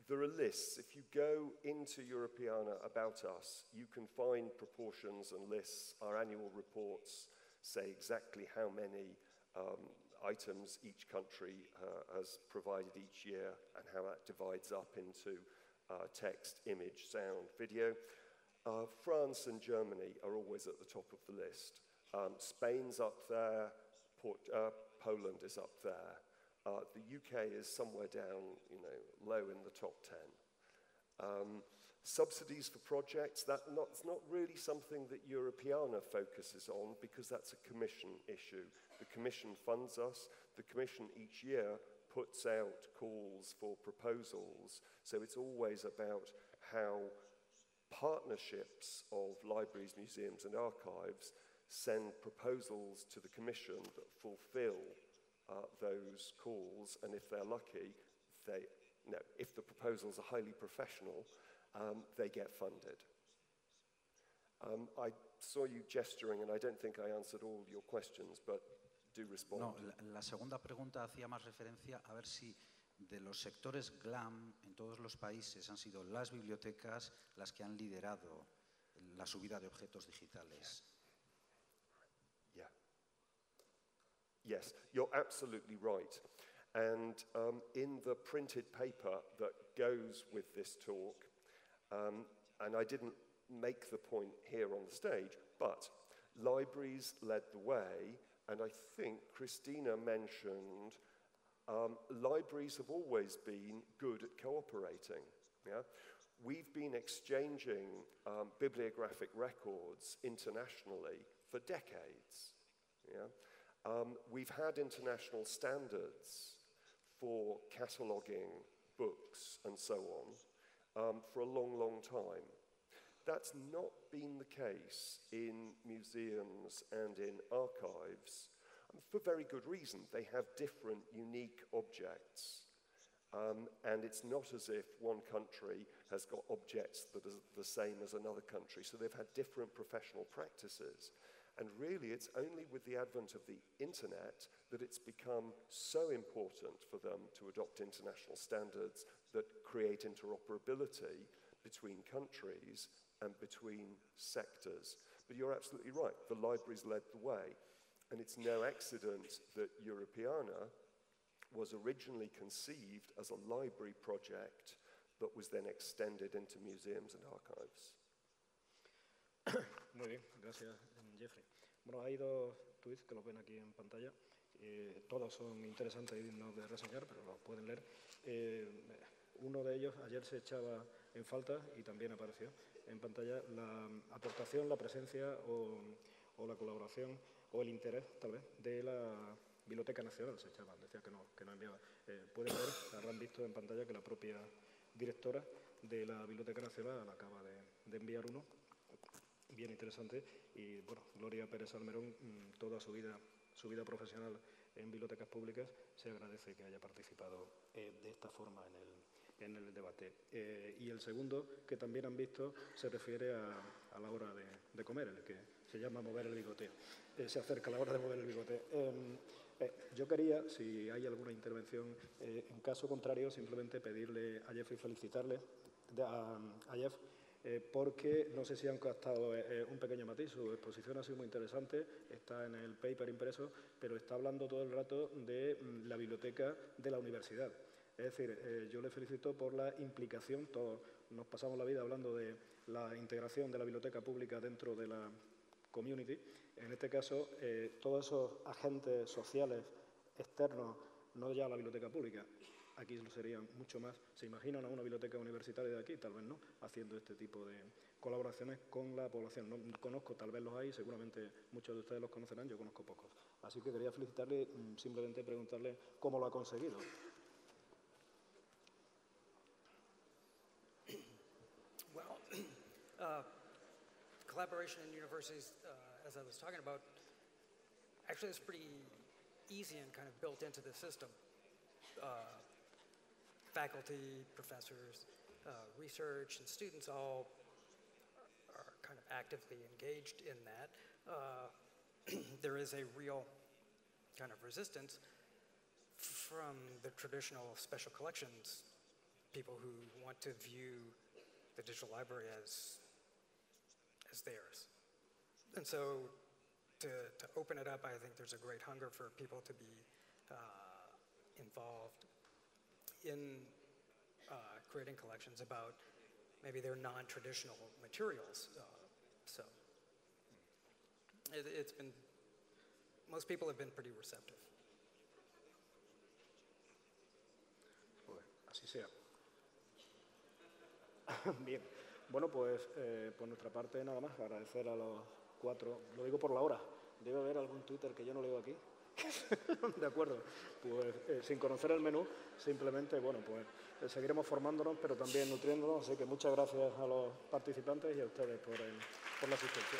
Speaker 2: There are lists. If you go into Europeana about us, you can find proportions and lists. Our annual reports say exactly how many items each country has provided each year and how that divides up into text, image, sound, video. France and Germany are always at the top of the list. Spain's up there, Poland is up there. The UK is somewhere down, low in the top 10. Subsidies for projects, that's not really something that Europeana focuses on, because that's a Commission issue. The Commission funds us. The Commission each year puts out calls for proposals. So it's always about how partnerships of libraries, museums, and archives send proposals to the Commission that fulfill those calls, and if they're lucky, if the proposals are highly professional, they get funded. I saw you gesturing, and I don't think I answered all your questions, but do respond.
Speaker 9: No, la segunda pregunta hacía más referencia a ver si de los sectores GLAM en todos los países han sido las bibliotecas las que han liderado la subida de objetos digitales.
Speaker 2: Yeah. Yes, you're absolutely right. And in the printed paper that goes with this talk, and I didn't make the point here on the stage, but libraries led the way, and I think Christina mentioned libraries have always been good at cooperating. Yeah? We've been exchanging bibliographic records internationally for decades. Yeah? We've had international standards for cataloguing books and so on for a long, long time. That's not been the case in museums and in archives for very good reason. They have different, unique objects. And it's not as if one country has got objects that are the same as another country. So they've had different professional practices. And really, it's only with the advent of the internet that it's become so important for them to adopt international standards that create interoperability between countries and between sectors. But you're absolutely right, the libraries led the way. And it's no accident that Europeana was originally conceived as a library project that was then extended into museums and archives.
Speaker 1: Muy bien, gracias, Jeffrey. Bueno, hay dos tweets que los ven aquí en pantalla. Todos son interesantes y dignos de reseñar, pero los pueden leer. Uno de ellos ayer se echaba en falta y también apareció en pantalla la aportación, la presencia o la colaboración o el interés, tal vez, de la Biblioteca Nacional. Se echaba, decía que no enviaba. Pueden ver, habrán visto en pantalla que la propia directora de la Biblioteca Nacional acaba de enviar uno, bien interesante. Y bueno, Gloria Pérez Almerón, toda su vida profesional en bibliotecas públicas, se agradece que haya participado de esta forma en el debate. Y el segundo, que también han visto, se refiere a la hora de comer, el que se llama mover el bigote. Se acerca la hora de mover el bigote. Yo quería, si hay alguna intervención, en caso contrario, simplemente pedirle a Jeff y felicitarle a Jeff, porque no sé si han captado un pequeño matiz. Su exposición ha sido muy interesante, está en el paper impreso, pero está hablando todo el rato de la biblioteca de la universidad. Es decir, yo le felicito por la implicación. Todos nos pasamos la vida hablando de la integración de la biblioteca pública dentro de la community. En este caso, todos esos agentes sociales externos, no ya la biblioteca pública, aquí lo serían mucho más. ¿Se imaginan a una biblioteca universitaria de aquí? Tal vez no, haciendo este tipo de colaboraciones con la población. No conozco, tal vez los hay, seguramente muchos de ustedes los conocerán, yo conozco pocos. Así que quería felicitarle, simplemente preguntarle cómo lo ha conseguido.
Speaker 3: Collaboration in universities, as I was talking about, actually it's pretty easy and kind of built into the system. Faculty, professors, research, and students all are kind of actively engaged in that. There is a real kind of resistance from the traditional special collections people who want to view the digital library as theirs. And so to open it up, I think there's a great hunger for people to be involved in creating collections about maybe their non-traditional materials. So it's been, most people have been pretty receptive.
Speaker 1: Así sea. Bien. Bueno, pues por nuestra parte nada más, agradecer a los cuatro, lo digo por la hora, debe haber algún Twitter que yo no leo aquí. De acuerdo, pues sin conocer el menú, simplemente, bueno, pues seguiremos formándonos, pero también nutriéndonos, así que muchas gracias a los participantes y a ustedes por la asistencia.